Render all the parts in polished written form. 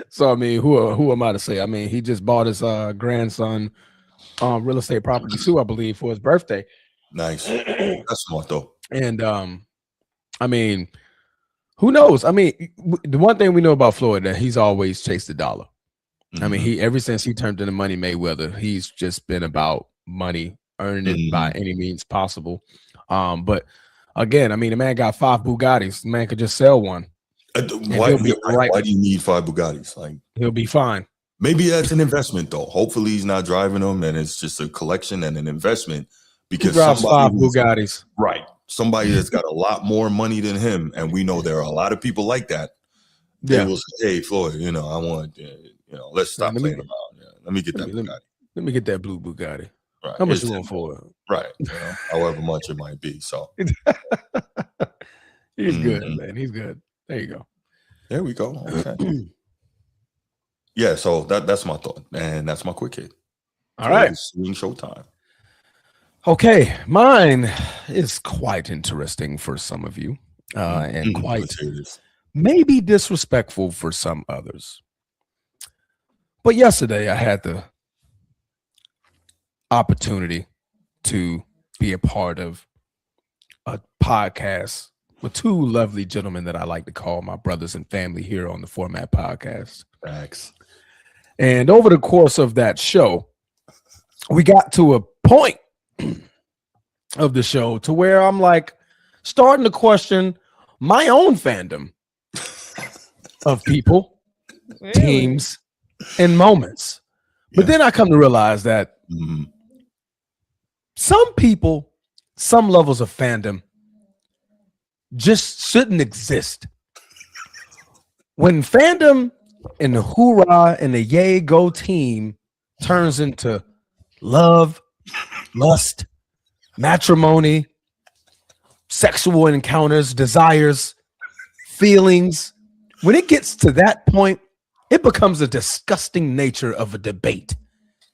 So I mean, who am I to say? I mean, he just bought his grandson real estate property too, I believe, for his birthday. Nice. That's smart though. And I mean, who knows? I mean, the one thing we know about Floyd that he's always chased the dollar. I mean, he ever since he turned into Money Mayweather, he's just been about money, earning it by any means possible. But again, I mean, the man got 5 Bugattis. The man could just sell one. Why do you need 5 Bugattis? Like, he'll be fine. Maybe that's an investment though. Hopefully he's not driving them and it's just a collection and an investment because he drives 5 Bugattis. Right. Somebody that's got a lot more money than him. And we know there are a lot of people like that. They will say, hey, Floyd, I want, let's stop playing around. Yeah, let me get that Bugatti. Let me get that blue Bugatti. Right. How much you want for it? Right. However much it might be. So he's good, man. He's good. There you go. There we go. Okay. Yeah, so that's my thought. And that's my quick hit. All right. Swing showtime. Okay. Mine is quite interesting for some of you. And quite maybe disrespectful for some others. But yesterday I had the opportunity to be a part of a podcast with 2 lovely gentlemen that I like to call my brothers and family here on the Format Podcast. Thanks. And over the course of that show, we got to a point of the show to where I'm like starting to question my own fandom of people, teams, and moments. But then I come to realize that some people, some levels of fandom just shouldn't exist. When fandom and the hoorah and the yay go team turns into love, lust, matrimony, sexual encounters, desires, feelings, when it gets to that point, it becomes a disgusting nature of a debate.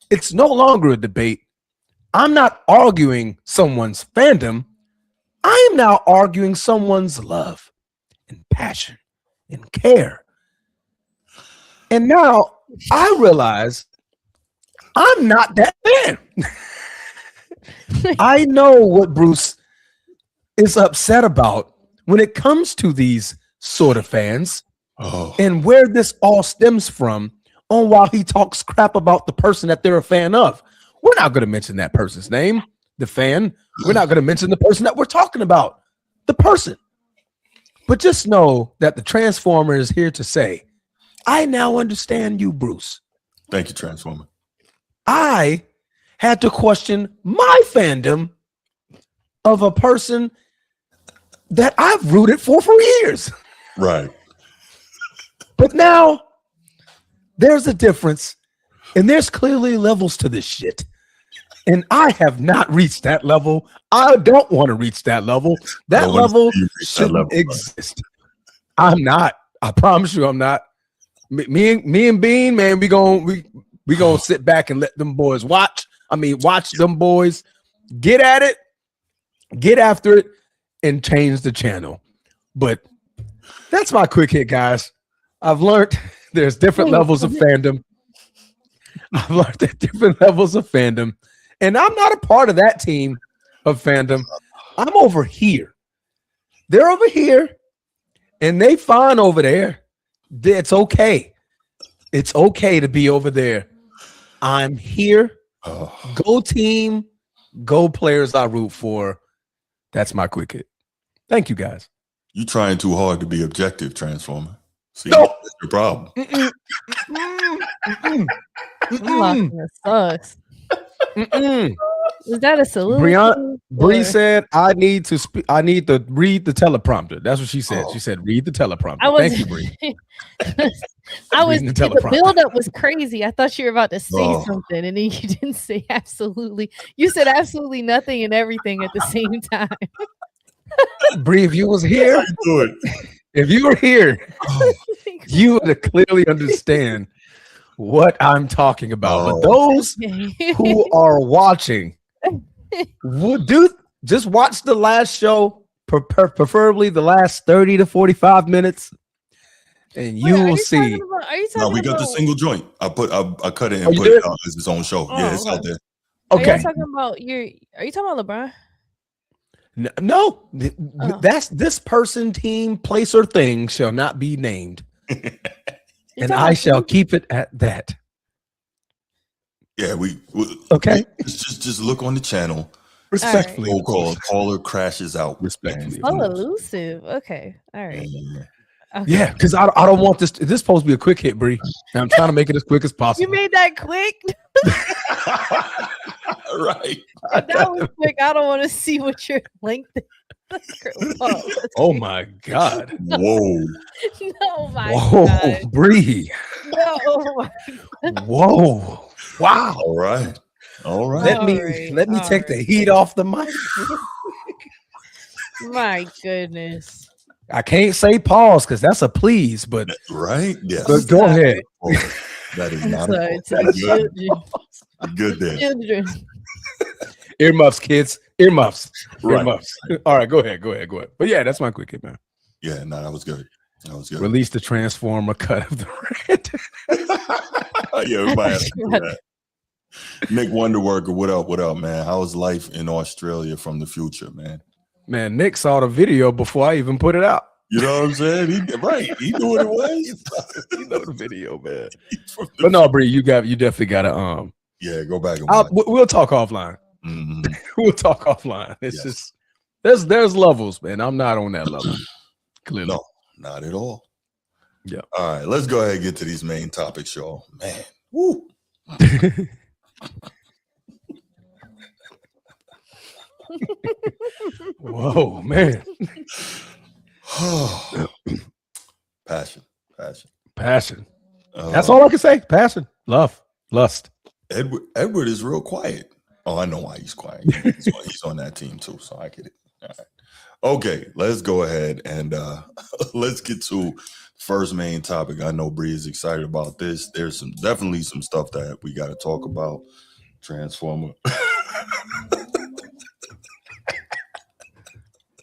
It's no longer a debate. I'm not arguing someone's fandom. I am now arguing someone's love and passion and care. And now I realize I'm not that fan. I know what Bruce is upset about when it comes to these sort of fans and where this all stems from on while he talks crap about the person that they're a fan of. We're not going to mention that person's name, the fan. We're not going to mention the person that we're talking about, the person. But just know that the Transformer is here to say, I now understand you, Bruce. Thank you, Transformer. I had to question my fandom of a person that I've rooted for years. Right. But now there's a difference, and there's clearly levels to this shit. And I have not reached that level. I don't want to reach that level. That level shouldn't exist. I'm not. I promise you I'm not. Me and Bean, man, we gonna sit back and let them boys watch. I mean, watch them boys get at it, get after it, and change the channel. But that's my quick hit, guys. I've learned there's different levels of fandom. I've learned there's different levels of fandom. And I'm not a part of that team of fandom. I'm over here. They're over here, and they fine over there. It's okay. It's okay to be over there. I'm here. Go team. Go players I root for. That's my quick hit. Thank you, guys. You trying too hard to be objective, Transformer. See, that's your problem. Sucks. Is that a solution? Bree said, "I need to read the teleprompter." That's what she said. She said, "Read the teleprompter." Thank you, Bree. The buildup was crazy. I thought you were about to say something, and then you didn't say absolutely. You said absolutely nothing and everything at the same time. Bree, if you was here, if you were here, you would clearly understand what I'm talking about. But those who are watching would just watch the last show, preferably the last 30 to 45 minutes, and you will see. Are you talking No, we got about the single joint. I cut it and put did? it out as its own show. Yeah, it's out there. Okay. Are you talking about LeBron? No, that's this person, team, place, or thing shall not be named, and I shall keep it at that. Yeah, we okay. Just look on the channel. Respectfully, right. Caller crashes out. Respectfully, elusive. Okay, all right. Okay. Yeah, because I don't want this. This is supposed to be a quick hit, Bree. And I'm trying to make it as quick as possible. You made that quick. Right. If that was quick, I don't want to see what your length is. Oh my God. Whoa. No, my God. Bree. No. Whoa. Wow. All right. Let me take the heat off the mic. My goodness. I can't say pause because that's a please, but right. Yes. But go ahead. That is not good there. Children. Earmuffs, kids. Earmuffs. Right. Earmuffs. All right, go ahead. But yeah, that's my quick hit, man. Yeah, no, that was good. Release the Transformer cut of the red. Yeah, everybody has to do that. Nick Wonderworker, what up, man? How was life in Australia from the future, man? Man, Nick saw the video before I even put it out. You know what I'm saying? He knew what it was. He know the video, man. But no, Bree, you definitely gotta yeah, go back and we'll talk offline. Mm-hmm. We'll talk offline. It's just there's levels, man. I'm not on that level. Clearly. No, not at all. Yeah. All right, let's go ahead and get to these main topics, y'all. Man. Woo. Whoa, man. Passion. That's all I can say. Passion, love, lust. Edward is real quiet. Oh, I know why he's quiet. He's on that team too, so I get it. All right. Okay, let's go ahead and let's get to first main topic. I know Bree is excited about this. There's definitely some stuff that we got to talk about. Transformer.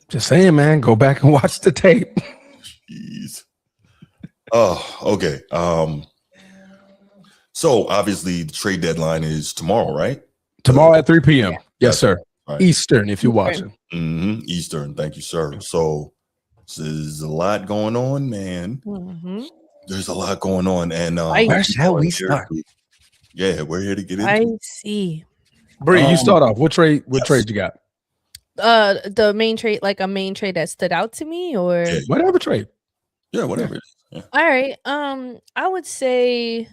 Just saying, man. Go back and watch the tape. Jeez. Oh, okay. So obviously the trade deadline is tomorrow, right? Tomorrow at 3 p.m. Yeah. Yes, sir. Right. Eastern, if you're watching. Mm-hmm. Eastern. Thank you, sir. So there's a lot going on, man. Mm-hmm. There's a lot going on, and where shall we start? Yeah, we're here to get into. I see. Bree, you start off. What trade you got? The main trade, like a main trade that stood out to me, or whatever trade. Yeah, whatever. Yeah. All right. I would say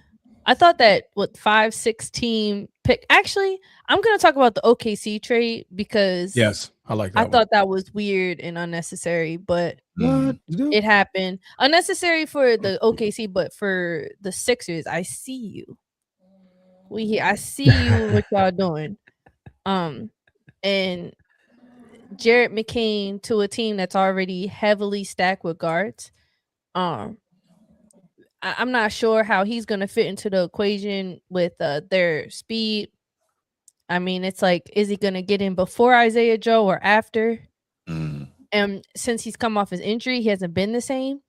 I thought that 5-6 team pick. Actually, I'm gonna talk about the OKC trade because yes, I like that. I thought that was weird and unnecessary, but it happened. Unnecessary for the OKC, but for the Sixers, I see you. I see you what y'all doing. And Jared McCain to a team that's already heavily stacked with guards. I'm not sure how he's going to fit into the equation with their speed. I mean, it's like, is he going to get in before Isaiah Joe or after? And since he's come off his injury, he hasn't been the same.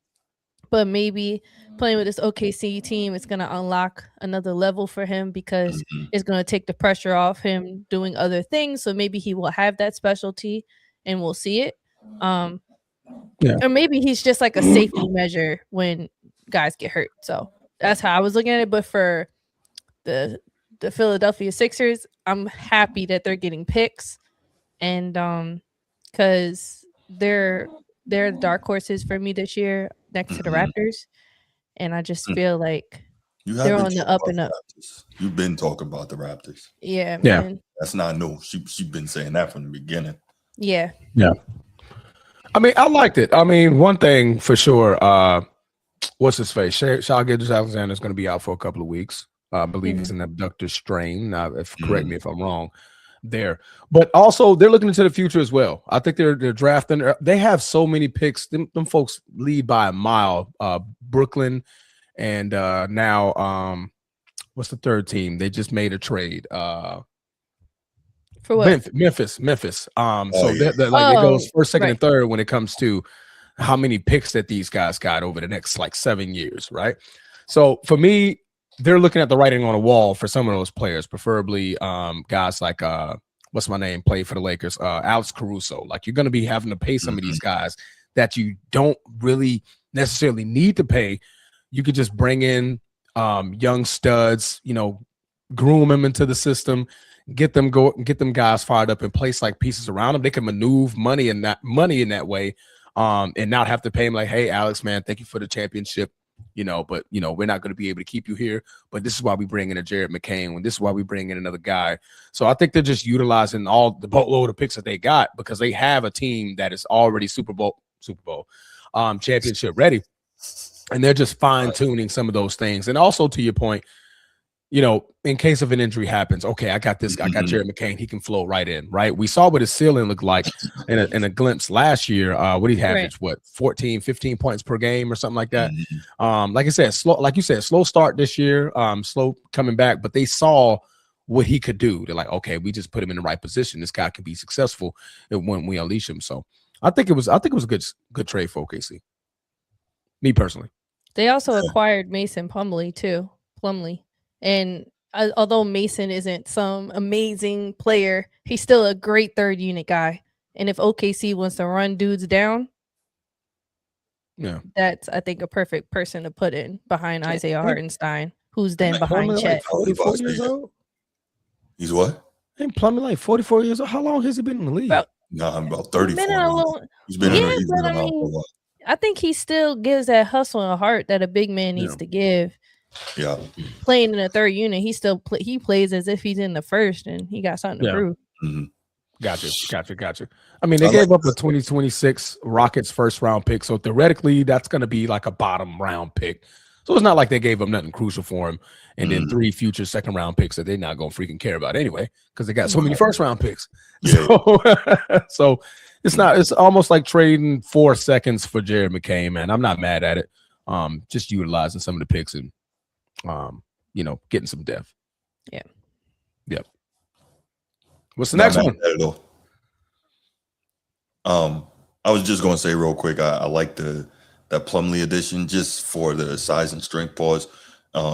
But maybe playing with this OKC team, it's going to unlock another level for him because it's going to take the pressure off him doing other things. So maybe he will have that specialty and we'll see it. Or maybe he's just like a safety measure when guys get hurt. So that's how I was looking at it. But for the Philadelphia Sixers, I'm happy that they're getting picks. And because they're dark horses for me this year next to the Raptors. And I just feel like they're on the up and up. You've been talking about the Raptors. Yeah, man. That's not new. She's been saying that from the beginning. Yeah. I mean, I liked it. I mean, one thing for sure, what's his face? Shai Gilgeous-Alexander is going to be out for a couple of weeks. I believe he's an abductor strain. Now, correct me if I'm wrong there. But also, they're looking into the future as well. I think they're drafting. They have so many picks. Them folks lead by a mile. Brooklyn and now what's the third team? They just made a trade. For what? Memphis. So they're like it goes first, second, and third when it comes to how many picks that these guys got over the next like 7 years, right? So for me, they're looking at the writing on the wall for some of those players, preferably guys like what's my name, played for the Lakers, Alex Caruso. Like, you're going to be having to pay some of these guys that you don't really necessarily need to pay. You could just bring in young studs, groom them into the system, get them guys fired up and place like pieces around them. They can maneuver money in that way, and not have to pay him like, hey, Alex, man, thank you for the championship. But we're not going to be able to keep you here. But this is why we bring in a Jared McCain. This is why we bring in another guy. So I think they're just utilizing all the boatload of picks that they got because they have a team that is already Super Bowl championship ready, and they're just fine tuning some of those things. And also, to your point, in case of an injury happens, okay, I got this. I got Jared McCain. He can flow right in, right? We saw what his ceiling looked like in a glimpse last year. What he averaged, 14, 15 points per game or something like that. Like I said, slow start this year, slow coming back, but they saw what he could do. They're like, okay, we just put him in the right position. This guy can be successful when we unleash him. So I think it was a good trade for OKC. Me personally. They also acquired Mason Plumlee. And although Mason isn't some amazing player, he's still a great third unit guy. And if OKC wants to run dudes down, that's, I think, a perfect person to put in behind Isaiah Hartenstein, who's then behind Chet. Like 44 years old? He's what? Ain't Plumlee like 44 years old? How long has he been in the league? I'm about 34. He's been in the league for a while. I think he still gives that hustle and heart that a big man needs to give. Yeah, playing in a third unit, he plays as if he's in the first, and he got something to prove. Gotcha. I mean, they gave up a 2026 Rockets first round pick, so theoretically, that's going to be like a bottom round pick. So it's not like they gave up nothing crucial for him, and then 3 future second round picks that they're not going to freaking care about anyway, because they got so many first round picks. So it's not. It's almost like trading 4 seconds for Jared McCain, man. I'm not mad at it. Just utilizing some of the picks and getting some depth. Yep. What's the next one? I was just going to say real quick, I like that Plumlee addition just for the size and strength pause,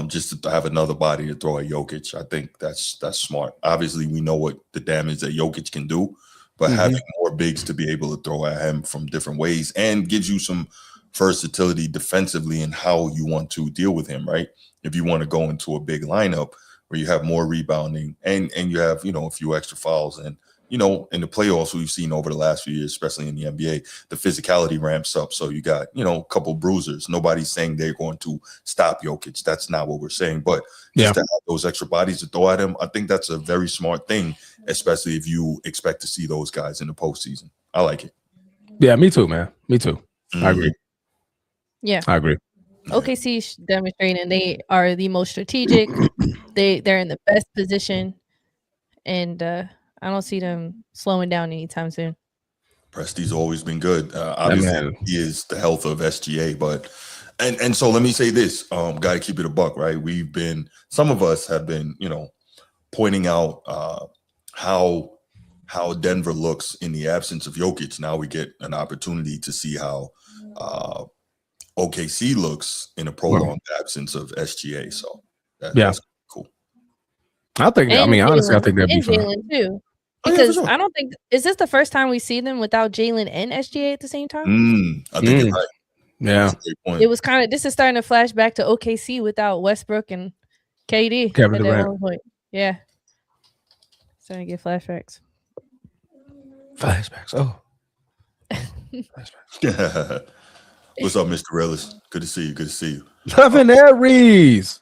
just to have another body to throw at Jokic. I think that's smart. Obviously, we know what the damage that Jokic can do, but having more bigs to be able to throw at him from different ways and gives you some versatility defensively in how you want to deal with him, right? If you want to go into a big lineup where you have more rebounding and you have, a few extra fouls and, in the playoffs we've seen over the last few years, especially in the NBA, the physicality ramps up. So you got, a couple bruisers. Nobody's saying they're going to stop Jokic. That's not what we're saying. But just to have those extra bodies to throw at him, I think that's a very smart thing, especially if you expect to see those guys in the postseason. I like it. Yeah, me too, man. Me too. I agree. Yeah, I agree. OKC demonstrating they are the most strategic. They're in the best position, and I don't see them slowing down anytime soon. Presti's always been good. Obviously, he is the health of SGA, but and so let me say this: got to keep it a buck, right? Some of us have been, pointing out how Denver looks in the absence of Jokic. Now we get an opportunity to see how OKC looks in a prolonged absence of SGA. So that's cool. I think. Honestly, I think that'd be fun. Jalen too, because I don't think is this the first time we see them without Jalen and SGA at the same time. I think you're right. Yeah, it was kind of. This is starting to flash back to OKC without Westbrook and KD. Kevin Durant. Yeah, starting to get flashbacks. Oh. Flashbacks. What's up, Mr. Ellis? Good to see you. Loving Aries,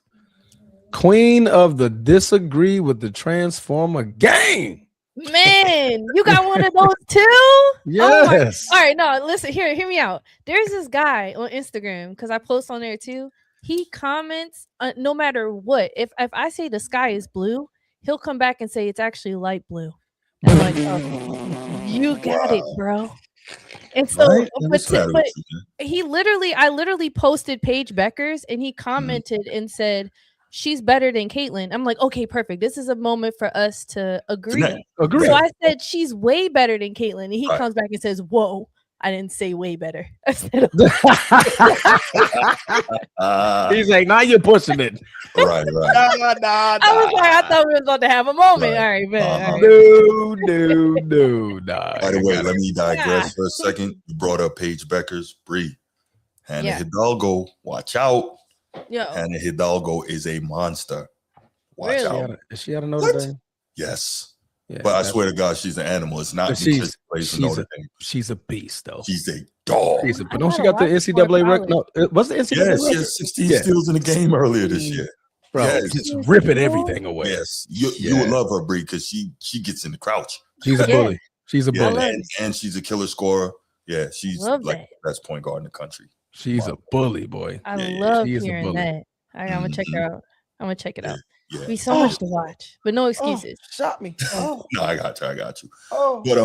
queen of the disagree with the Transformer gang. Man, you got one of those too? Yes. All right, no, listen, hear me out. There's this guy on Instagram, because I post on there too. He comments no matter what. If I say the sky is blue, he'll come back and say it's actually light blue. I'm like, oh, you got it, bro. And so, right? but I literally posted Paige Beckers, and he commented and said, she's better than Caitlyn. I'm like, okay, perfect. This is a moment for us to agree. Agree. So I said, she's way better than Caitlyn. And he comes back and says, whoa, I didn't say way better. I said, He's like, now you're pushing it. Right. Nah. I was like, I thought we was about to have a moment. Right. All right, man. All right. No. Nah, By the way, let me digress for a second. You brought up Paige Beckers, Bree. Hannah Hidalgo, watch out. Yo, Hannah Hidalgo is a monster. Watch Really? out. Is she out of Notre Dame? Yes. Yeah, But I swear to God, she's an animal. It's not because she plays for Notre Dame. She's a beast, though. She's a dog. But don't she got the NCAA record? No, what's the NCAA Yes, record? she has 16 steals in the game earlier this year. Bro, Yes. just ripping everything away. Yes. You would love her, Bree, because she gets in the crouch. She's a bully. She's a bully. And she's a killer scorer. Yeah, she's Love like that. the best point guard in the country. She's a bully, boy. I love she is a hearing bully. that. I'm gonna check her out. I'm gonna check it out. Yeah. Be so much to watch, but no excuses. Shot me. No, I got you. Oh. But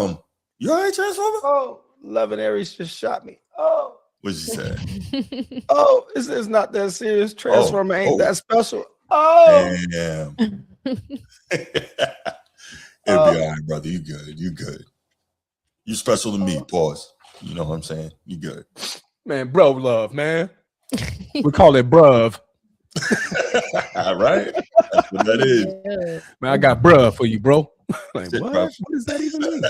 you all right, Transformer? Oh, Loving Aries just shot me. Oh. What'd you say? Oh, this is not that serious. Transformer ain't that special. Oh. Damn. It'll be all right, brother. You good. You special to me. Pause. You know what I'm saying? You good. Man, bro love, man. We call it bruv. All right. That's what that is. Man, I got bruh for you, bro. Like, Shit, what? bro. What does that even mean?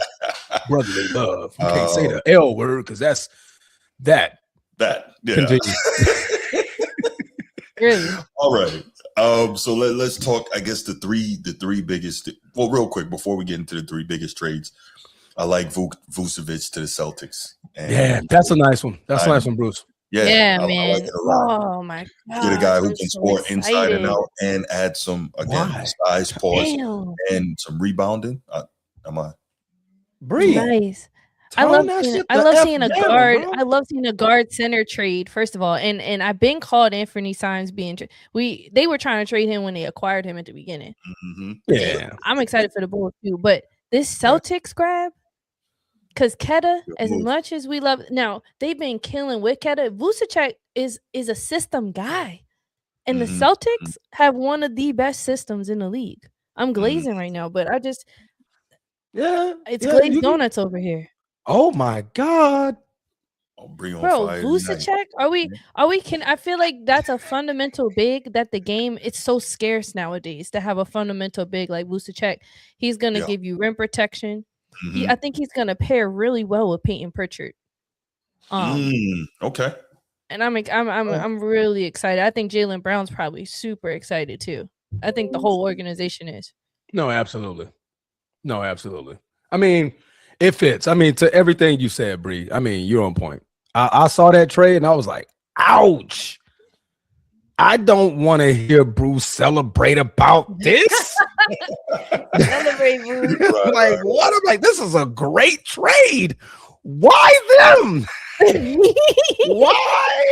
Brotherly love. You can't say the L word because that's that. That. Yeah. Continue. Really? All right. So let's talk, I guess, the three biggest. Well, real quick, before we get into the three biggest trades, I like Vucevic to the Celtics. And that's a nice one. That's a nice one, Bruce. Yeah, I man. like it a lot. Oh my god. Get a guy who I'm can so score inside and excited. out and add some size, pause, Damn. and some rebounding. Am I? Breathe. Nice. I love seeing a guard. Bro. I love seeing a guard center trade. First of all, and I've been called Anthony Simons being they were trying to trade him when they acquired him at the beginning. Mm-hmm. Yeah, I'm excited for the Bulls too. But this Celtics grab, because Keta, as much as we love, now they've been killing with Keta. Vucevic is a system guy, and the Celtics have one of the best systems in the league. I'm glazing right now, but it's glazed donuts over here. Oh my god. Bring on Bro, fire Vucevic, I feel like that's a fundamental big that the game, it's so scarce nowadays to have a fundamental big like Vucevic. He's going to give you rim protection. I think he's going to pair really well with Peyton Pritchard. Okay. And I'm really excited. I think Jaylen Brown's probably super excited too. I think the whole organization is. No, absolutely. I mean, it fits. I mean, to everything you said, Bree. I mean, you're on point. I saw that trade and I was like, ouch. I don't want to hear Bruce celebrate about this. Celebrate, Bruce. Like, what? I'm like, this is a great trade. Why them? Why?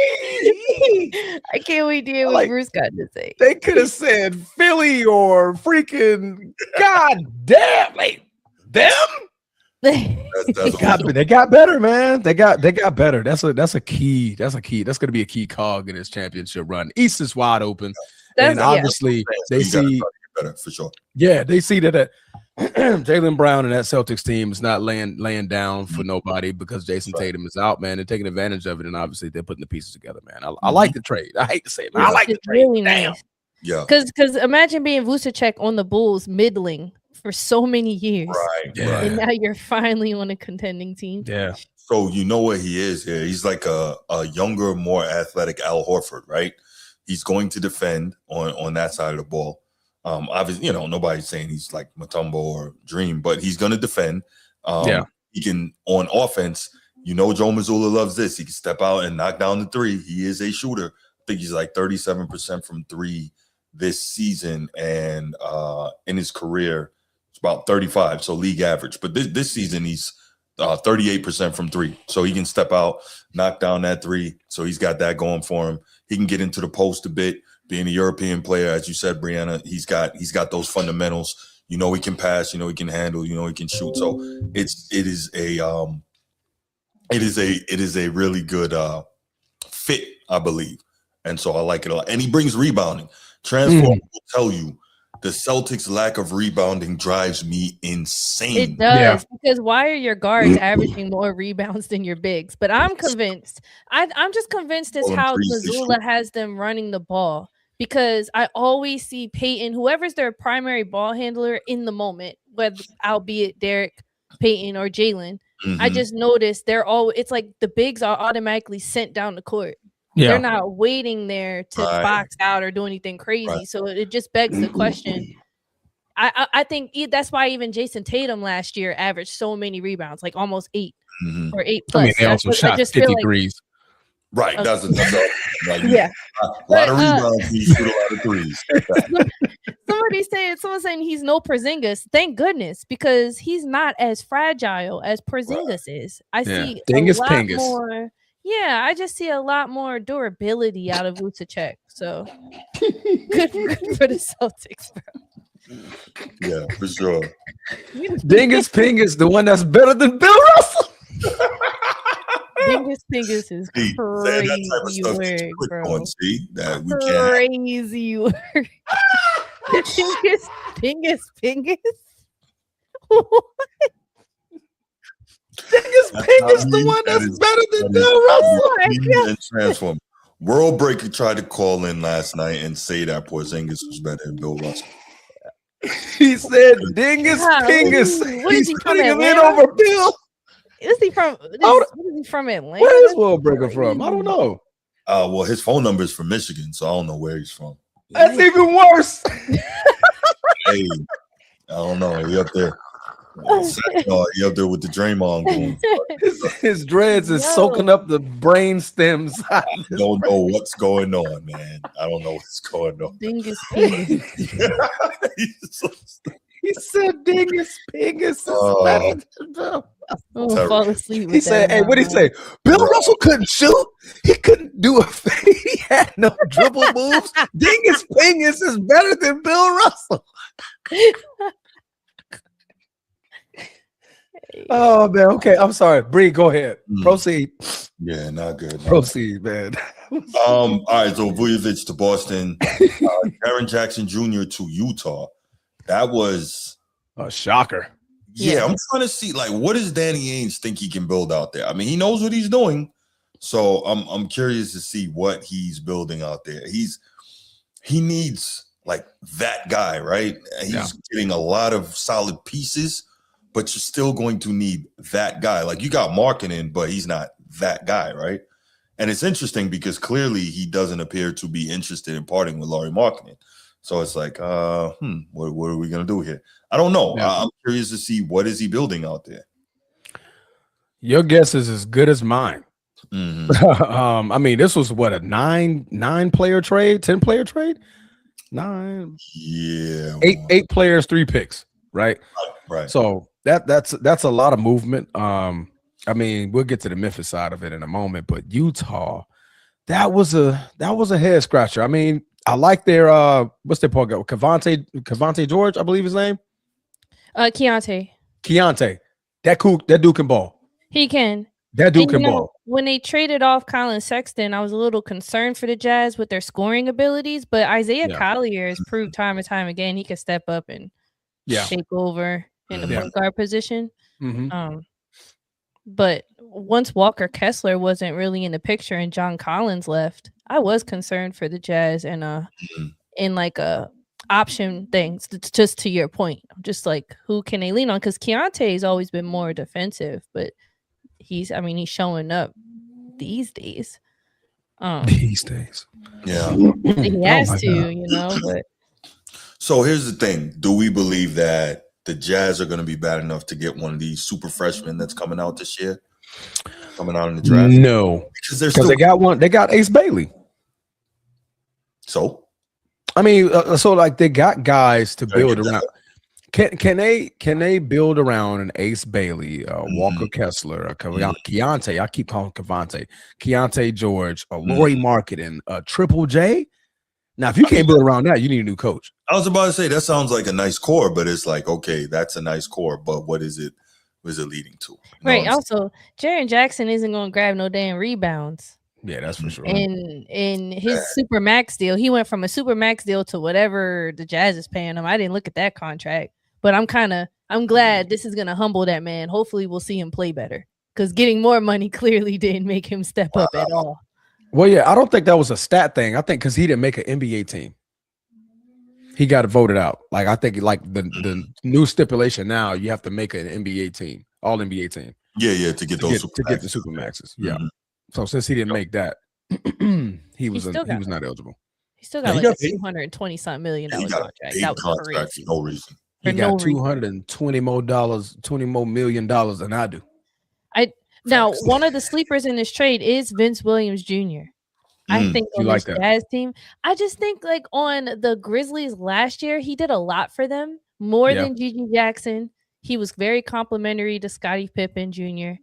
I can't wait to hear what Bruce got to say. They could have said Philly or freaking God damn, like them. They got better, man. They got better. That's a key. That's going to be a key cog in this championship run. East is wide open, and obviously they see better for sure. Yeah, they see that Jaylen Brown and that Celtics team is not laying down for nobody because Jason Tatum is out, man. They're taking advantage of it, and obviously they're putting the pieces together, man. I like the trade. I hate to say it, man. I like the trade. Really nice. Yeah, because imagine being Vucevic on the Bulls middling for so many years, right? And now you're finally on a contending team. Yeah. So you know what he is here. He's like a younger, more athletic Al Horford, right? He's going to defend on that side of the ball. Obviously, nobody's saying he's like Mutombo or Dream, but he's going to defend. He can on offense. Joe Mazzulla loves this. He can step out and knock down the three. He is a shooter. I think he's like 37% from three this season, and in his career, it's about 35. So league average. But this season, he's 38% from three. So he can step out, knock down that three. So he's got that going for him. He can get into the post a bit. Being a European player, as you said, Brianna, he's got those fundamentals. He can pass. He can handle. He can shoot. So it is a really good fit, I believe. And so I like it a lot. And he brings rebounding. Transform will tell you The Celtics' lack of rebounding drives me insane. It does, because why are your guards averaging more rebounds than your bigs? But I'm convinced. I'm just convinced as how Mazzulla has them running the ball, because I always see Peyton, whoever's their primary ball handler in the moment, whether albeit Derek, Peyton, or Jalen. I just noticed it's like the bigs are automatically sent down the court. Yeah. They're not waiting there to box out or do anything crazy. Right. So it just begs the question. I think that's why even Jason Tatum last year averaged so many rebounds, like almost 8 or 8 plus. I mean, they also shot 50 threes. Right. Okay. That's like, yeah. A lot of rebounds, he shoot a lot of threes. Someone's saying he's no Porzingis. Thank goodness, because he's not as fragile as Porzingis is. I see a lot more. Yeah, I just see a lot more durability out of Vucevic. So good for the Celtics, bro. Yeah, for sure. Dingus Pingus, the one that's better than Bill Russell. Dingus Pingus is crazy word, bro. See that we crazy word. Dingus Pingus. Dingus Pingus, the one that's better than Bill Russell. Transform. World Breaker tried to call in last night and say that Porzingis was better than Bill Russell. He said Dingus Pingus. He's putting him in over Bill. Is he from? Is he from Atlanta? Where is World Breaker from? I don't know. Well, his phone number is from Michigan, so I don't know where he's from. That's even worse. Hey, I don't know. He up there. He up there with the Draymond going. His dreads is soaking up the brain stems. I don't know what's going on, man. I don't know what's going on. Dingus Pingus. He said Dingus Pingus is better than Bill. Fall asleep with he said, "Hey, what did he say? Bill Russell couldn't shoot. He couldn't do a fade. He had no dribble moves. Dingus Pingus is better than Bill Russell." Oh man, okay. I'm sorry, Bree. Go ahead. Proceed. Yeah, not good. Proceed, man. All right. So Vujovic to Boston, Jaren Jackson Jr. to Utah. That was a shocker. Yeah, I'm trying to see, like, what does Danny Ainge think he can build out there? I mean, he knows what he's doing, so I'm curious to see what he's building out there. He needs like that guy, right? He's getting a lot of solid pieces, but you're still going to need that guy. Like, you got Markkanen, but he's not that guy, right? And it's interesting because clearly he doesn't appear to be interested in parting with Lauri Markkanen. So it's like, what are we gonna do here? I don't know. I'm curious to see what is he building out there. Your guess is as good as mine. I mean, this was what, a nine player trade, 10 player trade, 9. Yeah, eight players, 3 picks, right? Right. So that's a lot of movement. I mean, we'll get to the Memphis side of it in a moment, but Utah, that was a head scratcher. I mean, I like their what's their point guard? Cavante George, I believe his name. Keontae. That dude can ball. He can. That dude can ball. When they traded off Colin Sexton, I was a little concerned for the Jazz with their scoring abilities, but Isaiah Collier has proved time and time again he can step up and take over in the point guard position. But once Walker Kessler wasn't really in the picture and John Collins left, I was concerned for the Jazz and in like option things. Just to your point, just like, who can they lean on? Because Keontae's always been more defensive, but he's showing up these days. These days, he has to, But so here's the thing: do we believe that the Jazz are going to be bad enough to get one of these super freshmen that's coming out this year, coming out in the draft? No, because they got one. They got Ace Bailey. So, I mean, so like they got guys to build around. Can they build around an Ace Bailey, Walker Kessler, Keontae? I keep calling Cavante, Keontae George, Lauri Markkanen, Triple J. Now, if you can't build around that, you need a new coach. I was about to say that sounds like a nice core, but it's like, okay, that's a nice core, but what is it? What is it leading to? Right. Also, Jaren Jackson isn't going to grab no damn rebounds. Yeah, that's for sure. And in his super max deal, he went from a super max deal to whatever the Jazz is paying him. I didn't look at that contract, but I'm glad this is gonna humble that man. Hopefully, we'll see him play better because getting more money clearly didn't make him step up at all. Well, yeah, I don't think that was a stat thing. I think because he didn't make an NBA team, he got voted out. Like I think, like the new stipulation now, you have to make an NBA team, all NBA team. Yeah, to get those to get the supermaxes. Yeah. So since he didn't make that, he was not eligible. He still got like a $220-something million contract. That was crazy. For no reason. He got $220 more million than I do. Now, one of the sleepers in this trade is Vince Williams Jr. I think on this Jazz team, I just think like on the Grizzlies last year, he did a lot for them more than Gigi Jackson. He was very complimentary to Scottie Pippen Jr.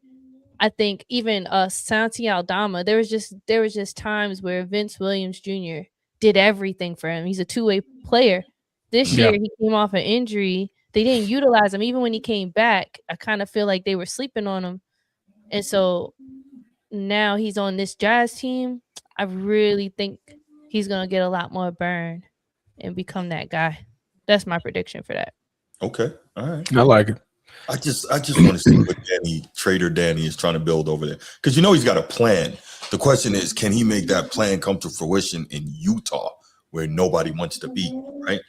I think even Santi Aldama, there was just times where Vince Williams Jr. did everything for him. He's a two-way player. This year, he came off an injury. They didn't utilize him. Even when he came back, I kind of feel like they were sleeping on him. And so now he's on this Jazz team. I really think he's going to get a lot more burn and become that guy. That's my prediction for that. Okay. All right. I like it. I just want to see what Trader Danny is trying to build over there. Because he's got a plan. The question is, can he make that plan come to fruition in Utah where nobody wants to be, right?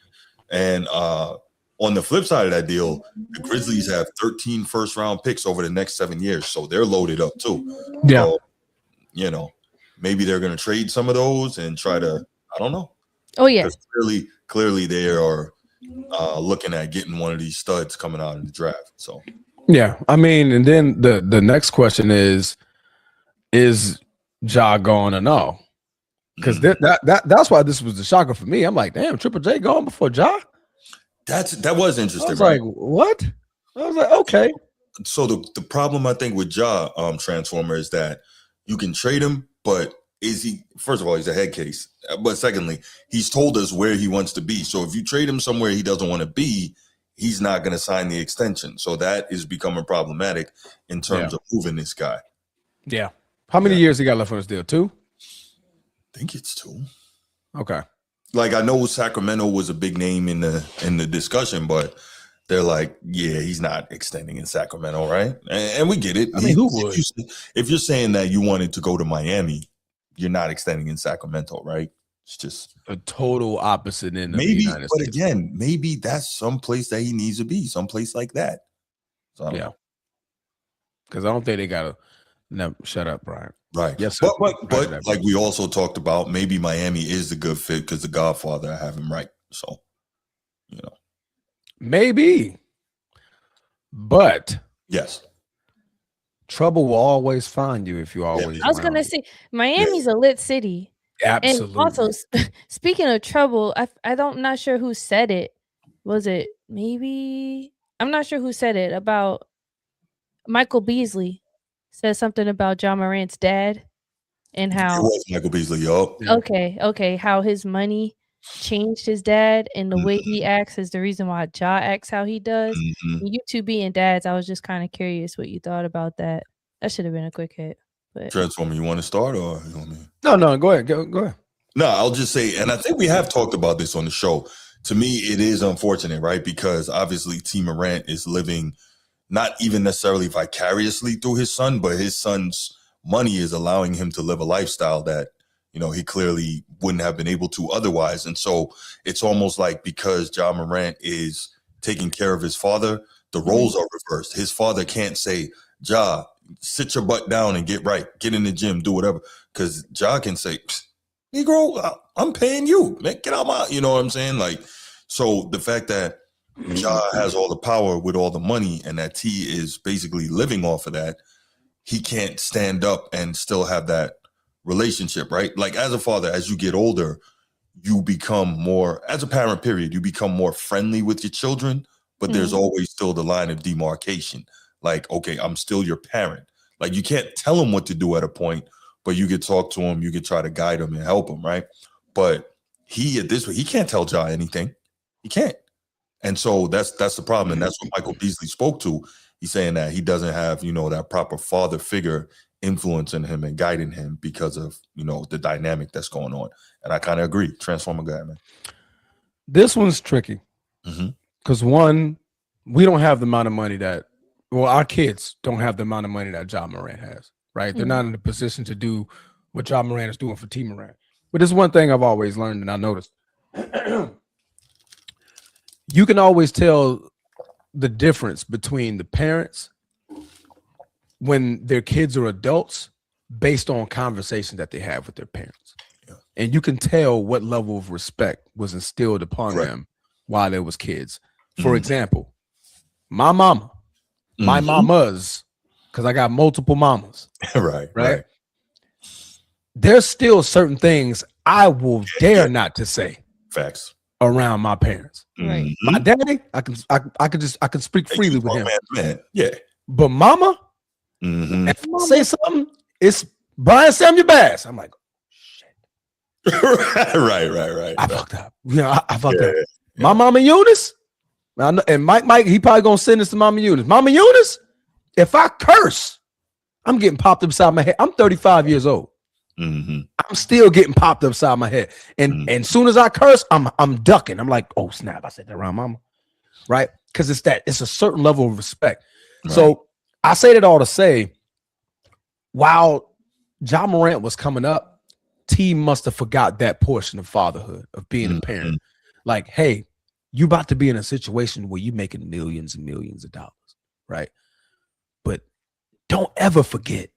And on the flip side of that deal, the Grizzlies have 13 first-round picks over the next 7 years, so they're loaded up too. Yeah. So, maybe they're going to trade some of those and try to, I don't know. Oh, yeah. Clearly they are looking at getting one of these studs coming out in the draft. So, yeah, I mean, and then the next question is Ja gone or no? Because that's why this was the shocker for me. I'm like, damn, Triple J gone before Ja? That was interesting. I was like, what? I was like, okay. So the problem I think with Ja Transformer is that you can trade him, but is he? First of all, he's a head case. But secondly, he's told us where he wants to be. So if you trade him somewhere he doesn't want to be, he's not going to sign the extension. So that is becoming problematic in terms of moving this guy. Yeah. How many years he got left on his deal? 2? I think it's 2. Okay. Like I know Sacramento was a big name in the discussion, but they're like, yeah, he's not extending in Sacramento, right? And we get it. I mean, who would? If you're saying that you wanted to go to Miami, you're not extending in Sacramento, right? It's just a total opposite end of maybe, the United States. But again, maybe that's some place that he needs to be, someplace like that. So I don't know. Because I don't think they gotta. No, shut up, Brian. Right. Yes, sir. But like we also talked about, maybe Miami is the good fit because the Godfather, I have him right. So, maybe. But yes, trouble will always find you if you always. I was gonna say Miami's a lit city. Absolutely. And also, speaking of trouble, I'm not sure who said it. Was it maybe? I'm not sure who said it about Michael Beasley. Said something about Ja Morant's dad and how it was Michael Beasley. Yup. Okay. How his money changed his dad and the way he acts is the reason why Ja acts how he does. And you two being dads, I was just kind of curious what you thought about that. That should have been a quick hit. But Transformer, you want to start or you want me? No, go ahead. Go ahead. No, I'll just say, and I think we have talked about this on the show. To me, it is unfortunate, right? Because obviously T. Morant is living not even necessarily vicariously through his son, but his son's money is allowing him to live a lifestyle that, he clearly wouldn't have been able to otherwise. And so it's almost like because Ja Morant is taking care of his father, the roles are reversed. His father can't say, Ja, sit your butt down and get right, get in the gym, do whatever. Because Ja can say, Negro, I'm paying you, man, get out my, you know what I'm saying? Like, so the fact that Ja has all the power with all the money and that T is basically living off of that, he can't stand up and still have that relationship, right? Like as a father, as you get older, you become more, as a parent period, you become more friendly with your children, but there's always still the line of demarcation. Like, okay, I'm still your parent. Like you can't tell him what to do at a point, but you could talk to him, you could try to guide him and help him, right? But he can't tell Ja anything. He can't. And so that's the problem. And that's what Michael Beasley spoke to. He's saying that he doesn't have, that proper father figure influencing him and guiding him because of, the dynamic that's going on. And I kind of agree. Transformer guy, man. This one's tricky because one, we don't have the amount of money our kids don't have the amount of money that Ja Morant has, right? They're not in a position to do what Ja Morant is doing for T. Morant. But there's one thing I've always learned and I noticed. You can always tell the difference between the parents when their kids are adults based on conversations that they have with their parents. Yeah. And you can tell what level of respect was instilled upon them while they was kids. For example, my mama, my mamas, because I got multiple mamas. Right. There's still certain things I will dare not to say. Facts. Around my parents. Right. My daddy, I can speak freely with him. Man. Yeah. But mama, if I say something, it's Brian Samuel Bass. I'm like, shit. Right. I fucked up. I fucked up. My mama Eunice, and Mike, he probably gonna send this to Mama Eunice. Mama Eunice, if I curse, I'm getting popped upside my head. I'm 35 years old. I'm still getting popped upside my head. And as soon as I curse, I'm ducking. I'm like, oh snap, I said that around mama. Right? Because it's a certain level of respect. Right. So I say that all to say, while Ja Morant was coming up, T must have forgot that portion of fatherhood, of being a parent. Like, hey, you about to be in a situation where you're making millions and millions of dollars, right? But don't ever forget.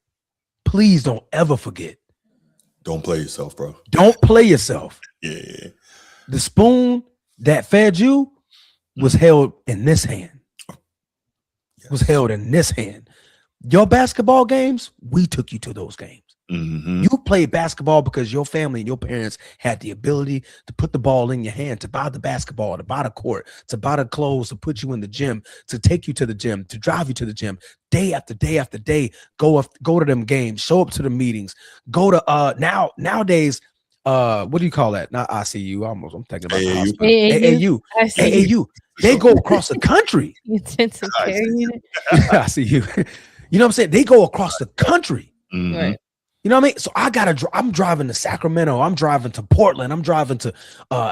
Please don't ever forget. Don't play yourself, bro. Don't play yourself. Yeah. The spoon that fed you was held in this hand. Was held in this hand. Your basketball games, we took you to those games. You played basketball because your family and your parents had the ability to put the ball in your hand, to buy the basketball, to buy the court, to buy the clothes, to put you in the gym, to take you to the gym, to drive you to the gym, day after day after day. Go to them games, show up to the meetings, go to nowadays. What do you call that? Not ICU. I'm thinking about AAU. They go across the country. Intensive care unit. I see you. You know what I'm saying? They go across the country. Right. You know what I mean? So I'm driving to Sacramento. I'm driving to Portland. I'm driving to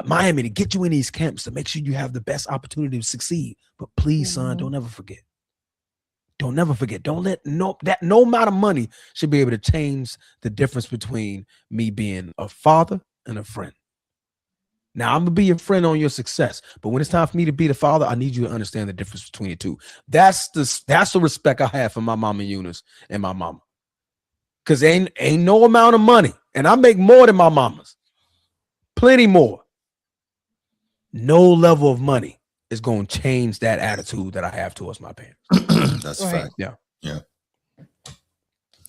Miami to get you in these camps to make sure you have the best opportunity to succeed. But please, son, don't ever forget. Don't never forget. Don't let no amount of money should be able to change the difference between me being a father and a friend. Now, I'm going to be your friend on your success, but when it's time for me to be the father, I need you to understand the difference between the two. That's the respect I have for my mama Eunice and my mama. Because ain't no amount of money, and I make more than my mama's. Plenty more. No level of money is going to change that attitude that I have towards my parents. That's a fact. Yeah.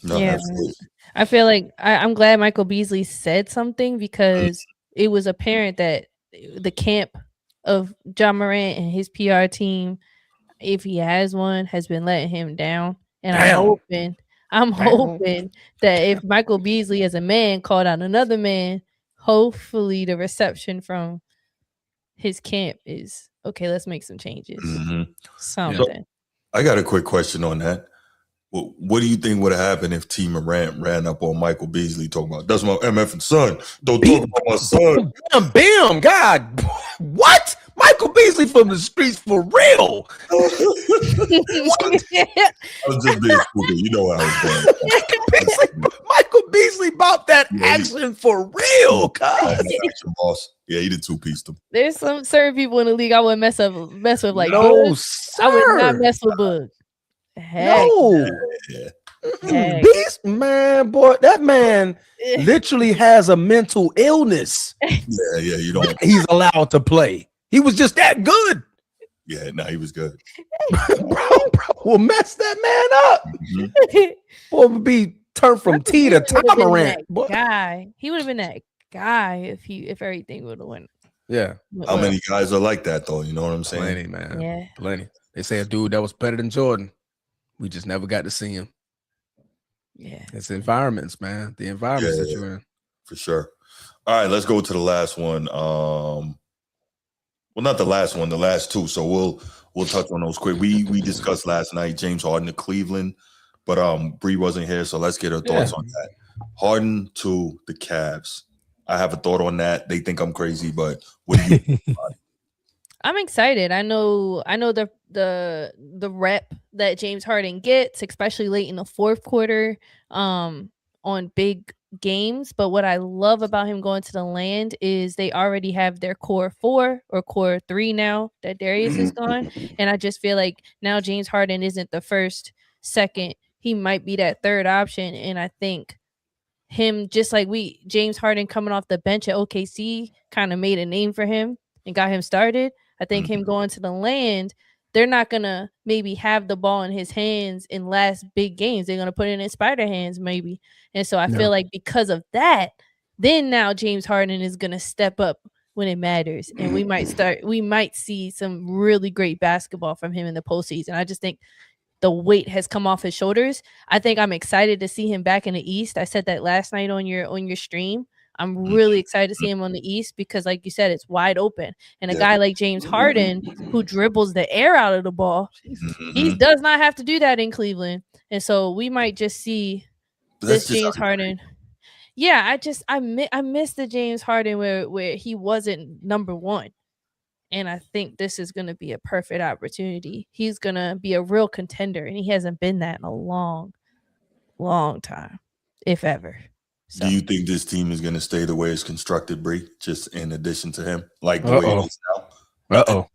No, yeah. absolutely. I feel like I'm glad Michael Beasley said something because it was apparent that the camp of Ja Morant and his PR team, if he has one, has been letting him down. And I'm hoping that if Michael Beasley as a man called out another man, hopefully the reception from his camp is okay. Let's make some changes. Something. So, I got a quick question on that. What do you think would have happened if T. Morant ran up on Michael Beasley talking about that's my MF son? Don't talk about my son. Bam, God, what? Michael Beasley from the streets for real. I was just being stupid. You know how I was going. Michael Beasley about that action for real, guys. Action boss. Yeah, he did two-piece them. There's some certain people in the league I wouldn't mess with like no, Boog. sir. I would not mess with Boog. Heck. No. Heck. Beast, man, boy, that man literally has a mental illness. Yeah, you don't. He's allowed to play. He was just that good. Yeah, no, he was good. bro will mess that man up. Boy, would be turned from T to Tom Morant. He would have been that guy if everything would have went. Yeah. How many guys are like that though? You know what I'm saying? Plenty, man. Yeah. Plenty. They say a dude that was better than Jordan. We just never got to see him. Yeah. It's environments, man. The environments that you're in. For sure. All right, let's go to the last one. Well, not the last one, the last two. So we'll touch on those quick. We discussed last night James Harden to Cleveland. But Bree wasn't here, so let's get her thoughts on that. Harden to the Cavs. I have a thought on that. They think I'm crazy, but what do you think about it? I'm excited. I know the rep that James Harden gets, especially late in the fourth quarter, on big games. But what I love about him going to the land is they already have their core 4 or core 3 now that Darius is gone. And I just feel like now James Harden isn't the first, second. He might be that third option. And I think him, just like James Harden coming off the bench at OKC kind of made a name for him and got him started. I think him going to the land, they're not going to maybe have the ball in his hands in last big games. They're going to put it in his spider hands maybe. And so I feel like because of that, then now James Harden is going to step up when it matters. And we might see some really great basketball from him in the postseason. I just think the weight has come off his shoulders. I think I'm excited to see him back in the East. I said that last night on your stream. I'm really excited to see him on the East because, like you said, it's wide open. And a guy like James Harden, who dribbles the air out of the ball, he does not have to do that in Cleveland. And so we might just see this James Harden. Yeah, I miss the James Harden where he wasn't number one. And I think this is going to be a perfect opportunity. He's going to be a real contender, and he hasn't been that in a long, long time, if ever. So. Do you think this team is going to stay the way it's constructed, Bree? Just in addition to him, like the way it is now.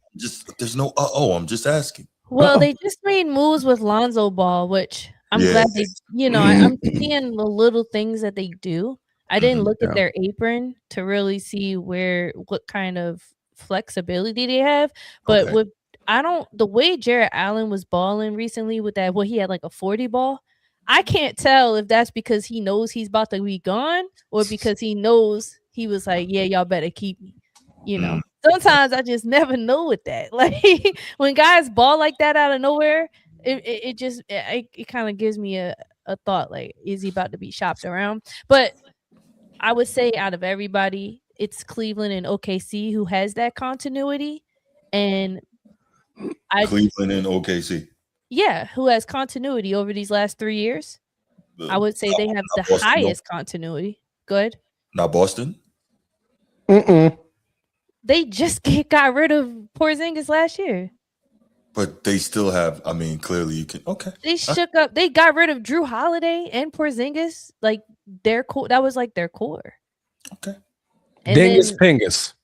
There's no. I'm just asking. Well, they just made moves with Lonzo Ball, which I'm glad they. I'm seeing the little things that they do. I didn't look at their apron to really see what kind of flexibility they have, but the way Jarrett Allen was balling recently with that, he had like a 40 ball. I can't tell if that's because he knows he's about to be gone or because he knows he was like, yeah, y'all better keep me. Sometimes I just never know with that. Like when guys ball like that out of nowhere, it kind of gives me a thought like, is he about to be shopped around? But I would say out of everybody, it's Cleveland and OKC who has that continuity. And Cleveland and OKC. Yeah, who has continuity over these last 3 years? I would say they have the highest continuity. Good. Not Boston? They just got rid of Porzingis last year. But they still have, clearly you can. Okay. They shook up. They got rid of Drew Holiday and Porzingis. Like their core. That was like their core. Okay. And Dingus Pingus.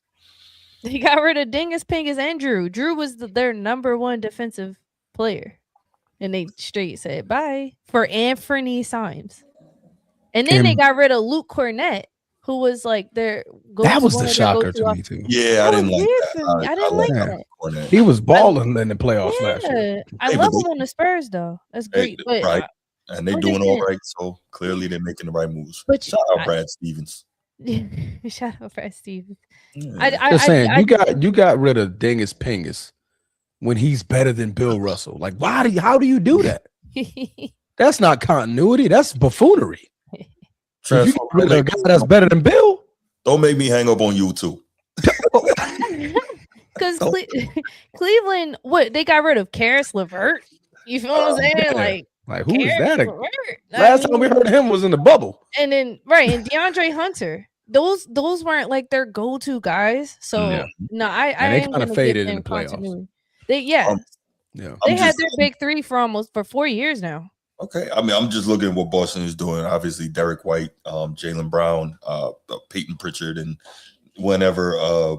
They got rid of Dingus Pingus and Drew. Drew was their number one defensive player. And they straight said bye for Anthony Symes. And then they got rid of Luke Cornett, who was like their that was the shocker to me too. Yeah, I didn't like that. I didn't like that. He was balling in the playoffs last year. I love him on the Spurs though. That's great. Right. And they're doing all right. So clearly they're making the right moves. But shout out Brad Stevens. Shout out Brad Stevens. Just saying, you got rid of Dingus Pingus when he's better than Bill Russell. Like, how do you do that? That's not continuity. That's buffoonery. So you get rid of a guy that's better than Bill. Don't make me hang up on you too. Because Cleveland, they got rid of Karis LeVert. You feel what I'm saying? Like who is that? Last time we heard of him was in the bubble. And then and DeAndre Hunter. Those weren't like their go-to guys. So I they kind of faded in the playoffs. They had their big three for 4 years now. Okay, I'm just looking at what Boston is doing. Obviously, Derek White, Jaylen Brown, Peyton Pritchard, and whenever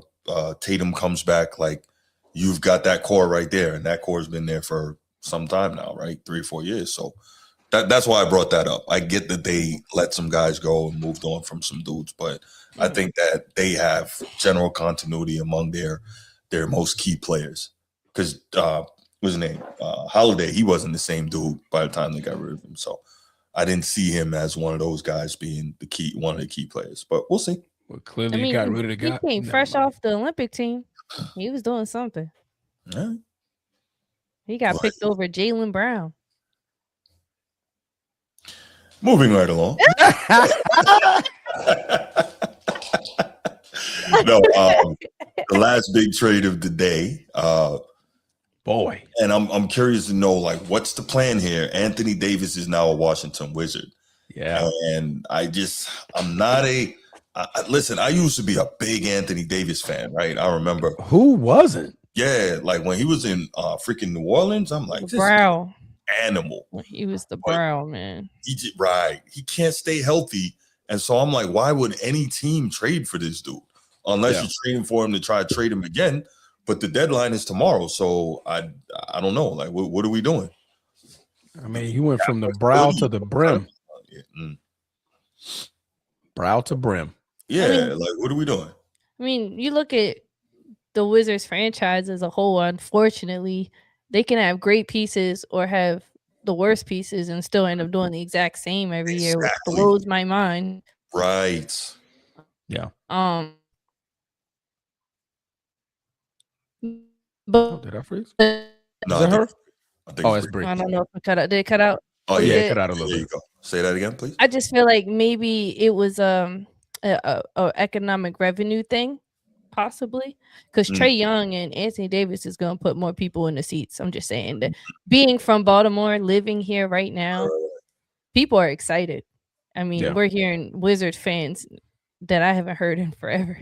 Tatum comes back, like you've got that core right there, and that core has been there for some time now, right? 3 or 4 years. So that's why I brought that up. I get that they let some guys go and moved on from some dudes, but I think that they have general continuity among their most key players. Because what's his name? Holiday, he wasn't the same dude by the time they got rid of him. So I didn't see him as one of those guys being one of the key players. But we'll see. Well, clearly he got rid of the guy. He came fresh off the Olympic team. He was doing something. Yeah. He got picked over Jaylen Brown. Moving right along. No, the last big trade of the day. Boy. And I'm curious to know, like, what's the plan here? Anthony Davis is now a Washington Wizard. Yeah. And I'm not listen, I used to be a big Anthony Davis fan, right? I remember. Who wasn't? Yeah, like when he was in freaking New Orleans, I'm like, this Brow. animal. He was the brow, man. He can't stay healthy. And so I'm like, why would any team trade for this dude? Unless you're trading for him to try to trade him again. But the deadline is tomorrow. So I don't know. Like, what are we doing? I mean, he went from the brow to the brim. Brow to brim. Yeah, like, what are we doing? I mean, you look at the Wizards franchise as a whole, unfortunately, they can have great pieces or have the worst pieces and still end up doing the exact same every year, which blows my mind. Right. Yeah. But did I freeze? No, is that her? It's Bree. I don't know if it cut out. Did it cut out? Oh yeah, it cut out a little bit. There bit. you go. Say that again, please. I just feel like maybe it was a economic revenue thing, possibly, because Trae Young and Anthony Davis is going to put more people in the seats. I'm just saying that being from Baltimore, living here right now, people are excited. I mean, we're hearing Wizards fans that I haven't heard in forever.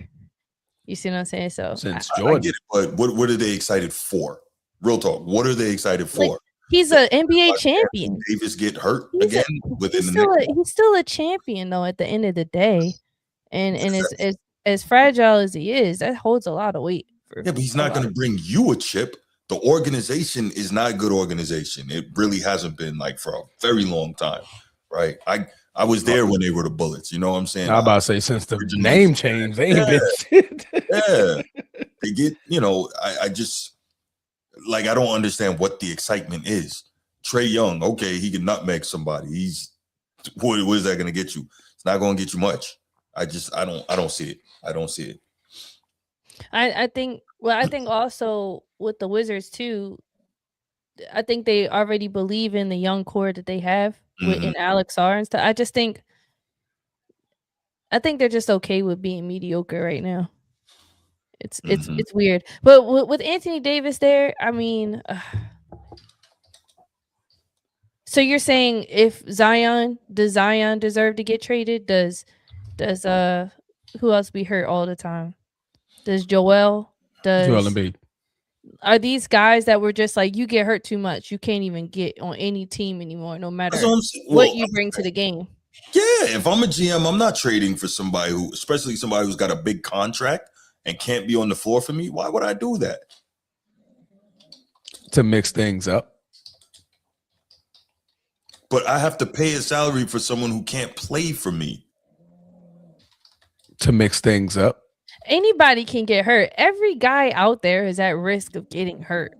You see what I'm saying? So since Jordan, I get it, but what are they excited for? Real talk. What are they excited for? Like, he's an NBA champion. Davis get hurt again within he's still a champion though. At the end of the day, and as fragile as he is, that holds a lot of weight. But he's not going to bring you a chip. The organization is not a good organization. It really hasn't been, like, for a very long time, right? I was there when they were the Bullets. You know what I'm saying? I'm about to say, since the name change, they ain't been shit. They get, I just, like, I don't understand what the excitement is. Trae Young, okay, he can nutmeg somebody. What is that going to get you? It's not going to get you much. I don't see it. I don't see it. I think also with the Wizards too, I think they already believe in the young core that they have in Alex R and stuff. I think they're just okay with being mediocre right now. It's weird, but with Anthony Davis there, I mean, so you're saying if Zion deserve to get traded? Does who else be hurt all the time? Does Joel Embiid? Are these guys that were just like, you get hurt too much, you can't even get on any team anymore, no matter what you bring to the game? Yeah, if I'm a GM, I'm not trading for somebody especially somebody who's got a big contract and can't be on the floor for me. Why would I do that? To mix things up. But I have to pay a salary for someone who can't play for me. To mix things up. Anybody can get hurt. Every guy out there is at risk of getting hurt.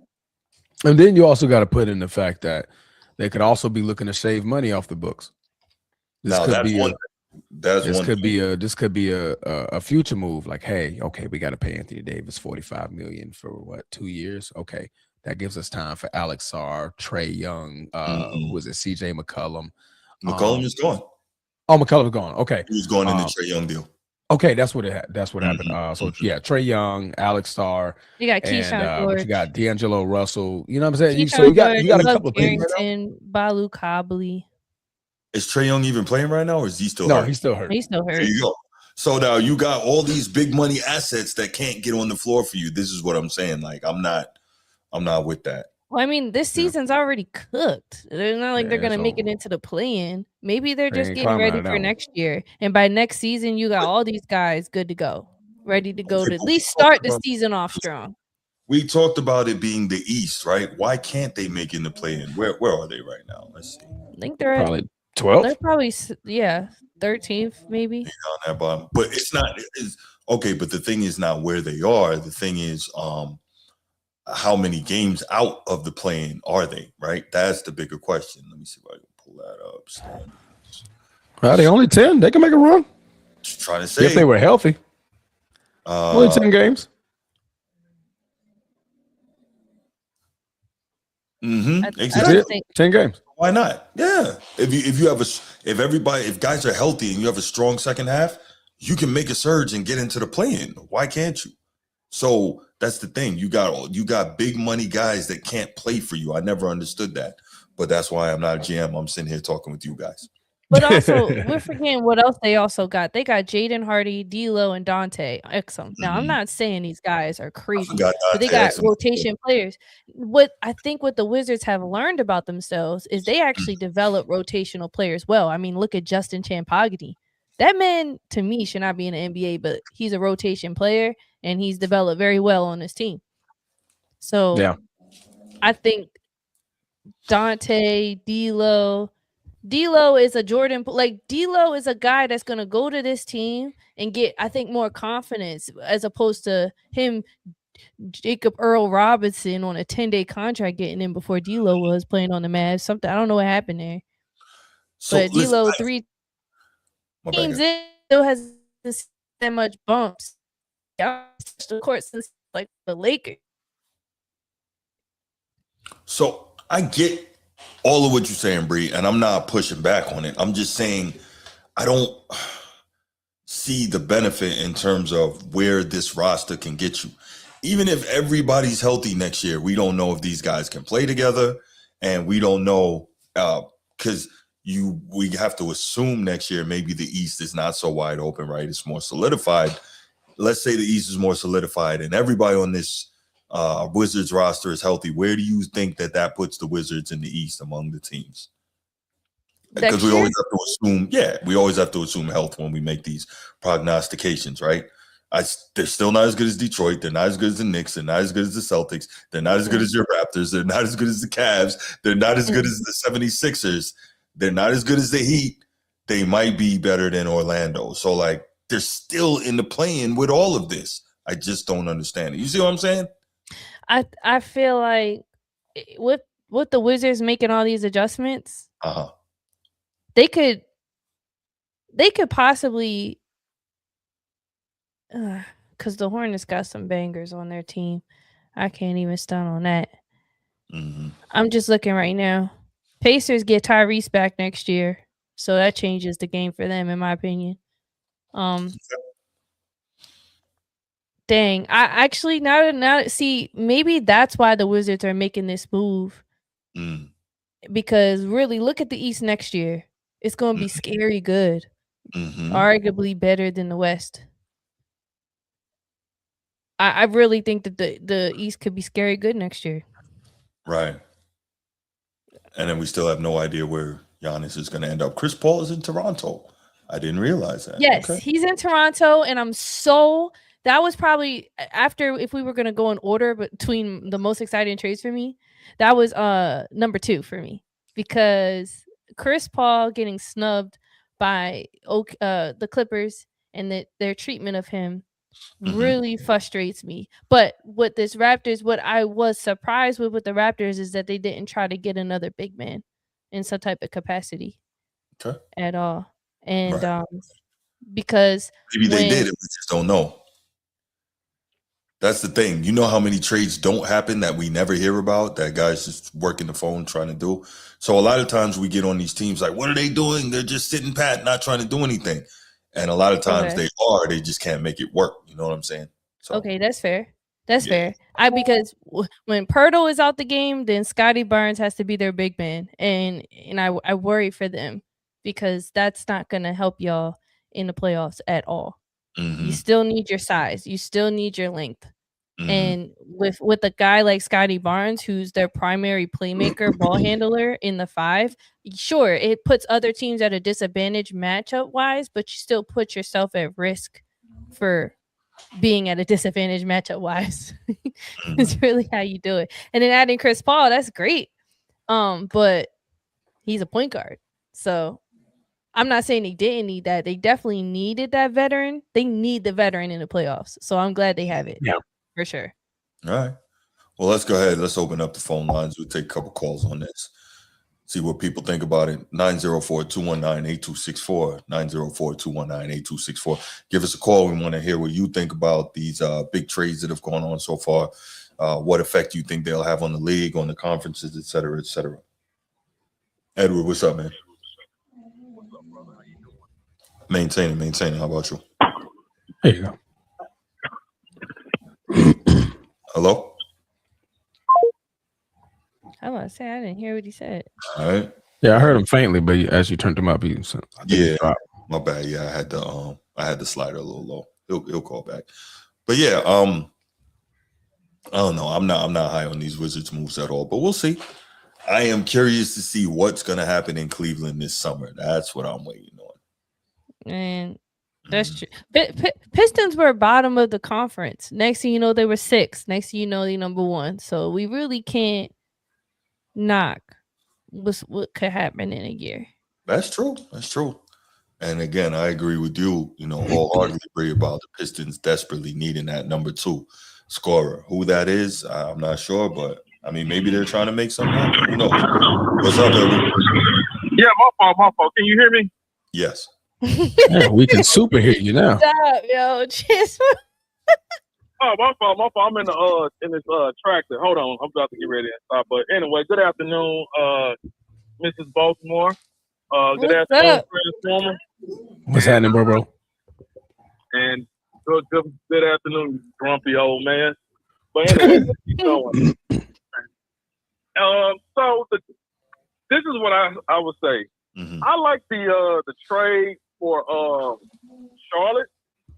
And then you also got to put in the fact that they could also be looking to save money off the books. This could be a future move. Like, hey, okay, we got to pay Anthony Davis $45 million for what, 2 years? Okay, that gives us time for Alex Sarr, Trae Young, who was it, CJ McCollum. McCollum is gone. Oh, McCollum's gone. Okay, he was going in the Trae Young deal. Okay, that's what happened. So yeah, Trae Young, Alex Sarr. You got Keyshawn George. You got D'Angelo Russell. You know what I'm saying? You got a couple of things. Balu Cobley. Is Trae Young even playing right now, or is he still hurt? No, he's still hurt. He's still hurt. There you go. So now you got all these big money assets that can't get on the floor for you. This is what I'm saying. Like, I'm not with that. Well, I mean, this season's already cooked. They're not like they're going to make it into the play-in. Maybe they're just getting ready for next year. And by next season, you got all these guys good to go, ready to go to at least start the season off strong. We talked about it being the East, right? Why can't they make it in the play-in? Where are they right now? Let's see. I think they're probably 12th. They're probably 13th, maybe. On that bottom. But it's not. Okay, but the thing is not where they are. The thing is, how many games out of the play-in are they, right? That's the bigger question. Let me see if I can pull that up. Well, they only 10. They can make a run. Just trying to say. If they were healthy. Only 10 games. Exactly. 10 games. Why not? Yeah. If guys are healthy and you have a strong second half, you can make a surge and get into the play-in. Why can't you? So that's the thing. You got big money guys that can't play for you. I never understood that. But that's why I'm not a GM. I'm sitting here talking with you guys. But also, we're forgetting what else they also got. They got Jaden Hardy, D'Lo, and Dante Exum. Now, I'm not saying these guys are crazy, but they got rotation players. What the Wizards have learned about themselves is they actually develop rotational players well. I mean, look at Justin Champagity. That man, to me, should not be in the NBA, but he's a rotation player, and he's developed very well on his team. So, yeah. I think Dante, D'Lo is a Jordan, like D'Lo is a guy that's gonna go to this team and get, I think, more confidence as opposed to him, Jacob Earl Robinson on a 10-day contract getting in before D'Lo was playing on the Mavs. Something I don't know what happened there. So but D'Lo 3 teams in still has that much bumps. Yeah, the court since like the Lakers. So I get all of what you're saying, Bree, and I'm not pushing back on it. I'm just saying I don't see the benefit in terms of where this roster can get you. Even if everybody's healthy next year, we don't know if these guys can play together, and we don't know because we have to assume next year maybe the East is not so wide open, right? It's more solidified. Let's say the East is more solidified, and everybody on this Wizards roster is healthy. Where do you think that puts the Wizards in the East among the teams? Because we always have to assume health when we make these prognostications, right? They're still not as good as Detroit. They're not as good as the Knicks. They're not as good as the Celtics. They're not as good as your Raptors. They're not as good as the Cavs. They're not as good as the 76ers. They're not as good as the Heat. They might be better than Orlando. So, like, they're still in the play-in with all of this. I just don't understand it. You see what I'm saying? I feel like with the Wizards making all these adjustments, they could possibly, because the Hornets got some bangers on their team. I can't even stun on that. I'm just looking right now. Pacers get Tyrese back next year, so that changes the game for them, in my opinion. Dang, I actually now see, maybe that's why the Wizards are making this move. Because really, look at the East next year. It's going to be scary good. Arguably better than the West. I really think that the East could be scary good next year. Right. And then we still have no idea where Giannis is going to end up. Chris Paul is in Toronto. I didn't realize that. Yes, he's in Toronto, and that was probably after, if we were going to go in order between the most exciting trades for me, that was number 2 for me, because Chris Paul getting snubbed by the Clippers and their treatment of him really frustrates me. But with this Raptors, what I was surprised with the Raptors is that they didn't try to get another big man in some type of capacity at all. And because maybe they did it, we just don't know. That's the thing. You know how many trades don't happen that we never hear about, that guys just working the phone trying to do. So a lot of times we get on these teams like, what are they doing? They're just sitting pat, not trying to do anything. And a lot of times they just can't make it work. You know what I'm saying? So, okay, that's fair. That's fair. Because when Pirtle is out the game, then Scotty Barnes has to be their big man. And I worry for them, because that's not going to help y'all in the playoffs at all. You still need your size. You still need your length. And with a guy like Scotty Barnes, who's their primary playmaker, ball handler in the 5, sure, it puts other teams at a disadvantage matchup wise, but you still put yourself at risk for being at a disadvantage matchup wise. It's really how you do it. And then adding Chris Paul, that's great. But he's a point guard. So I'm not saying they didn't need that. They definitely needed that veteran. They need the veteran in the playoffs. So I'm glad they have it. Yeah. For sure. All right. Well, let's go ahead. Let's open up the phone lines. We'll take a couple calls on this. See what people think about it. 904-219-8264. 904-219-8264. Give us a call. We want to hear what you think about these big trades that have gone on so far. What effect you think they'll have on the league, on the conferences, et cetera, et cetera. Edward, what's up, man? Maintaining. How about you? There you go. Hello? I was about to say I didn't hear what he said. All right. Yeah, I heard him faintly, but as you turned him up, I think he dropped. My bad. Yeah, I had the slider a little low. He'll call back. But yeah, I don't know. I'm not high on these Wizards moves at all, but we'll see. I am curious to see what's going to happen in Cleveland this summer. That's what I'm waiting on. And that's true. Pistons were bottom of the conference. Next thing you know, they were 6th. Next thing you know, they number 1. So we really can't knock what could happen in a year. That's true. And again, I agree with you. Wholeheartedly about the Pistons desperately needing that number 2 scorer. Who that is, I'm not sure, but I mean, maybe they're trying to make something happen. Who knows? What's up, everyone? Yeah, my fault. Can you hear me? Yes. Yeah, we can super hear you now. Stop, yo. Just Oh, my fault. I'm in this tractor. Hold on, I'm about to get ready to stop. But anyway, good afternoon, Mrs. Baltimore. Good What's afternoon, up? Transformer. What's happening, bro? And good afternoon, grumpy old man. But anyway, let's keep going. This is what I would say. Mm-hmm. I like the trade for Charlotte.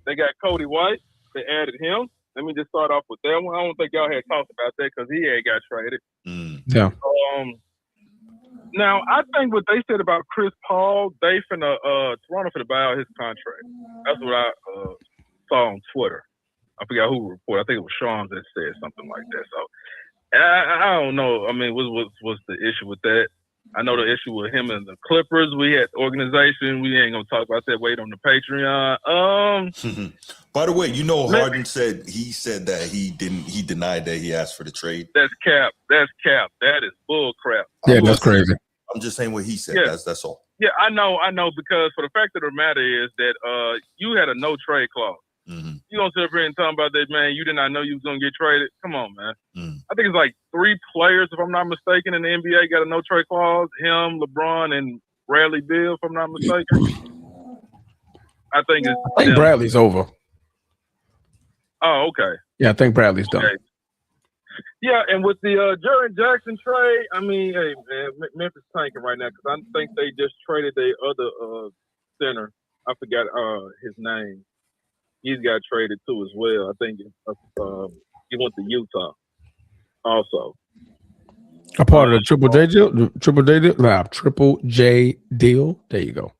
They got Cody White. They added him. Let me just start off with that one. I don't think y'all had talked about that because he had got traded. Yeah. Now I think what they said about Chris Paul, they finna Toronto finna buy out his contract. That's what I saw on Twitter. I forgot who reported. I think it was Sean that said something like that. So I don't know. I mean, what's the issue with that? I know the issue with him and the Clippers. We had organization. We ain't gonna talk about that. Wait on the Patreon. By the way, Harden said that he denied that he asked for the trade. That's cap. That is bull crap. Yeah, that's crazy. I'm just saying what he said. Yeah. That's all. Yeah, I know. Because for the fact of the matter is that you had a no trade clause. Mm-hmm. You gonna sit up here and talk about that, man? You did not know you was gonna get traded. Come on, man. Mm. I think it's like 3 players, if I'm not mistaken, in the NBA got a no trade clause. Him, LeBron, and Bradley Beal, if I'm not mistaken. I think Bradley's over. Oh, okay. Yeah, I think Bradley's done. Okay. Yeah, and with the Jaren Jackson trade, I mean, hey, man, Memphis tanking right now because I think they just traded their other center. I forgot his name. He's got traded too as well. I think he went to Utah also. A part of the Triple J deal? Triple J deal. There you go.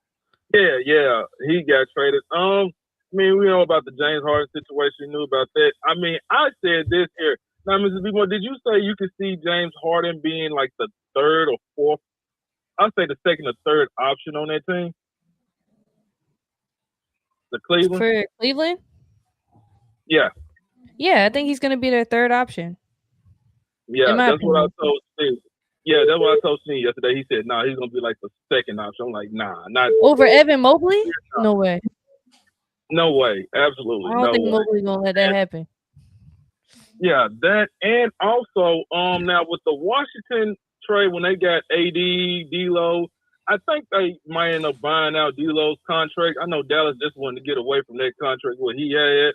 Yeah, he got traded. I mean, we know about the James Harden situation. You knew about that. I mean, I said this here. Now, Mrs. B-Boy, did you say you could see James Harden being like the 3rd or 4th? I'd say the 2nd or 3rd option on that team. The Cleveland? For Cleveland? Yeah. Yeah, I think he's going to be their 3rd option. Yeah, that's what I told Steve. Yeah, that's what I told Steve yesterday. He said, he's going to be like the 2nd option. I'm like, not. Over Evan Mobley? No way. No way. Absolutely. I don't think Mobley's going to let that happen. Yeah, that. And also, now with the Washington trade, when they got AD, D'Lo, I think they might end up buying out D'Lo's contract. I know Dallas just wanted to get away from that contract what he had.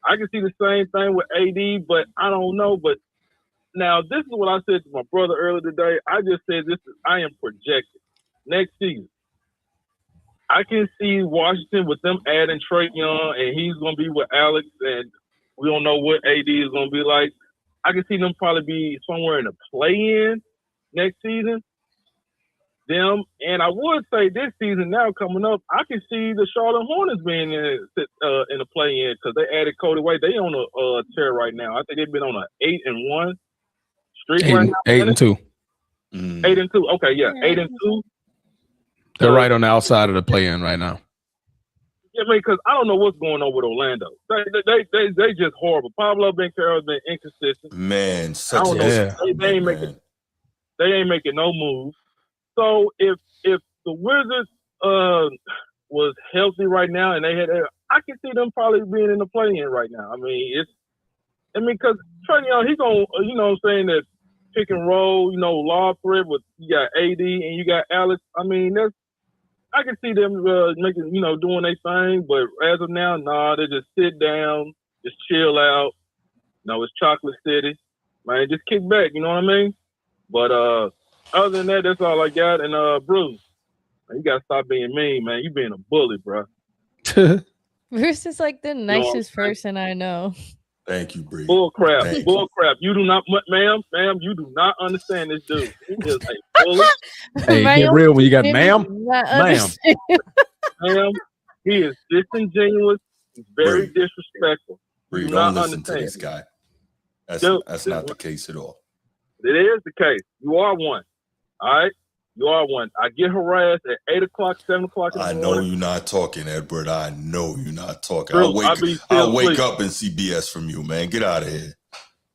I can see the same thing with AD, but I don't know. But now this is what I said to my brother earlier today. I just said I am projected next season. I can see Washington with them adding Trae Young, and he's going to be with Alex, and we don't know what AD is going to be like. I can see them probably be somewhere in the play-in next season. Them, and I would say this season now coming up, I can see the Charlotte Hornets being in the play-in because they added Cody White. They on a tear right now. I think they've been on an 8-1 streak right now. 8-2. 8-2. Okay, yeah, 8-2. They're right on the outside of the play-in right now. Yeah, because I don't know what's going on with Orlando. They just horrible. Pablo Banchero has been inconsistent. Man, they ain't making no moves. So if the Wizards was healthy right now and they had, I can see them probably being in the play-in right now. I mean, because Trae Young, he gonna, you know what I'm saying, that pick and roll, law threat with, you got AD and you got Alex. I mean, I can see them making, doing their thing, but as of now, they just sit down, just chill out, No, it's Chocolate City. Man, just kick back, you know what I mean? But other than that, that's all I got. And Bruce, man, you gotta stop being mean, man. You being a bully, bro. Bruce is like the nicest person I know. Thank you, Bree. Bull crap. Bull crap. You do not, ma'am, you do not understand this dude. He is a bully. Hey, get real when you got ma'am. Ma'am, he is disingenuous. He's very disrespectful. Bree, You do don't not listen to understand. this guy. That's not the case at all. It is the case. You are one. All right? You are one. I get harassed at 8 o'clock, 7 o'clock in the morning. I know you're not talking, Edward. I know you're not talking. Bro, I'll wake up and see BS from you, man. Get out of here.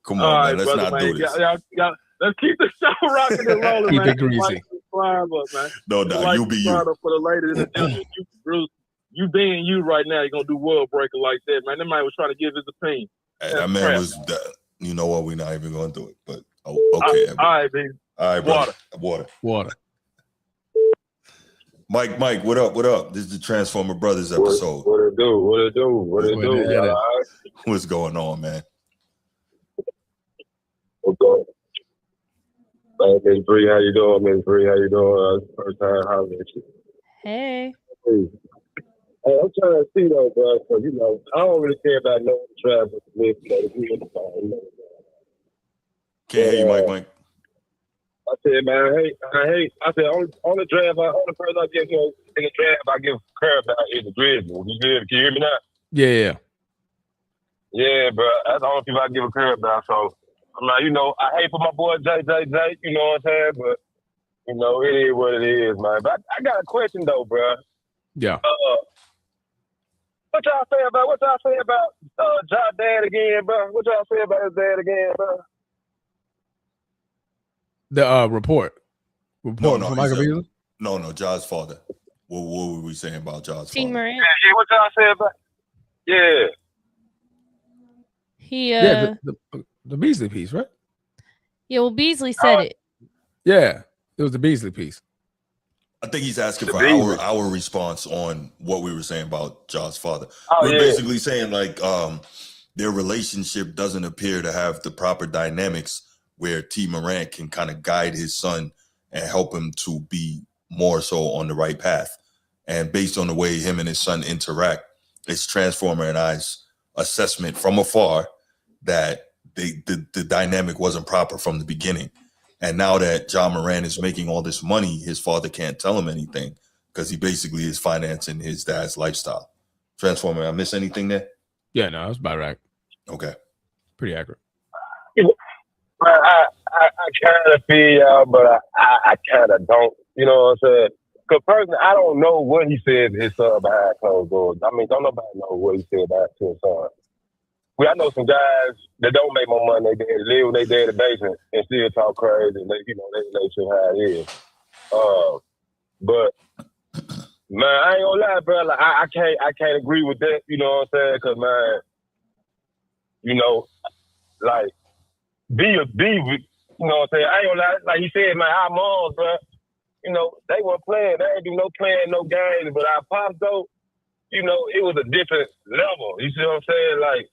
Come on, man. Let's not do this. Let's keep the show rocking and rolling, keep man. it greasy. Man. No, you be you. For the ladies in the gym, Bruce, you being you right now, you're going to do world breaker like that, man. That man was trying to give his opinion. Hey, that man was, you know what? We're not even going to do it. But, okay. All right, baby. All right, Water. Mike, what up? This is the Transformer Brothers episode. What it do? What's going on, man? Okay. Miss Bree, how you doing? Miss Bree, how you doing? First time hollering at you. Hey. Hey, I'm trying to see though, bro. So I don't really care about no travel. Can't hear you, Mike. I said, man, I said, only person I give in the draft, I give care about is the Grizzlies. You good? Can you hear me now? Yeah. Yeah, bro. That's the only people I give a care about. So, I'm like, I hate for my boy JJ, you know what I'm saying? But, it is what it is, man. But I got a question, though, bro. Yeah. What y'all say about Ja dad again, bro? What y'all say about his dad again, bro? The report No, from Michael Beasley? No, Ja's father. What were we saying about Ja's T. father? Morant. Yeah, what y'all say about? Yeah. He the Beasley piece, right? Yeah, well, Beasley said it. Yeah, it was the Beasley piece. I think he's asking for our response on what we were saying about Ja's father. We're basically saying their relationship doesn't appear to have the proper dynamics where T. Morant can kind of guide his son and help him to be more so on the right path. And based on the way him and his son interact, it's Transformer and I's assessment from afar that the dynamic wasn't proper from the beginning. And now that Ja Morant is making all this money, his father can't tell him anything because he basically is financing his dad's lifestyle. Transformer, I miss anything there? Yeah, no, that's about right. Okay. Pretty accurate. I kind of feel y'all, but I kind of don't. You know what I'm saying? Because personally, I don't know what he said to his son behind closed doors. I mean, don't nobody know what he said back to his son. I know some guys that don't make more money than they dad, live with their dad in the basement and still talk crazy. And they relationship how it is. But man, I ain't gonna lie, bro. Like I can't agree with that. You know what I'm saying? Because man, like be, you know what I'm saying? I ain't gonna lie. Like he said, man, our moms, bro. They weren't playing. They ain't do no playing, no games. But our pops though, it was a different level. You see what I'm saying? Like.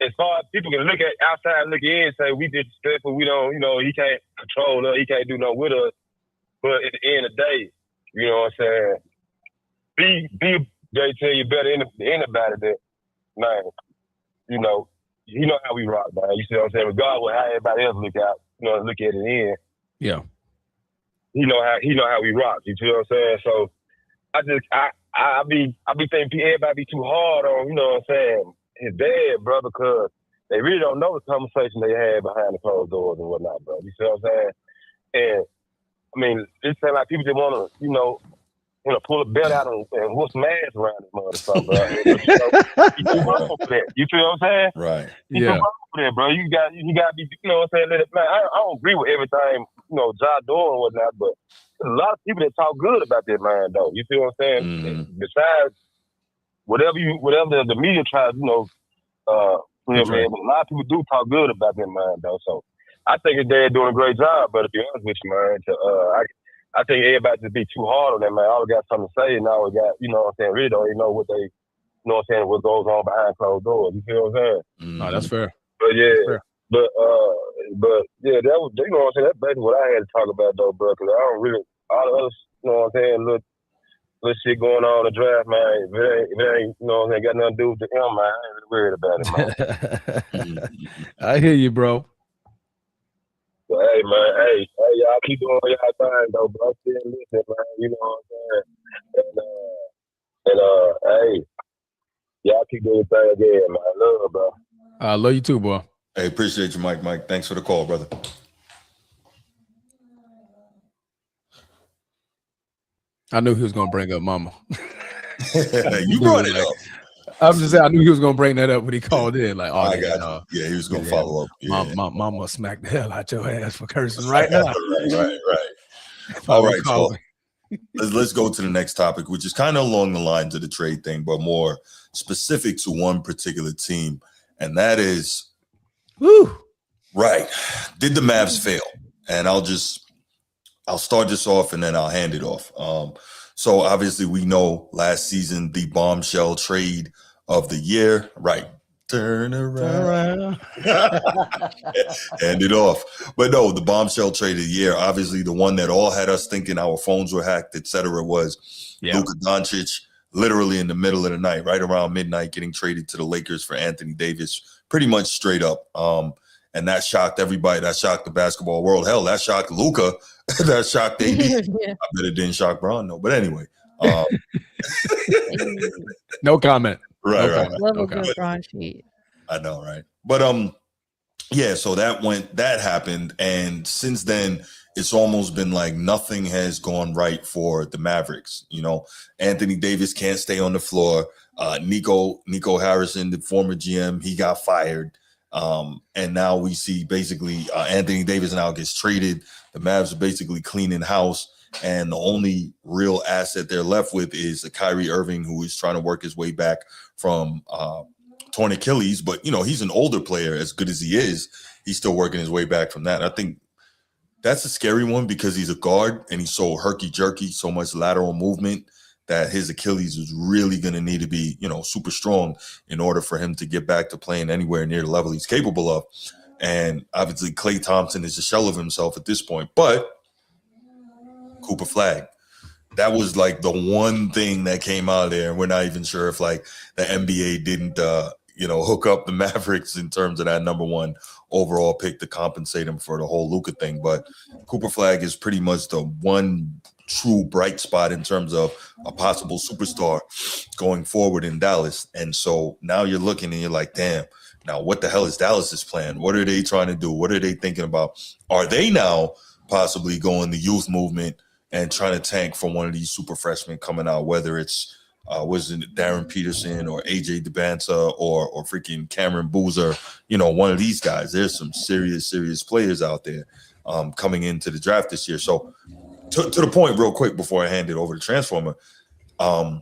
As far as people can look at outside, look in and say we disrespectful, we don't, he can't control us, he can't do nothing with us. But at the end of the day, you know what I'm saying? They tell you better than anybody that, man, you know how we rock, man. You see what I'm saying? Regardless of how everybody else look at it in. Yeah. He know how we rock. You see what I'm saying? So I be thinking everybody be too hard on, you know what I'm saying, his dad, bro, because they really don't know the conversation they had behind the closed doors and whatnot, bro. You see what I'm saying? And I mean, it sounds like people just want to, pull a belt out and whoop some ass around this motherfucker, bro. You too wrong for that. You feel what I'm saying? Right. You too wrong for that, bro. You got to be, you know what I'm saying? Man, I don't agree with everything, Ja doing and whatnot, but there's a lot of people that talk good about that man, though. You feel what I'm saying? Mm-hmm. Besides whatever the media tries, a lot of people do talk good about that man, though. So I think his dad doing a great job, but to be honest with you, man, I think everybody just be too hard on that man. All got something to say, and now we got, you know what I'm saying, really don't even know what they, you know what I'm saying, what goes on behind closed doors. You feel what I'm saying? No, that's fair. yeah, but yeah, that was, you know what I'm saying. That's basically what I had to talk about though, bro. Because I don't really all the other, you know what I'm saying, little shit going on in the draft, man. If it ain't, you know what I'm saying, got nothing to do with the M, man. I ain't really worried about it, man. I hear you, bro. But hey, man, hey, y'all keep doing y'all thing though, bro. Still listening, man. You know what I'm saying. Hey, y'all keep doing your thing again, man. Love, bro. I love you too, boy. Hey, appreciate you, Mike. Thanks for the call, brother. I knew he was gonna bring up Mama. You brought it up. I'm just saying, I knew he was gonna bring that up when he called in. Like, oh, I got you. Yeah, he was gonna follow up. Yeah. Mama smacked the hell out your ass for cursing right now. right. All right, so let's go to the next topic, which is kind of along the lines of the trade thing, but more specific to one particular team, and that is, right? Did the Mavs fail? And I'll start this off and then I'll hand it off. So obviously we know last season the bombshell trade of the year, right? Turn around. Hand it off. But no, the bombshell trade of the year, obviously the one that all had us thinking our phones were hacked, etc., was Luka Doncic, literally in the middle of the night, right around midnight, getting traded to the Lakers for Anthony Davis, pretty much straight up. And that shocked everybody. That shocked the basketball world. Hell, that shocked Luka. That shocked AD. Yeah. I bet it didn't shock Bron, though. But anyway. No comment. Right. Love a good Bron sheet. I know, right? But yeah, so that happened. And since then, it's almost been like nothing has gone right for the Mavericks. You know, Anthony Davis can't stay on the floor. Nico Harrison, the former GM, he got fired. And now we see basically Anthony Davis now gets traded. The Mavs are basically cleaning house. And the only real asset they're left with is a Kyrie Irving, who is trying to work his way back from torn Achilles. But, you know, he's an older player. As good as he is, he's still working his way back from that. I think that's a scary one because he's a guard and he's so herky-jerky, so much lateral movement that his Achilles is really going to need to be, you know, super strong in order for him to get back to playing anywhere near the level he's capable of. And obviously Klay Thompson is a shell of himself at this point. But Cooper Flag, that was like the one thing that came out of there. And we're not even sure if like the NBA didn't, hook up the Mavericks in terms of that number one overall pick to compensate him for the whole Luka thing. But Cooper Flag is pretty much the one true bright spot in terms of a possible superstar going forward in Dallas. And so now you're looking and you're like, damn, now what the hell is Dallas's plan? What are they trying to do? What are they thinking about? Are they now possibly going the youth movement and trying to tank for one of these super freshmen coming out, whether it's was it Darren Peterson or AJ DeBanza or freaking Cameron Boozer, you know, one of these guys. There's some serious players out there coming into the draft this year. So to the point real quick before I hand it over to Transformer, who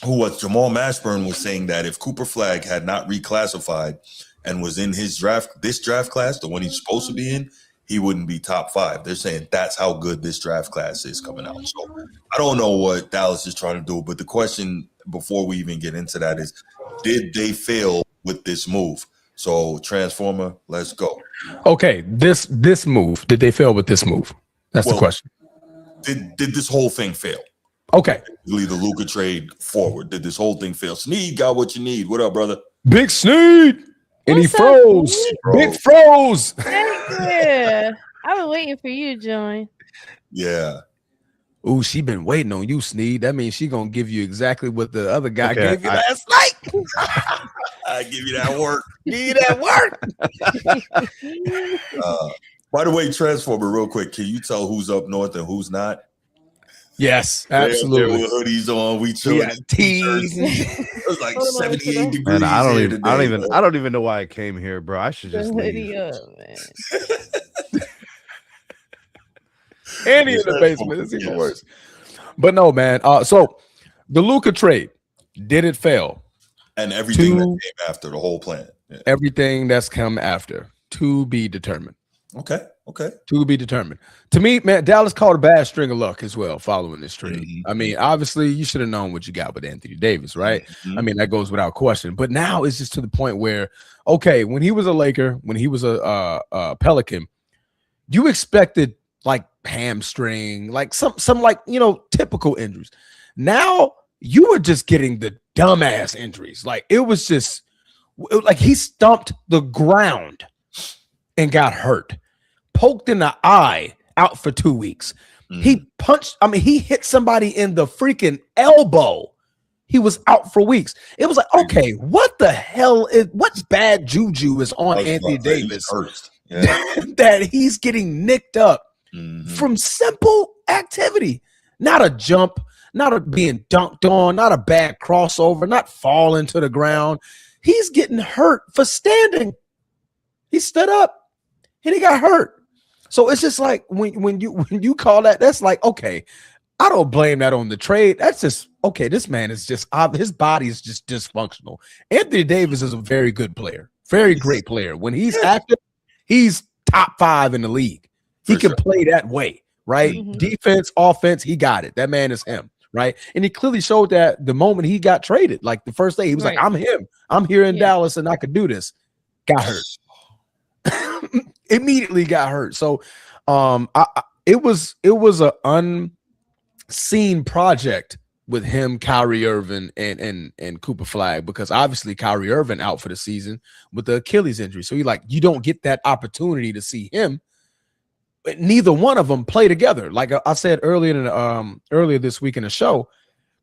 was Jamal Mashburn was saying that if Cooper Flag had not reclassified and was in this draft class, the one he's supposed to be in, he wouldn't be top 5. They're saying that's how good this draft class is coming out. So I don't know what Dallas is trying to do, but the question before we even get into that is, did they fail with this move? So Transformer, let's go. Okay, this move, did they fail with this move? That's the question. Did this whole thing fail? Okay. Leave the Luka trade forward. Did this whole thing fail? Sneed got what you need. What up, brother? Big Sneed. And What's he froze. Big froze. Yeah. I've been waiting for you to join. Yeah. Ooh, she been waiting on you, Sneed. That means she gonna give you exactly what the other guy gave you last night. I give you that work. Give you that work. By the way, Transformer, real quick, can you tell who's up north and who's not? Yes, absolutely. With hoodies on, we chilling. Tees. It was like 78 degrees. Man, I today, don't even know why I came here, bro. I should just leave. Andy in the basement. It's even worse. But no, man. So the Luka trade, did it fail? And everything that came after the whole plan. Yeah. Everything that's come after, to be determined. Okay. Okay. To be determined. To me, man, Dallas caught a bad string of luck as well following this trade. Mm-hmm. I mean, obviously, you should have known what you got with Anthony Davis, right? Mm-hmm. I mean, that goes without question. But now it's just to the point where, okay, when he was a Laker, when he was a Pelican, you expected like hamstring, like some like, you know, typical injuries. Now you were just getting the dumbass injuries. Like it was just like he stumped the ground and got hurt. Poked in the eye, out for 2 weeks. He punched, I mean, he hit somebody in the freaking elbow. He was out for weeks. It was like, okay, what the hell what bad juju is on Anthony Davis that he's getting nicked up from simple activity? Not a jump, not a being dunked on, not a bad crossover, not falling to the ground. He's getting hurt for standing. He stood up and he got hurt. So it's just like when you call that, that's like, okay, I don't blame that on the trade. That's just, okay, this man is just, his body is just dysfunctional. Anthony Davis is a very good player, very great player. When he's active, he's top 5 in the league. He can play that way, right? Defense, offense, he got it. That man is him, right? And he clearly showed that the moment he got traded. Like the first day, he was like, I'm him. I'm here in Dallas and I could do this. Got hurt. Immediately got hurt. So it was an unseen project with him, Kyrie Irving, and Cooper Flag, because obviously Kyrie Irving out for the season with the Achilles injury. So you don't get that opportunity to see him. But neither one of them play together. Like I said earlier this week in the show,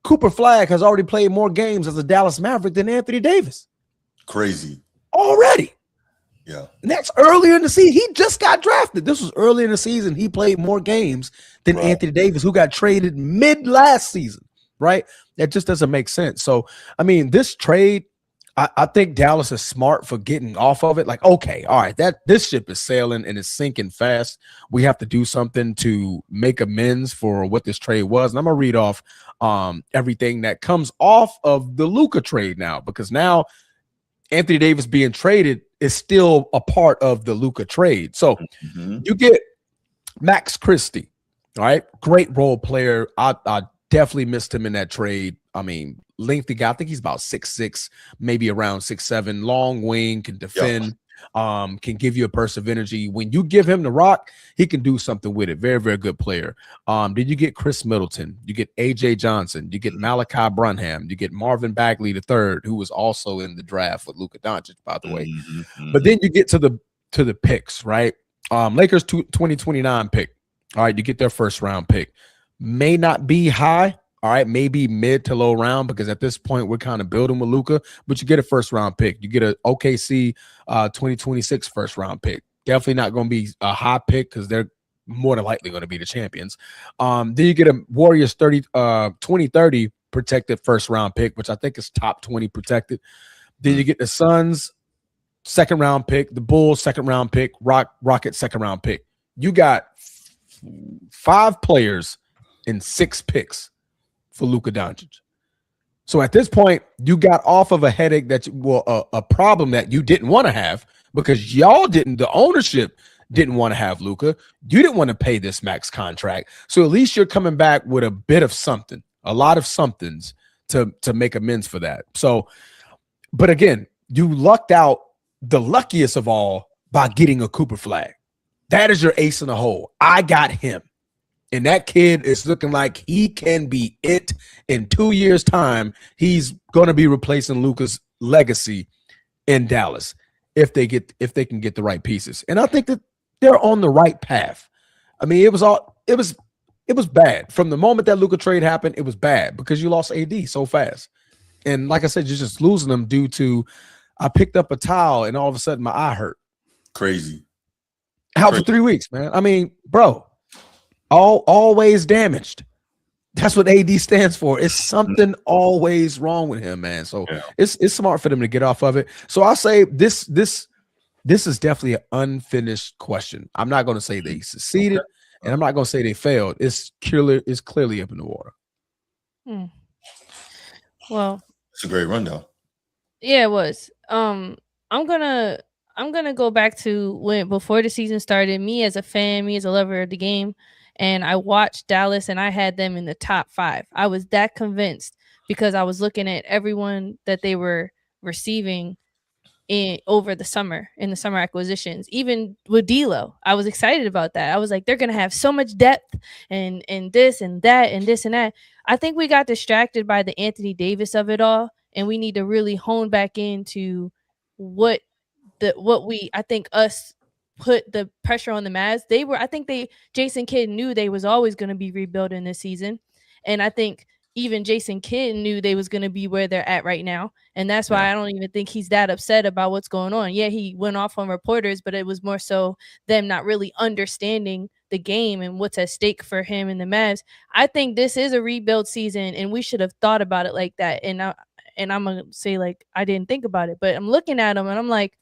Cooper Flag has already played more games as a Dallas Maverick than Anthony Davis. Crazy. Already. Yeah. And that's earlier in the season. He just got drafted. This was early in the season. He played more games than Anthony Davis, who got traded mid last season, right? That just doesn't make sense. So, I mean, this trade, I think Dallas is smart for getting off of it. Like, okay, all right, this ship is sailing and it's sinking fast. We have to do something to make amends for what this trade was. And I'm going to read off everything that comes off of the Luka trade now, because now Anthony Davis being traded is still a part of the Luka trade. So you get Max Christie, all right? Great role player. I definitely missed him in that trade. I mean, lengthy guy. I think he's about 6'6", maybe around 6'7", long wing, can defend, can give you a burst of energy. When you give him the rock, he can do something with it. Very, very good player. Then you get Chris Middleton. You get A.J. Johnson. You get Malachi Brunham. You get Marvin Bagley III, who was also in the draft with Luka Doncic, by the way. But then you get to the picks, right? Lakers 2029 pick. All right, you get their first round pick. May not be high. All right, maybe mid to low round, because at this point we're kind of building with Luka, but you get a first round pick. You get a OKC 2026 first round pick. Definitely not going to be a high pick because they're more than likely going to be the champions. Then you get a Warriors 2030 protected first round pick, which I think is top 20 protected. Then you get the Suns second round pick, the Bulls second round pick, Rocket second round pick. You got 5 players in 6 picks for Luka Doncic. So at this point, you got off of a headache a problem that you didn't want to have, because the ownership didn't want to have Luka. You didn't want to pay this max contract. So at least you're coming back with a bit of something, a lot of somethings to make amends for that. So, but again, you lucked out, the luckiest of all, by getting a Cooper Flag. That is your ace in the hole. I got him. And that kid is looking like he can be it. In 2 years' time, he's going to be replacing Luka's legacy in Dallas if they can get the right pieces. And I think that they're on the right path. I mean, it was bad. From the moment that Luka trade happened, it was bad because you lost AD so fast. And like I said, you're just losing them due to, I picked up a towel and all of a sudden my eye hurt. Crazy. Out for 3 weeks, man. I mean, bro. Always damaged. That's what AD stands for. It's something always wrong with him, man. So it's smart for them to get off of it. So I say this is definitely an unfinished question. I'm not going to say they succeeded, and I'm not going to say they failed. It's clearly up in the water. Well, it's a great rundown. Yeah, it was. I'm gonna I'm gonna go back to when before the season started. Me as a fan, me as a lover of the game, and I watched Dallas, and I had them in the top 5. I was that convinced because I was looking at everyone that they were receiving over the summer in the summer acquisitions. Even with D'Lo, I was excited about that. I was like, they're gonna have so much depth and this and that and this and that. I think we got distracted by the Anthony Davis of it all, and we need to really hone back into what I think us put the pressure on the Mavs. Jason Kidd knew they was always going to be rebuilding this season, and I think even Jason Kidd knew they was going to be where they're at right now, and that's why I don't even think he's that upset about what's going on. Yeah, he went off on reporters, but it was more so them not really understanding the game and what's at stake for him and the Mavs. I think this is a rebuild season, and we should have thought about it like that. And I'm gonna say, like, I didn't think about it, but I'm looking at them and I'm like,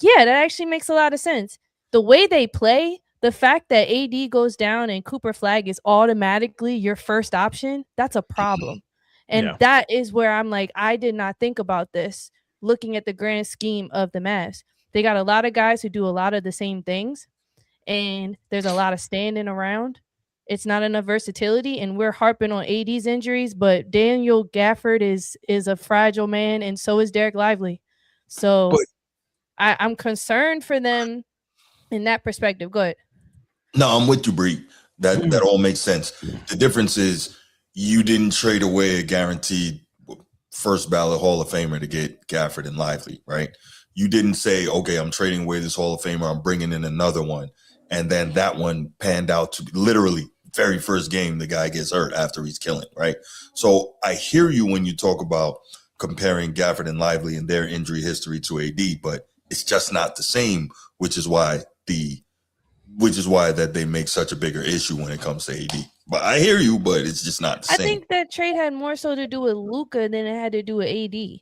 yeah, that actually makes a lot of sense. The way they play, the fact that AD goes down and Cooper Flag is automatically your first option, that's a problem. And that is where I'm like, I did not think about this looking at the grand scheme of the Mavs. They got a lot of guys who do a lot of the same things, and there's a lot of standing around. It's not enough versatility, and we're harping on AD's injuries, but Daniel Gafford is a fragile man, and so is Derek Lively. So I'm concerned for them in that perspective. Go ahead. No, I'm with you, Bree. That all makes sense. The difference is you didn't trade away a guaranteed first ballot Hall of Famer to get Gafford and Lively, right? You didn't say, okay, I'm trading away this Hall of Famer, I'm bringing in another one. And then that one panned out to literally very first game, the guy gets hurt after he's killing, right? So I hear you when you talk about comparing Gafford and Lively and their injury history to AD, but it's just not the same, which is why that they make such a bigger issue when it comes to AD. But I hear you, but it's just not the same. I think that trade had more so to do with Luka than it had to do with AD.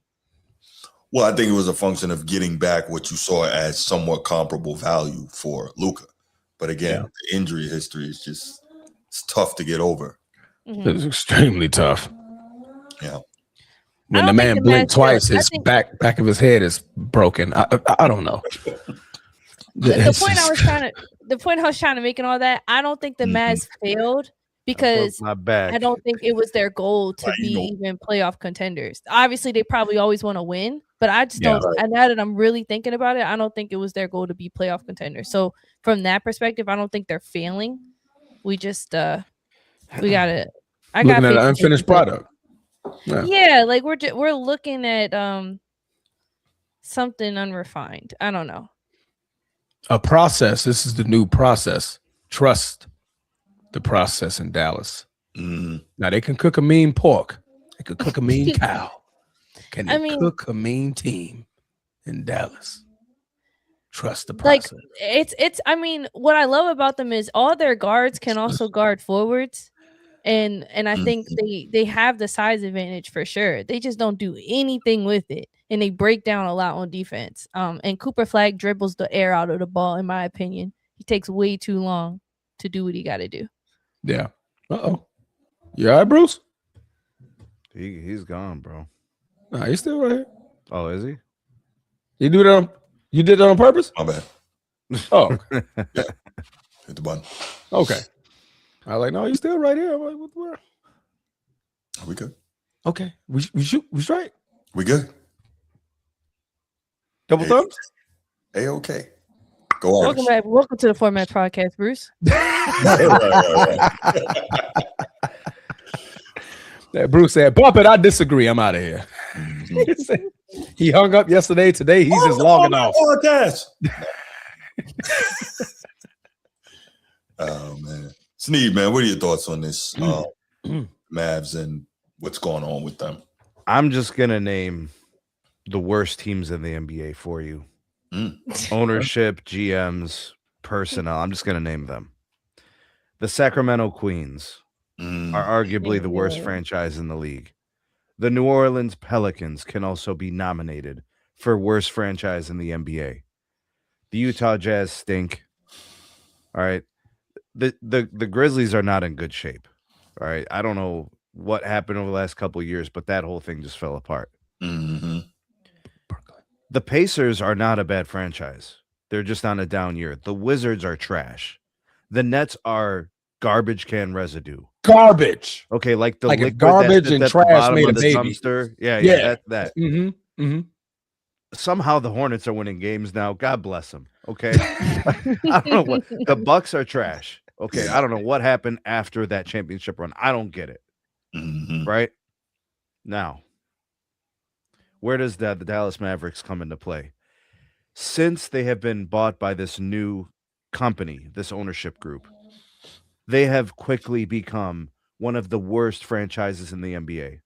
Well, I think it was a function of getting back what you saw as somewhat comparable value for Luka. But again, the injury history is just, it's tough to get over. Mm-hmm. It's extremely tough. Yeah. When the man blinked twice, his back of his head is broken. I don't know. The point I was trying to make in all that, I don't think the Mavs failed because I don't think it was their goal to be even playoff contenders. Obviously, they probably always want to win, but I just don't. And now that I'm really thinking about it, I don't think it was their goal to be playoff contenders. So from that perspective, I don't think they're failing. We just we got it. Looking at an unfinished product. Yeah, like we're looking at something unrefined. I don't know. A process. This is the new process. Trust the process in Dallas. Now they can cook a mean pork. They could cook a mean cow. Can they cook a mean team in Dallas? Trust the process. Like it's. I mean, what I love about them is all their guards can also guard forwards. And I think they have the size advantage for sure. They just don't do anything with it, and they break down a lot on defense. And Cooper Flag dribbles the air out of the ball, in my opinion. He takes way too long to do what he got to do. Yeah. Uh-oh. You all right, Bruce? He's gone, bro. Nah, he's still right here. Oh, is he? You did that on purpose? My bad. Oh. Yeah. Hit the button. Okay. I was like, no, he's still right here. I'm like, what the world? Are we good? Okay. We straight. We good. Double thumbs? Okay. Go on. Welcome back. Welcome to the Format Podcast, Bruce. Bruce said, "Bump it. I disagree. I'm out of here." He hung up yesterday. Today, he's just logging off. Oh, man. Sneed, man, what are your thoughts on this Mavs and what's going on with them? I'm just going to name the worst teams in the NBA for you. Ownership, GMs, personnel. I'm just going to name them. The Sacramento Queens are arguably the worst franchise in the league. The New Orleans Pelicans can also be nominated for worst franchise in the NBA. The Utah Jazz stink. All right. The Grizzlies are not in good shape. All right. I don't know what happened over the last couple of years, but that whole thing just fell apart. The Pacers are not a bad franchise. They're just on a down year. The Wizards are trash. The Nets are garbage can residue. Garbage. Okay, like the Like if liquid garbage that sits and at the trash bottom made of a the baby. dumpster. Yeah, Yeah. that's that. Mm-hmm. Somehow the Hornets are winning games now. God bless them. Okay, I don't know what the Bucks are trash. Okay, Yeah. I don't know what happened after that championship run. I don't get it. Right now, where does the Dallas Mavericks come into play? Since they have been bought by this new company, this ownership group, they have quickly become one of the worst franchises in the NBA.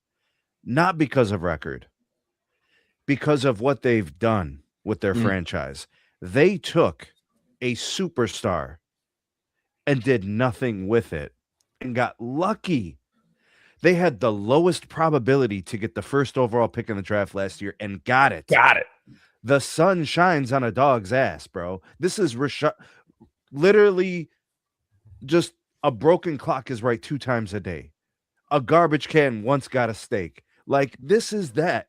Not because of record, because of what they've done with their franchise. They took a superstar and did nothing with it and got lucky. They had the lowest probability to get the first overall pick in the draft last year and got it. The sun shines on a dog's ass, bro. This is literally just a broken clock is right 2 times a day. A garbage can once got a steak. Like, this is that.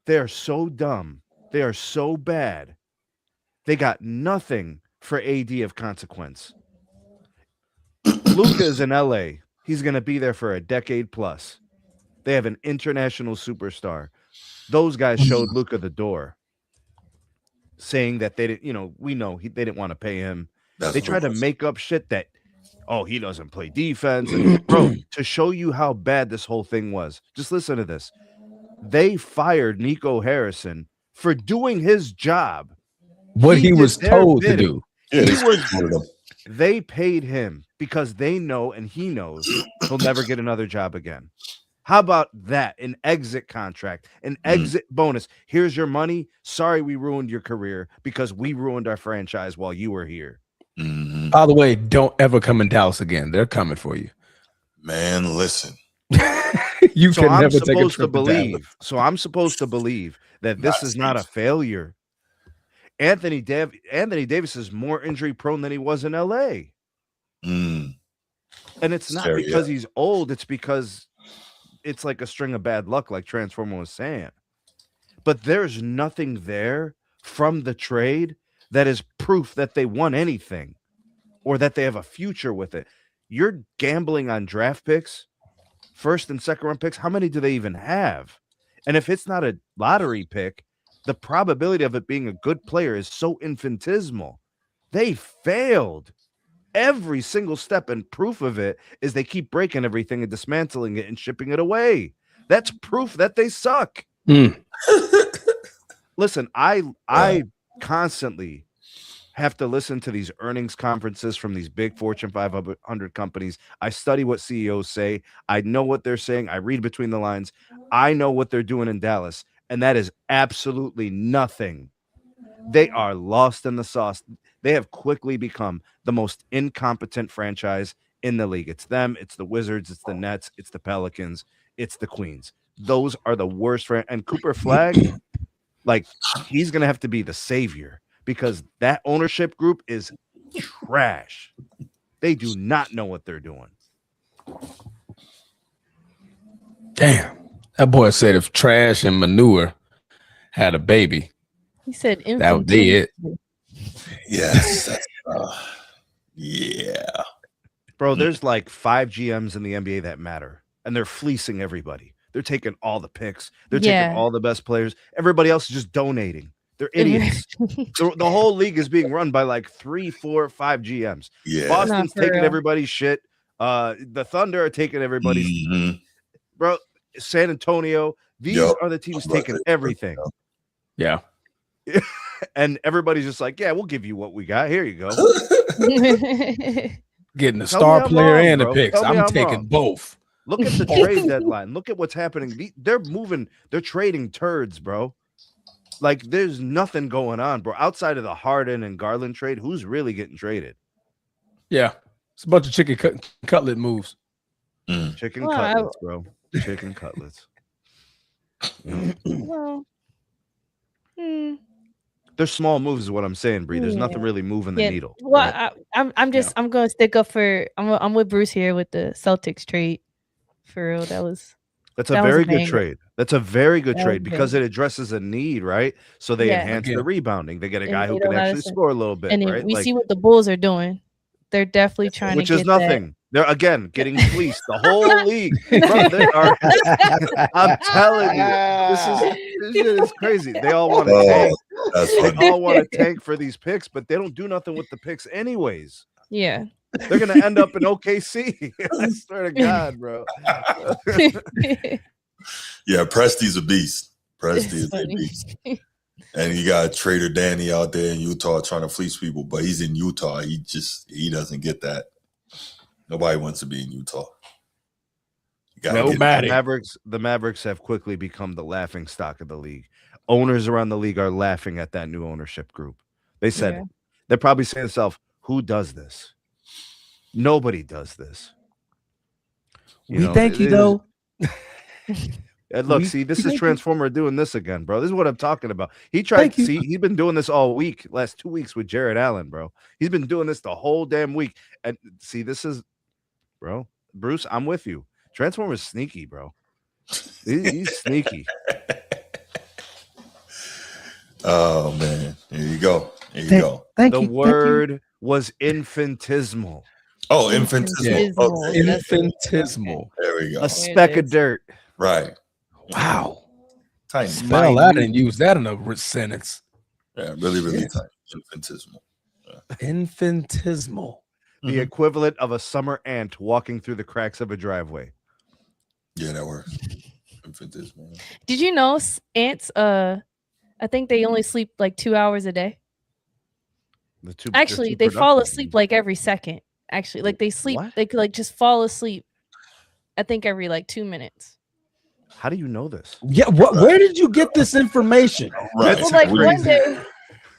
They are so dumb. They are so bad. They got nothing for AD of consequence. Luka is in LA. He's going to be there for a decade plus. They have an international superstar. Those guys showed Luka the door, saying that they didn't, they didn't want to pay him. They tried to make up shit that, he doesn't play defense. And, bro, to show you how bad this whole thing was, just listen to this. They fired Nico Harrison for doing his job. What he was told to do. They paid him because they know and he knows he'll never get another job again. How about that? An exit contract, an exit bonus. Here's your money. Sorry we ruined your career because we ruined our franchise while you were here. By the way, don't ever come in Dallas again. They're coming for you. Man, listen. You can never take a trip to Dallas. So I'm supposed to believe that this is not a failure. Anthony Davis is more injury prone than he was in LA. And it's not because he's old. It's because it's like a string of bad luck, like Transformer was saying. But there's nothing there from the trade that is proof that they won anything or that they have a future with it. You're gambling on draft picks, first and second round picks. How many do they even have? And if it's not a lottery pick, the probability of it being a good player is so infinitesimal. They failed every single step, and proof of it is they keep breaking everything and dismantling it and shipping it away. That's proof that they suck. Listen, I constantly have to listen to these earnings conferences from these big Fortune 500 companies. I study what CEOs say. I know what they're saying. I read between the lines. I know what they're doing in Dallas, and that is absolutely nothing. They are lost in the sauce. They have quickly become the most incompetent franchise in the league. It's them, it's the Wizards, it's the Nets, it's the Pelicans, it's the Queens. Those are the worst. And Cooper Flagg, like, he's going to have to be the savior because that ownership group is trash. They do not know what they're doing. Damn. That boy said if trash and manure had a baby, he said that would be it. Yes. Yeah. Bro, there's like 5 GMs in the NBA that matter, and they're fleecing everybody. They're taking all the picks. They're taking all the best players. Everybody else is just donating. They're idiots. The whole league is being run by like 3, 4, 5 GMs. Yeah. Boston's taking everybody's shit. The Thunder are taking everybody's. Bro, San Antonio, these are the teams taking everything. Yeah. And everybody's just like, yeah, we'll give you what we got. Here you go. Getting the star player and the picks. I'm taking wrong. Both. Look at the trade deadline. Look at what's happening. They're moving. They're trading turds, bro. Like, there's nothing going on, bro. Outside of the Harden and Garland trade, who's really getting traded? Yeah. It's a bunch of chicken cutlet moves. Chicken cutlets, bro. Chicken cutlets. Well, They're small moves, is what I'm saying, Bree. There's nothing really moving the needle. Well, right? I'm going to stick up for. I'm with Bruce here with the Celtics trade. For real, that was. That's a That was very a good banger. trade. That's a very good That was trade because it banger. addresses a need, right? So they Yeah. enhance the Again. rebounding. They get a It guy who made can a lot of actually sense. score a little bit, And then right? we Like, see what the Bulls are doing. They're definitely trying which to is get nothing. They're again getting fleeced. The whole league, bro. They are. I'm telling you, this shit is crazy. They all want to tank. That's They funny. all want to tank for these picks, but they don't do nothing with the picks anyways. Yeah. They're gonna end up in OKC. I swear to God, bro. Yeah, Presti's a beast. Presti It's is a funny. beast. And you got Trader Danny out there in Utah trying to fleece people, but he's in Utah. He doesn't get that. Nobody wants to be in Utah. You gotta get- Nobody. The Mavericks have quickly become the laughing stock of the league. Owners around the league are laughing at that new ownership group. They said Yeah. they're probably saying to themselves, "Who does this? Nobody does this." We thank you, though. And look, We see, this is thank you. Transformer doing this again, bro. This is what I'm talking about. He tried. Thank you. See, he's been doing this all week, last 2 weeks with Jared Allen, bro. He's been doing this the whole damn week. And see, this is, bro, Bruce. I'm with you. Transformer's sneaky, bro. He's sneaky. Oh man, here you go. Here you go. Thank The you. word was infinitesimal. Oh, infinitesimal. Infinitesimal. Okay, That's it. there Infinitesimal. we go. A speck of dirt. Right. Wow. Tiny. Spell that and use that in a sentence. Yeah, really, really Yeah. tiny. Infinitesimal. Infinitesimal. The equivalent of a summer ant walking through the cracks of a driveway. Yeah, that works. Infinitesimal. Did you know ants? I think they only sleep like 2 hours a day. Actually, they fall asleep like every second. Actually, like they sleep. What? They could like just fall asleep. I think every like 2 minutes. How do you know this? Yeah. Where did you get this information? Right. Well, like Crazy. one day,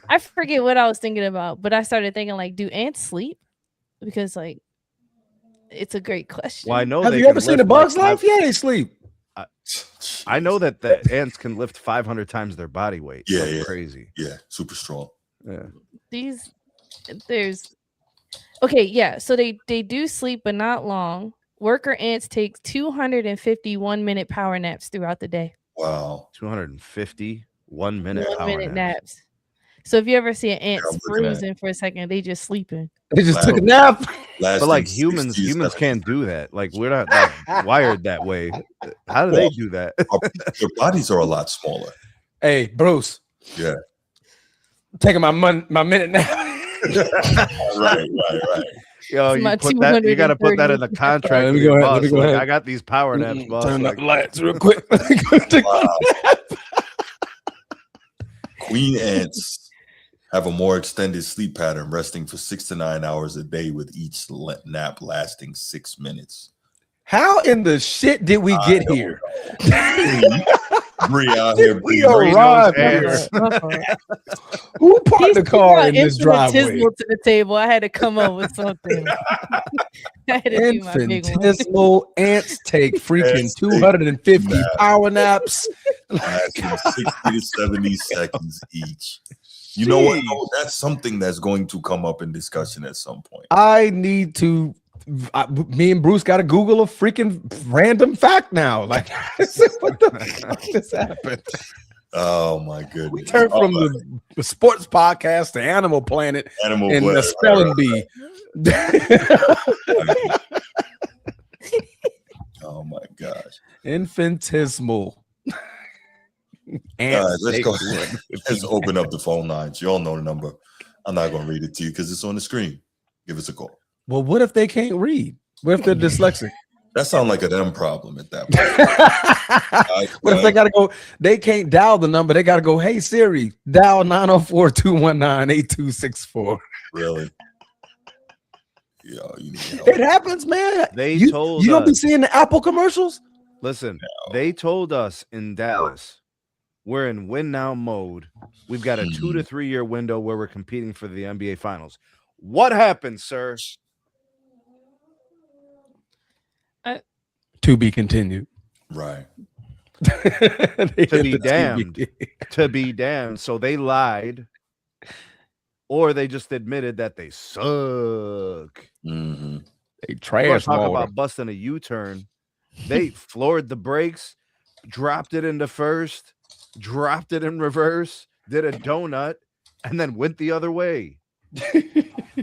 I forget what I was thinking about, but I started thinking like, do ants sleep? Because like, it's a great question. Well, I know. Have they you can ever seen a lift, bug's like, life? Yeah, they sleep. I know that the ants can lift 500 times their body weight. Yeah, Something yeah. crazy. Yeah, super strong. Yeah. There's okay, yeah. So they do sleep, but not long. Worker ants take 251 minute power naps throughout the day. Wow. 250 1 minute 1 power minute naps. naps. So if you ever see an ant I'm looking at it. snoozing for a second, they just sleeping. They just Wow. took a nap. But like Lasting humans 60s, can't do that. Like we're not like, wired that way. How do they do that? Their bodies are a lot smaller. Hey, Bruce. Yeah. Taking my minute nap. Right. Yo, It's you my put that. You got to put that in the 230. contract. Let me with your go ahead, let me boss. go Like, ahead. I got these power naps, boss. Turn up Like, the lights real quick. Wow. Queen ants have a more extended sleep pattern, resting for 6 to 9 hours a day, with each nap lasting 6 minutes. How in the shit did we get here? Bree out here. We Bree. arrived ants. here. Who parked the car in this driveway? Infinitesimal to the table. I had to come up with something. I had to do my big one. Infinitesimal ants take freaking Ants take 250 naps. power naps. Lasting 60 to 70 seconds each. You know what? though? That's something that's going to come up in discussion at some point. I need to. Me and Bruce got to Google a freaking random fact now. Like, what the fuck just happened? Oh my goodness. We turned from the sports podcast to Animal Planet Animal and the Planet, spelling bee. Oh my gosh. Infinitesimal. All right, let's go. Ants Let's open up the phone lines. You all know the number. I'm not going to read it to you because it's on the screen. Give us a call. Well, what if they can't read? What if they're dyslexic? That sounds like a them problem at that point. What if they gotta go? They can't dial the number. They gotta go. Hey Siri, dial 904-219-8264. Really? Yo, you need help. It happens, man. They you told you don't be us. seeing the Apple commercials. Listen, they told us in Dallas, we're in win now mode. We've got a 2 to 3 year window where we're competing for the NBA Finals. What happened, sir? To be continued. Right. To be damned. To be damned. So they lied, or they just admitted that they suck. Mm-hmm. They We're trash talking water. about busting a U-turn They floored the brakes, dropped it into first, dropped it in reverse, did a donut, and then went the other way.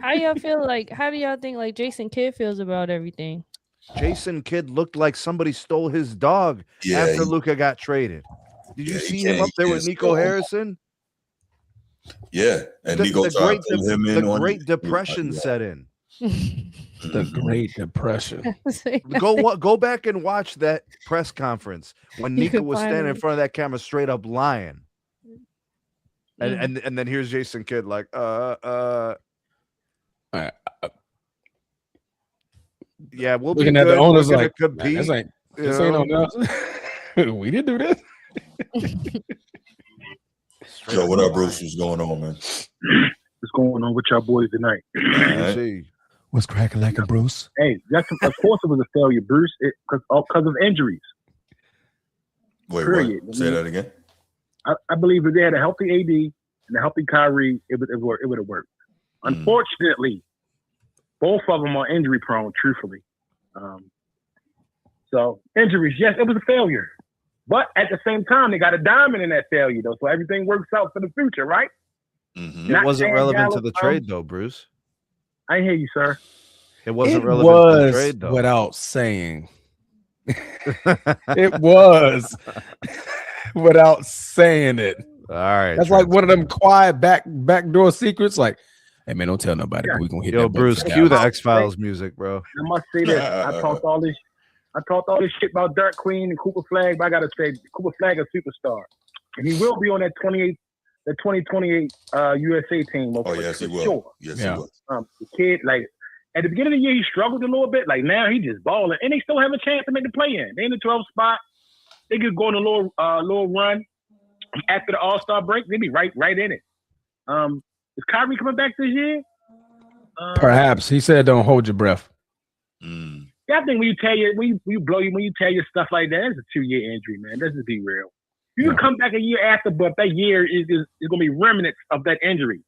How y'all feel like? How do y'all think like Jason Kidd feels about everything? Jason Kidd looked like somebody stole his dog after Luka got traded. Did you see him up there with Nico Harrison? Yeah, and Nico tried to pull him in. The Great Depression set in. The Great Depression. Go back and watch that press conference when Nico was standing in front of that camera, straight up lying. And then here's Jason Kidd like, yeah, we'll looking be at good. the owners We're like, compete. this ain't on us. We didn't do this. Yo, what up, Bruce? What's going on, man? What's going on with y'all boys tonight? Right. What's cracking like a Bruce? Hey, of course it was a failure, Bruce, because of injuries. Wait, Period. what? Say that again. I believe if they had a healthy AD and a healthy Kyrie, it would have worked. Unfortunately, both of them are injury prone, truthfully. So injuries, yes, it was a failure. But at the same time, they got a diamond in that failure, though. So everything works out for the future, right? Mm-hmm. It wasn't relevant to the trade, though, Bruce. I hear you, sir. It wasn't relevant to the trade, though. Without saying. It was without saying it. All right. That's like one of them quiet backdoor secrets. Like, hey man, don't tell nobody. We're gonna hit that. Bruce, cue the X-Files music, bro. I must say this. I talked all this shit about Dirt Queen and Cooper Flag, but I gotta say Cooper Flag a superstar. And he will be on that 2028 USA team. Oh, yes, he will. Sure. Yes, he will. The kid, like, at the beginning of the year, he struggled a little bit. Like, now he just balling. And they still have a chance to make the play-in. They in the 12th spot. They could go on a little run. After the All-Star break, they be right in it. Is Kyrie coming back this year? Perhaps. He said don't hold your breath. Yeah, I think when you tear your stuff like that, it's a 2-year injury, man. Let's just be real. You can come back a year after, but that year is going to be remnants of that injury.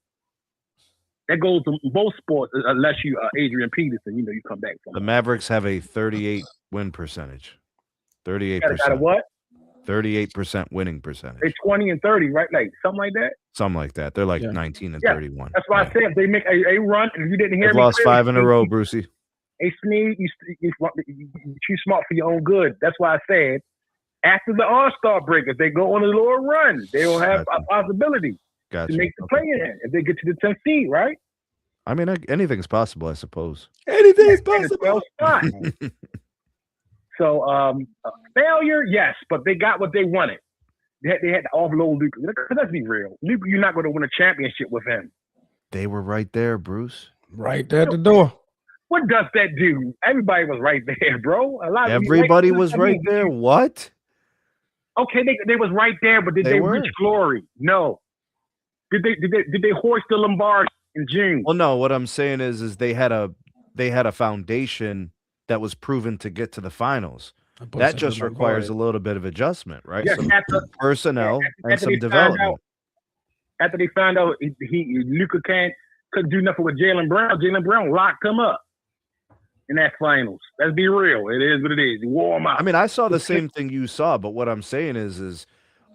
That goes to both sports, unless you Adrian Peterson, you come back from. The Mavericks have a 38 win percentage. 38%. Got a what? 38% winning percentage. They're 20 and 30, right? Like something like that. Something like that. They're like 19 and 31. That's why I said if they make a run, and you didn't hear They've me. lost 5 in a row, Brucey. Hey, Sneed, you're too smart for your own good. That's why I said after the All-Star break, if they go on a little run, they will have a possibility to make the play-in if they get to the 10th seed, right? I mean, anything's possible, I suppose. Anything's possible. So, failure, yes, but they got what they wanted. They had to offload Luka. Let's be real. Luka, you're not going to win a championship with him. They were right there, Bruce. Right there at the door. What does that do? Everybody was right there, bro. Everybody was right there. What? Okay, they was right there, but did they reach glory? No. Did they hoist the Lombardi in June? Well, no. What I'm saying is they had a foundation that was proven to get to the finals. That just requires a little bit of adjustment, right? Yeah, some personnel and some development. After they found out Luka couldn't do nothing with Jaylen Brown locked him up in that finals. Let's be real. It is what it is. He wore him out. I mean, I saw the same thing you saw, but what I'm saying is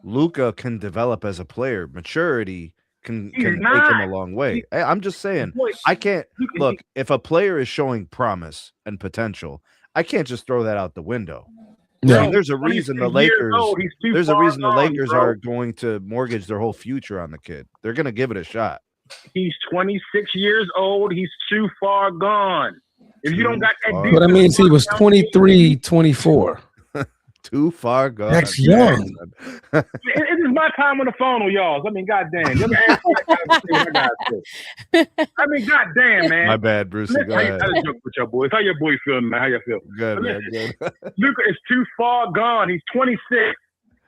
Luka can develop as a player. Maturity can take him a long way. I'm just saying, I can't look if a player is showing promise and potential, I can't just throw that out the window. Yeah. I mean, there's a reason the Lakers. There's a reason the Lakers are going to mortgage their whole future on the kid. They're going to give it a shot. He's 26 years old. He's too far gone. If you don't got that, but that means he was 23, 24. Too far gone. That's young. It is my time on the phone with y'all. I mean, goddamn. I mean, goddamn, man. My bad, Bruce. Go ahead. I joke with your boys. How your boy feeling, man? How you feel? Good, man. Good. Luka is too far gone. He's 26.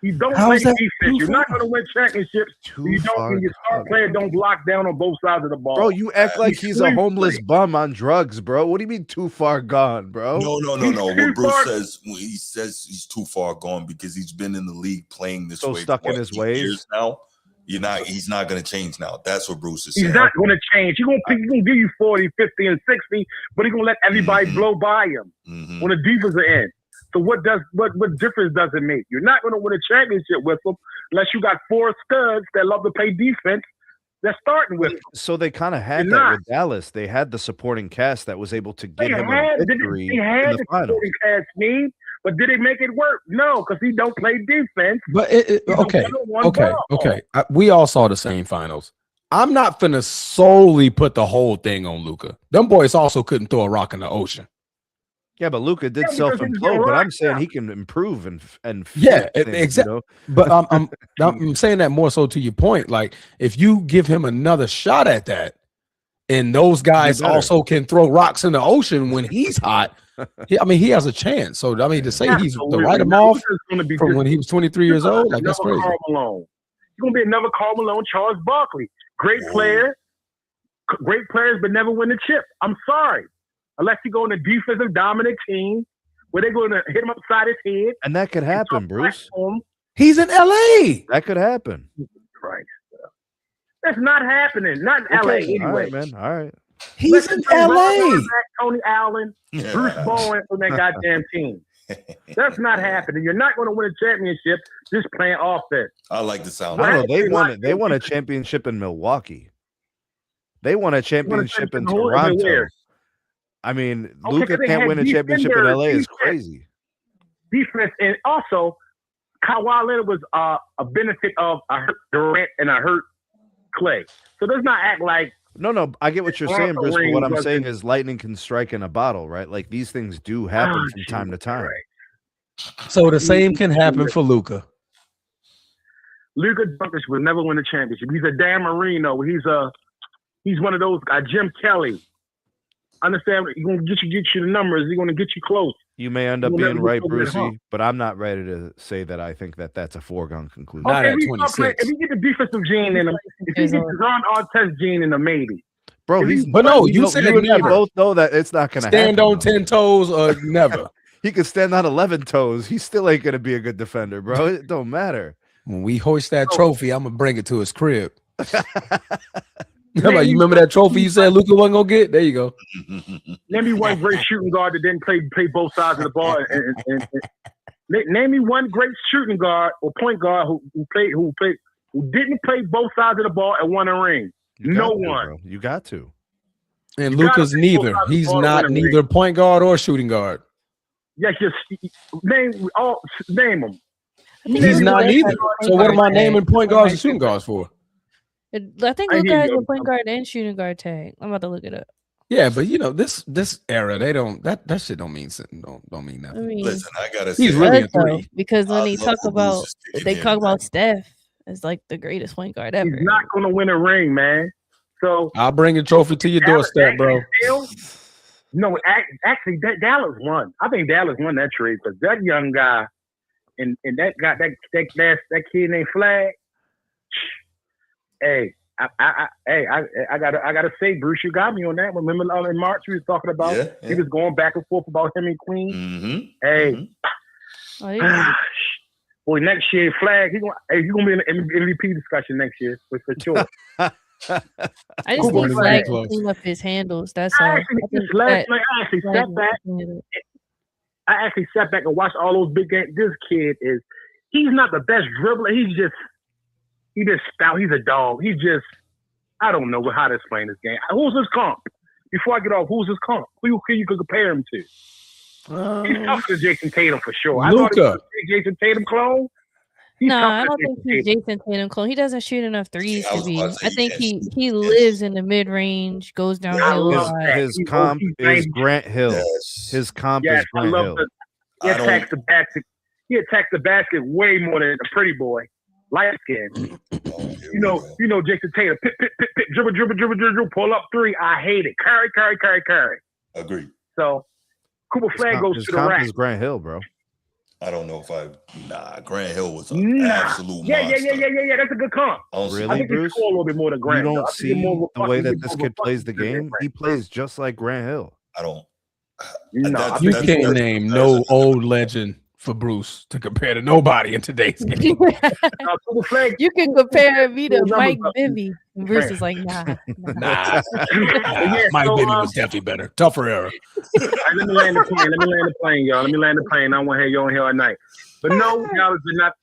He don't play defense. You're not going to win championships. Your star player don't block down on both sides of the ball. Bro, you act like he's a homeless bum on drugs, bro. What do you mean too far gone, bro? No. What Bruce says, he says he's too far gone because he's been in the league playing this way. Stuck in his ways years now. He's not going to change now. That's what Bruce is saying. He's not going to change. He's going to give you 40, 50, and 60, but he's going to let everybody blow by him on the defensive end. So what difference does it make? You're not going to win a championship with them unless you got 4 studs that love to play defense. They're starting with them. So they kind of had that with Dallas. They had the supporting cast that was able to get him a victory They had in the the finals. supporting cast need, but did it make it work? No, because he don't play defense. But okay. We all saw the same finals. I'm not finna solely put the whole thing on Luka. Them boys also couldn't throw a rock in the ocean. Yeah, but Luka did self-implode. But I'm saying he can improve and yeah, things, exactly. You know? But I'm saying that more so to your point. Like if you give him another shot at that, and those guys also can throw rocks in the ocean when he's hot. He has a chance. So to say he's to write him off from when he was 23 years old, like that's crazy. Karl Malone. He's gonna be another Karl Malone, Charles Barkley. Great player, great players, but never win a chip. I'm sorry. Unless you go in a defensive dominant team where they're going to hit him upside his head. And that could happen, Bruce. He's in LA. That could happen. Right. That's not happening. Not in LA anyway. All right, man. All right. He's in LA. Tony Allen, Bruce Bowen from that goddamn team. That's not happening. You're not going to win a championship just playing offense. I like the sound. I don't know. They won a championship in Milwaukee. They won a championship in Toronto. I mean, Luka can't win a championship in LA is crazy. Defense, and also Kawhi Leonard was a benefit of a hurt Durant and a hurt Clay. So does not act like no. I get what you're saying, Bruce. But what I'm saying is lightning can strike in a bottle, right? Like these things do happen from time to time. Right. So the same can happen for Luka. Luka Doncic will never win a championship. He's a Dan Marino. He's one of those Jim Kelly. Understand? He's gonna get you the numbers. He's gonna get you close. You may end up being right, Brucey, but I'm not ready to say that I think that that's a foregone conclusion. Not at 26. If you get the defensive gene in him, if you get the Ron Artest gene in him, maybe. Bro, you said you and me both know that it's not going to happen. Stand on 10 toes or never. He could stand on 11 toes. He still ain't going to be a good defender, bro. It don't matter. When we hoist that trophy, I'm going to bring it to his crib. You remember that trophy you said Luka wasn't gonna get? There you go. Name me one great shooting guard that didn't play both sides of the ball. And name me one great shooting guard or point guard who didn't play both sides of the ball and won a ring. No one. Bro. You got to. And Luka's neither. He's not neither point guard or shooting guard. Yeah, just name them. He's not neither. So what am I naming point guards and shooting guards for? I think Luka has a point guard and shooting guard tag. I'm about to look it up. Yeah, but this era, they don't that shit don't mean don't mean nothing. I mean, Listen, I gotta say, he's really a three because when they talk about Steph as like the greatest point guard ever. He's not gonna win a ring, man. So I'll bring a trophy to your doorstep, bro. No, actually, Dallas won. I think Dallas won that trade because that young guy and that guy that kid named Flag. Hey, I gotta say, Bruce, you got me on that. Remember in March we was talking about he was going back and forth about him and Queen. Mm-hmm. Hey, boy, next year Flag he's gonna be in the MVP discussion next year for sure. I just think Flag clean up his handles. That's all. I actually sat back and watched all those big games. This kid he's not the best dribbler. He just stout. He's a dog. I don't know how to explain this game. Who's his comp? Before I get off, who's his comp? Who you could compare him to? He's tougher than Jason Tatum for sure. I thought he was a Jason Tatum clone. I don't think he's Jason Tatum clone. He doesn't shoot enough threes to be. I think he lives in the mid range, goes downhill. His comp is Grant Hill. Yes. His comp is Grant Hill. He attacks the basket. He attacks the basket way more than a pretty boy. Light skin. You know, Jason Tatum. Pip, dribble, pull up three. I hate it. Carry. Agreed. So Cooper Flag goes to the rack. Is Grant Hill, bro. I don't know if Grant Hill was an absolute monster. Yeah. That's a good comp. Really, I think Bruce? he score a little bit more than Grant. You don't see the way that this kid plays the game. He plays just like Grant Hill. I don't. You can't name no old legend for Bruce to compare to nobody in today's game. You can compare me to Numbers Mike up. Bibby. And Bruce is like, nah. Nah, Yeah, Mike so, Bibby was definitely better. Tougher era. All right, let me land the plane, y'all. Let me land the plane. I don't want to have you on here all night. But no, Dallas did not.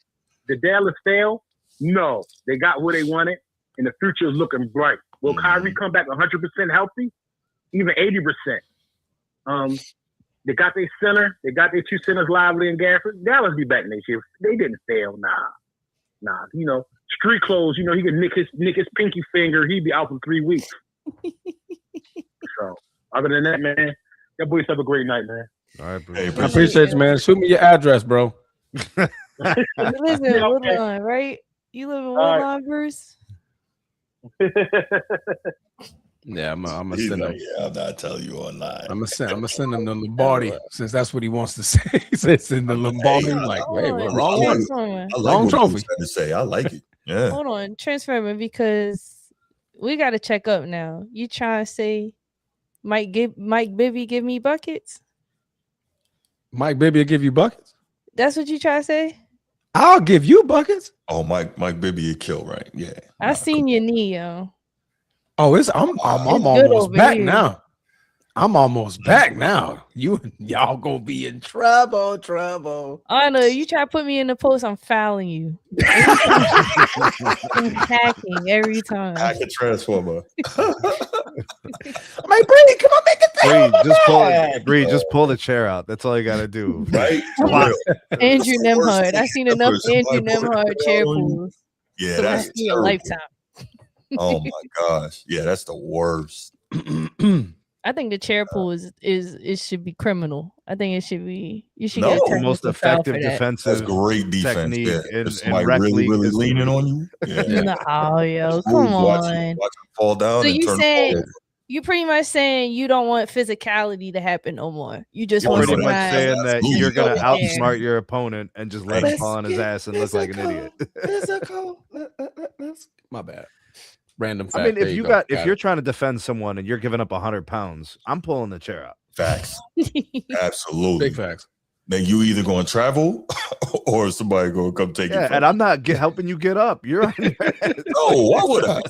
The Dallas fail? No. They got what they wanted, and the future is looking bright. Will Kyrie come back 100% healthy? Even 80%? They got their center. They got their two centers, Lively and Gafford. Dallas be back next year. They didn't fail. Nah. You know, street clothes. You know, he could nick his pinky finger. He'd be out for 3 weeks. So, other than that, man, y'all boys have a great night, man. All right, Hey, I appreciate you, man. Shoot me your address, bro. You live in Woodlawn, right? You live in Woodlawn, Bruce? Yeah, I'm gonna He's send like, him. yeah, I'm not telling you online. I'm gonna send him to Lombardi since that's what he wants to say. He says in the Lombardi, like, wait, Hold on, wrong one. transfer. I like Wrong what trophy. Bruce had to say. I like it. Yeah. Hold on, transfer me because we got to check up now. You trying to say Mike Bibby give me buckets? Mike Bibby will give you buckets. That's what you try to say? I'll give you buckets. Oh, Mike Bibby, you kill, right? Yeah. I seen your knee, yo. Oh, I'm It's good almost over back here. now. I'm almost back now. Y'all gonna be in trouble. I know you try to put me in the post, I'm fouling you. I'm hacking every time. Hack a transformer. I'm like, Brady, come on, make it there. Bree, just pull the chair out. That's all you gotta do. Right? Wow. Real. Andrew That's the worst Nemhard. thing I seen enough ever. Andrew Somebody put Nemhard it chair on you. pulls Yeah, to that's last me a terrible. lifetime. Oh my gosh. Yeah, that's the worst. I think the chair pull is it should be criminal. I think it should be you should No, get a The most technical foul for effective that. defensive That's great defense. technique Yeah. in If somebody rec really, league really history. leaning on you. Yeah. No, yo, Watch come him on. fall down So and you turn saying the ball over. you pretty much saying you don't want physicality to happen no more. You just You're want Pretty much somebody saying that Absolutely. you're gonna over there. outsmart your opponent and just let him Let's fall on his ass and look like an idiot. My bad. Random fact. I mean, There if go. if you're trying to defend someone and you're giving up 100 pounds, I'm pulling the chair out. Facts. Absolutely. Big facts. Then you either going to travel or somebody going to come take Yeah, it. From and I'm not helping you get up. You're on your head. Oh, why would I?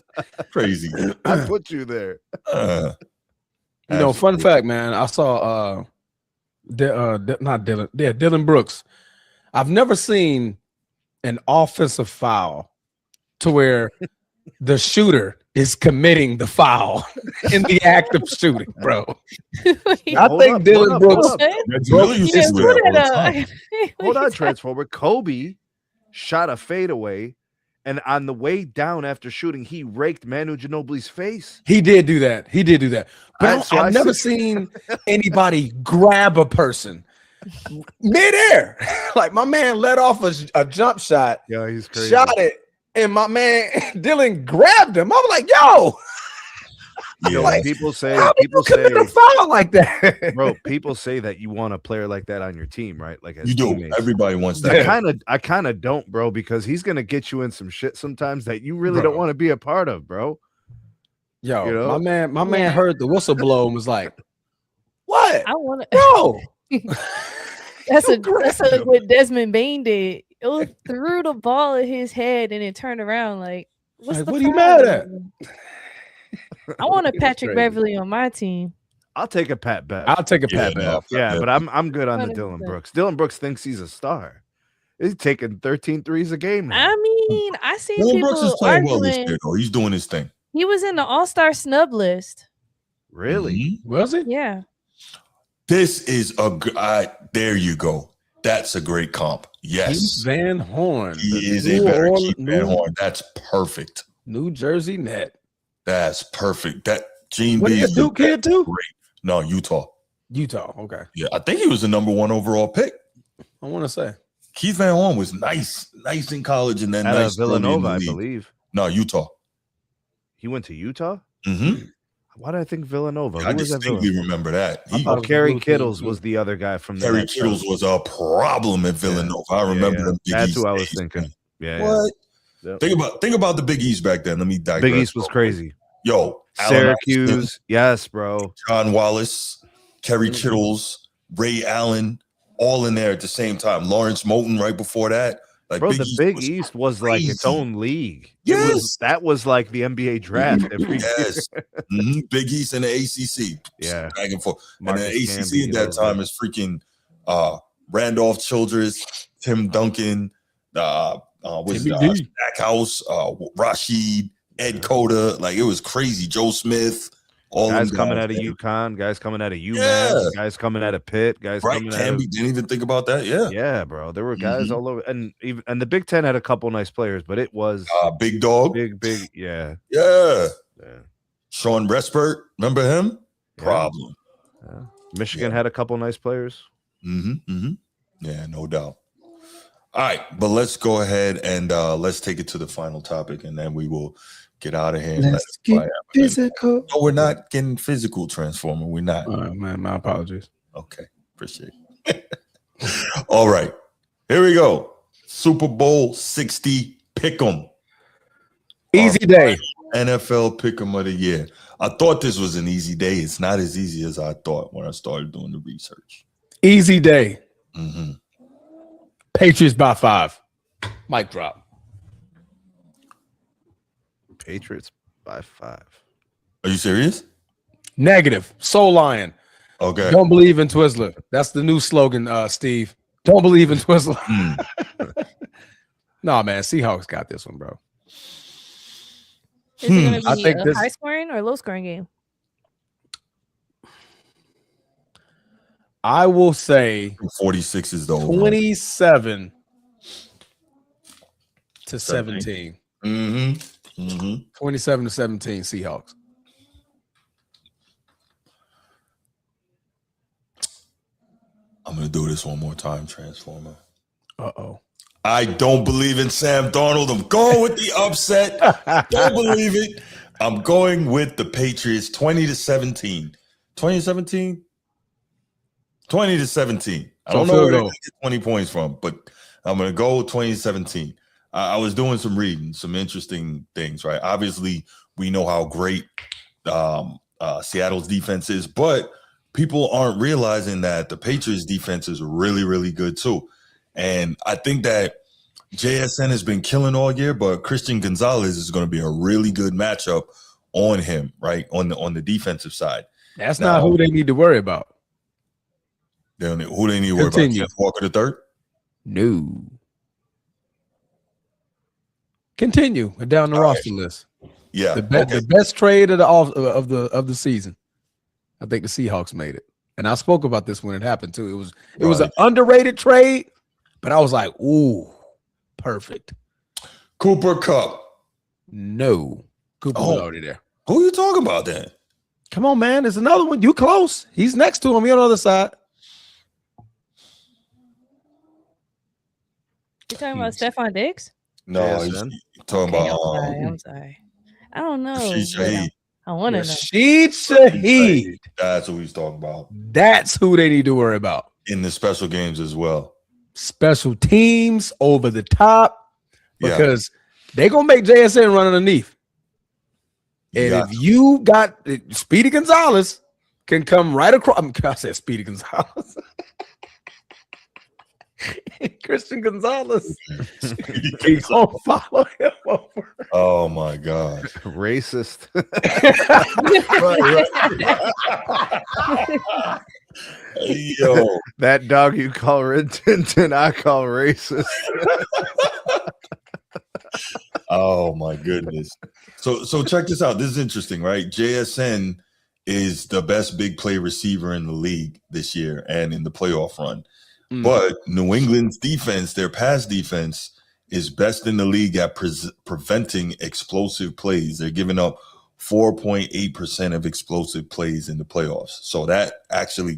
Crazy. I put you there. You know, fun fact, man. I saw not Dylan. Yeah, Dylan Brooks. I've never seen an offensive foul to where the shooter is committing the foul in the act of shooting, bro. I Hold think up, Dylan hold up, Brooks. hold up. That's really used to Yeah, do put that it all the up. time. Hold on, Transformer. Kobe shot a fadeaway, and on the way down after shooting, he raked Manu Ginobili's face. He did do that. But So I've I never see- seen anybody grab a person midair. Like my man let off a jump shot, Yeah, he's crazy. shot it, and my man Dylan grabbed him. I was like, yo, Yeah, like, people say, how do you commit a foul like that? bro, people say that you want a player like that on your team, right? Like as you do. teammates. Everybody wants I that. kind of don't, bro, because he's gonna get you in some shit sometimes that you really Bro. don't want to be a part of, bro. Yo, You know? my man heard the whistle blow and was like, what? I want to. Bro, That's what Desmond Bain did. It was threw the ball at his head and it turned around. Like, what's Like, the what are you foul? mad at? I want a Patrick crazy. Beverly on my team. I'll take a Pat Bev. I'll take a Yeah, pat back. Yeah, but I'm good on the 100%. Dylan Brooks. Dylan Brooks thinks he's a star. He's taking 13 threes a game now. I mean, I seen Dylan people Brooks is playing well this arguing. year, though. He's doing his thing. He was in the All-Star snub list. Really? Mhm. Was it? Yeah. This is there you go. That's a great comp. Yes. Keith Van Horn. He the is a New better Orleans- Keith Van Horn. That's perfect. New Jersey net. That's perfect. That Gene What B is is a Duke kid too? great. No, Utah. Utah. Okay. Yeah, I think he was the number 1 overall pick. I want to say. Keith Van Horn was nice in college, and then Out nice of Villanova, I early in the league. believe. No, Utah. He went to Utah? Mm-hmm. Why did I think Villanova? I Who was at distinctly Villanova? remember that. I He, thought- Oh, Kerry Blue team, Kittles too. was the other guy from the Terry Nets. Kittles was a problem at Villanova. I remember them Big That's East who I was days, thinking. man. Yeah. What? Yep. Think about the Big East back then. Let me digress. Big East was real quick. crazy. Yo, Allen Iverson, Syracuse. Yes, bro. John Wallace, Kerry Mm-hmm. Kittles, Ray Allen, all in there at the same time. Lawrence Moulton right before that. Like Bro, the Big was East was like its crazy. own league. Yes. That was like the NBA draft every year. Yes. Big East and the ACC. Yeah. Back and forth. Marcus and the ACC Camby, at that those time guys. is freaking Randolph Childress, Tim Duncan, Stackhouse, Rashid, Ed Cota. Like, it was crazy. Joe Smith. All guys them coming guys, out of man. UConn, guys coming out of UMass, Yeah. guys coming out of Pitt, guys Right, coming out Camby of didn't even think about that. yeah, bro. There were guys all over, and the Big Ten had a couple nice players, but it was Big Dog. big, yeah. Sean Respert, remember him? Yeah. Problem. Yeah. Michigan had a couple nice players. Yeah, no doubt. All right, but let's go ahead and let's take it to the final topic, and then we will get out of here. Let's get physical. No, we're not getting physical, Transformer. We're not. Oh, man, my apologies. Okay, appreciate it. All right, here we go. Super Bowl 60 Pick 'em. Easy day. NFL Pick 'em of the year. I thought this was an easy day. It's not as easy as I thought when I started doing the research. Easy day. Patriots by 5. Mic drop. Patriots by 5. Are you serious? Negative. Soul Lion. Okay. Don't believe in Twizzler. That's the new slogan, Steve. Don't believe in Twizzler. Nah, man. Seahawks got this one, bro. Is it going I to be think a this- high scoring or low scoring game? I will say 46 is the over. 27 to 17. 27 to 17 Seahawks. I'm going to do this one more time, Transformer. Uh-oh. I don't believe in Sam Darnold. I'm going with the upset. Don't believe it. I'm going with the Patriots 20 to 17. 20 to 17? 20 to 17. I don't know where to get 20 points from, but I'm going to go 20 to 17. I was doing some reading, some interesting things, right? Obviously, we know how great Seattle's defense is, but people aren't realizing that the Patriots defense is really, really good too. And I think that JSN has been killing all year, but Christian Gonzalez is going to be a really good matchup on him, right? On the defensive side. That's not who they need to worry about. Who they need to worry about? Jeff Walker the third? No. Continue down the roster list. Yeah. The best trade of the season. I think the Seahawks made it. And I spoke about this when it happened too. It was an underrated trade, but I was like, ooh, perfect. Cooper Kupp. No. Cooper's already there. Who are you talking about then? Come on, man. There's another one. You close. He's next to him. You're on the other side. You talking about Stephon Diggs? No, he's talking about I'm sorry. I don't know. Rashid Shaheed. I want to know. Rashid Shaheed. That's what he's talking about. That's who they need to worry about. In the special games as well. Special teams over the top. Because they're going to make JSN run underneath. And if you got Speedy Gonzalez can come right across. I said Speedy Gonzalez. Christian Gonzalez. He's gonna follow him over. Oh my God. Racist. Yo. That dog you call Red Tintin, I call racist. Oh my goodness. So check this out. This is interesting, right? JSN is the best big play receiver in the league this year and in the playoff run. But New England's defense, their pass defense, is best in the league at preventing explosive plays. They're giving up 4.8% of explosive plays in the playoffs. So that actually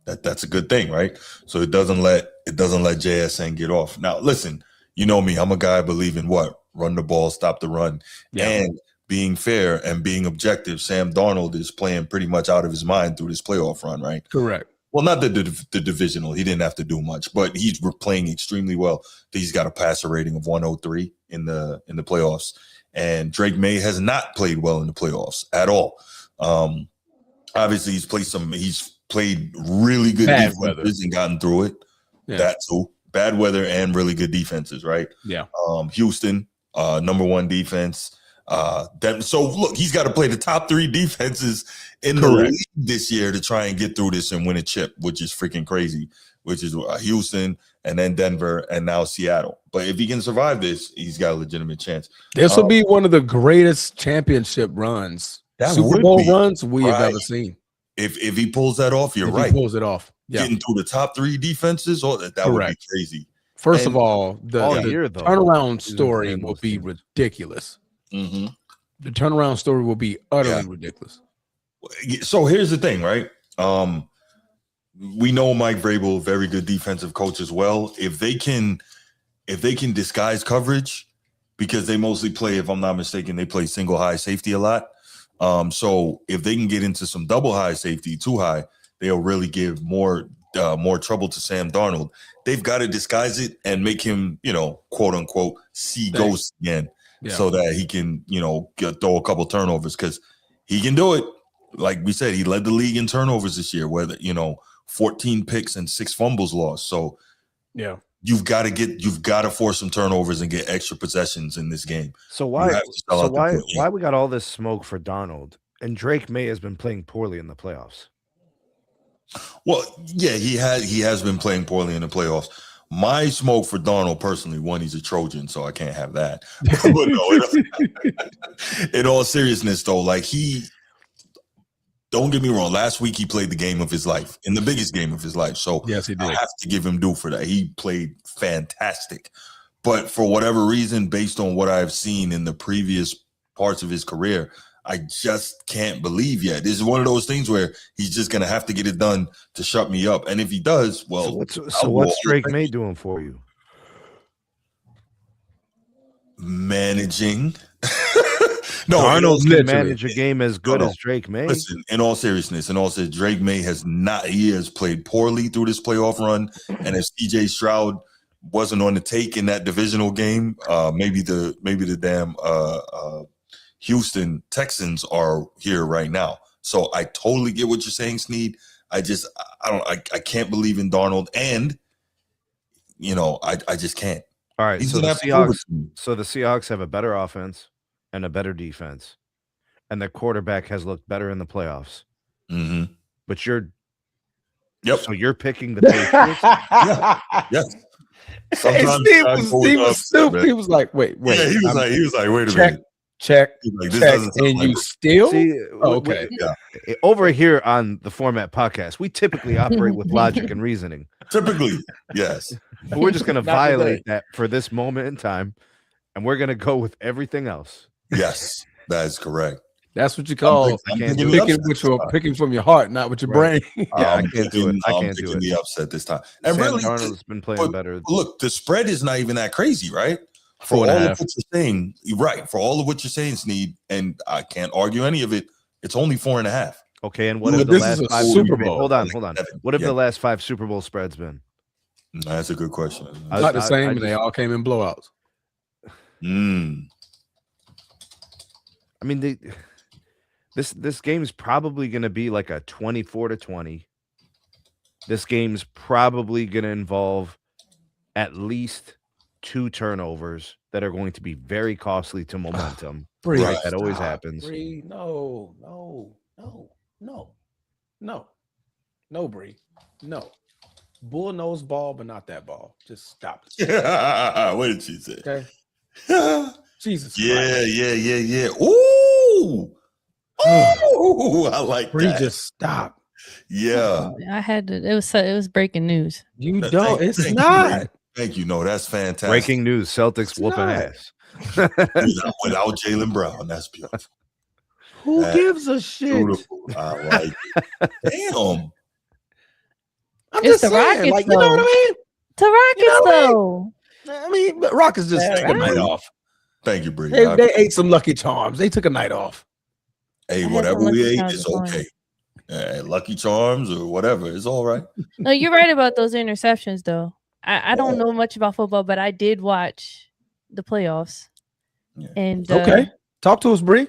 that's a good thing, right? So it doesn't let JSN get off. Now, listen, you know me, I'm a guy believing what? Run the ball, stop the run. Yeah. And being fair and being objective, Sam Darnold is playing pretty much out of his mind through this playoff run, right? Correct. Well, not the divisional. He didn't have to do much, but he's playing extremely well. He's got a passer rating of 103 in the playoffs, and Drake May has not played well in the playoffs at all. Obviously, he's played really good Bad defenses weather. and gotten through it. Yeah. That too. Bad weather and really good defenses, right? Yeah. Houston, number one defense. So look, he's got to play the top 3 defenses in the league this year to try and get through this and win a chip, which is freaking crazy. Which is Houston and then Denver and now Seattle. But if he can survive this, he's got a legitimate chance. This will be one of the greatest championship runs, That Super would Bowl be, runs we have right. ever seen. If he pulls that off, you're If right. he pulls it off. Yeah. Getting through the top 3 defenses, that would be Correct. crazy. First And of all, the year, though, turnaround he's story playing will those be teams. ridiculous. Mm-hmm. The turnaround story will be utterly ridiculous. So here's the thing, right? We know Mike Vrabel, very good defensive coach as well. If they can disguise coverage, because they mostly play, if I'm not mistaken, they play single high safety a lot. So if they can get into some double high safety, too high, they'll really give more trouble to Sam Darnold. They've got to disguise it and make him, quote unquote, see ghosts again, so that he can, throw a couple turnovers, because he can do it. Like we said, he led the league in turnovers this year, whether 14 picks and 6 fumbles lost. So yeah, you've got to force some turnovers and get extra possessions in this game. So why we got all this smoke for Darnold, and Drake May has been playing poorly in the playoffs? Well, yeah, he has been playing poorly in the playoffs. My smoke for Darnold personally, one, he's a Trojan, so I can't have that. But no, in all seriousness, though, like don't get me wrong. Last week he played the game of his life, in the biggest game of his life. So yes, he did. I have to give him due for that. He played fantastic. But for whatever reason, based on what I've seen in the previous parts of his career, I just can't believe yet. This is one of those things where he's just going to have to get it done to shut me up. And if he does, well, what's Drake May doing for you? Managing. No, Darnold can manage a game as good as Drake May. Listen, in all seriousness, Drake May has played poorly through this playoff run. And if CJ Stroud wasn't on the take in that divisional game, maybe the damn Houston Texans are here right now. So I totally get what you're saying, Sneed. I can't believe in Darnold, and I just can't. All right, so the Seahawks have a better offense and a better defense, and their quarterback has looked better in the playoffs. Mm-hmm. But so you're picking the Patriots? Yes. Sometimes Steve was stupid. He was like, wait. Yeah, he was like, wait a minute. Check. Like, check, and you still? Okay. Over here on the Format Podcast, we typically operate with logic and reasoning. Typically, yes. But we're just going to violate that for this moment in time, and we're going to go with everything else. Yes, that is correct. That's what you call picking from your heart, not with your brain. I can't do it. I'm picking the upset this time. And Sam really, Darnold's been playing better. Look, the spread is not even that crazy, right? For all of what you're saying, for all of what you're saying, Sneed, and I can't argue any of it, it's only 4.5. Okay, and what if the last 5 Super Bowl? Hold on. What have the last 5 Super Bowl spreads been? That's a good question. Not the same, and they all came in blowouts. I mean, this game's probably going to be like a 24-20. This game's probably going to involve at least 2 turnovers that are going to be very costly to momentum. Right, that always happens. Bree, no, Bree, no. Bull nose ball, but not that ball. Just stop it. What did she say? Okay. Jesus. Yeah. Ooh, I like Bree, that. just stop. Yeah. I had to. It was breaking news. You don't. It's not. Thank you. No, that's fantastic. Breaking news: Celtics whooping ass. Without Jaylen Brown, that's beautiful. Who gives a shit? Beautiful. I like it. Damn. I'm It's just the saying, Rockets, like, you know what I mean? The Rockets, though. I mean, the Rockets just took a night off. Thank you, Bree. They ate some Lucky Charms. They took a night off. Hey, whatever we ate is okay. Lucky Charms or whatever, it's all right. No, you're right about those interceptions, though. I don't know much about football, but I did watch the playoffs. Yeah. And Okay, talk to us, Bree.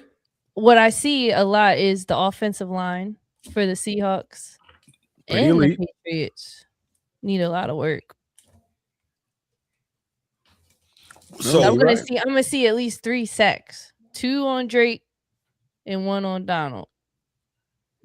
What I see a lot is the offensive line for the Seahawks. Pretty And elite. the Patriots need a lot of work. So I'm you're gonna right. see. I'm gonna see at least 3 sacks, 2 on Drake, and 1 on Donald.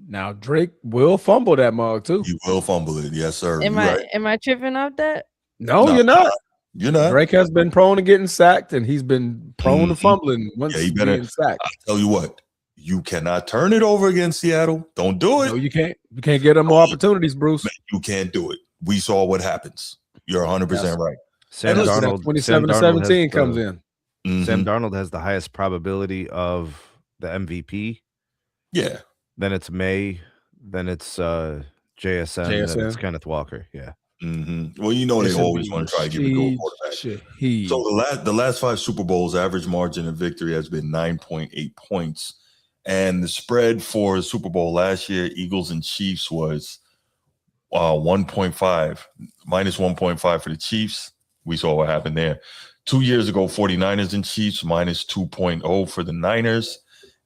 Now Drake will fumble that mug too. you will fumble it, yes, sir. Am You're I right. am I tripping off that? No, No, you're not. You're not. Drake has been prone to getting sacked, and he's been prone to Mhm. fumbling once Yeah, you better- being sacked. I tell you what, you cannot turn it over against Seattle. Don't do it. No, you can't. You can't get them more opportunities, Bruce. You can't do it. We saw what happens. You're 100% right. Sam And listen, that Darnold, 27 to Sam Darnold has 17 the- comes in. Sam Mhm. Darnold has the highest probability of the MVP. Yeah. Then it's May. Then it's JSN. Then it's JSN. Kenneth Walker. Yeah. Well, you know It they should always be want to try to give it to a quarterback. Shaheed. So the last 5 Super Bowls, average margin of victory has been 9.8 points. And the spread for the Super Bowl last year, Eagles and Chiefs, was 1.5, minus 1.5 for the Chiefs. We saw what happened there. 2 years ago, 49ers and Chiefs, minus 2.0 for the Niners.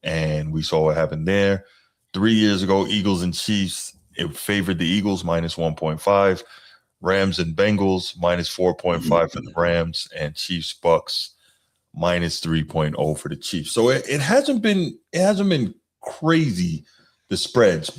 And we saw what happened there. 3 years ago, Eagles and Chiefs, it favored the Eagles, minus 1.5. Rams and Bengals, minus 4.5 for the Rams, and Chiefs Bucks, minus 3.0 for the Chiefs. So it hasn't been crazy, the spreads,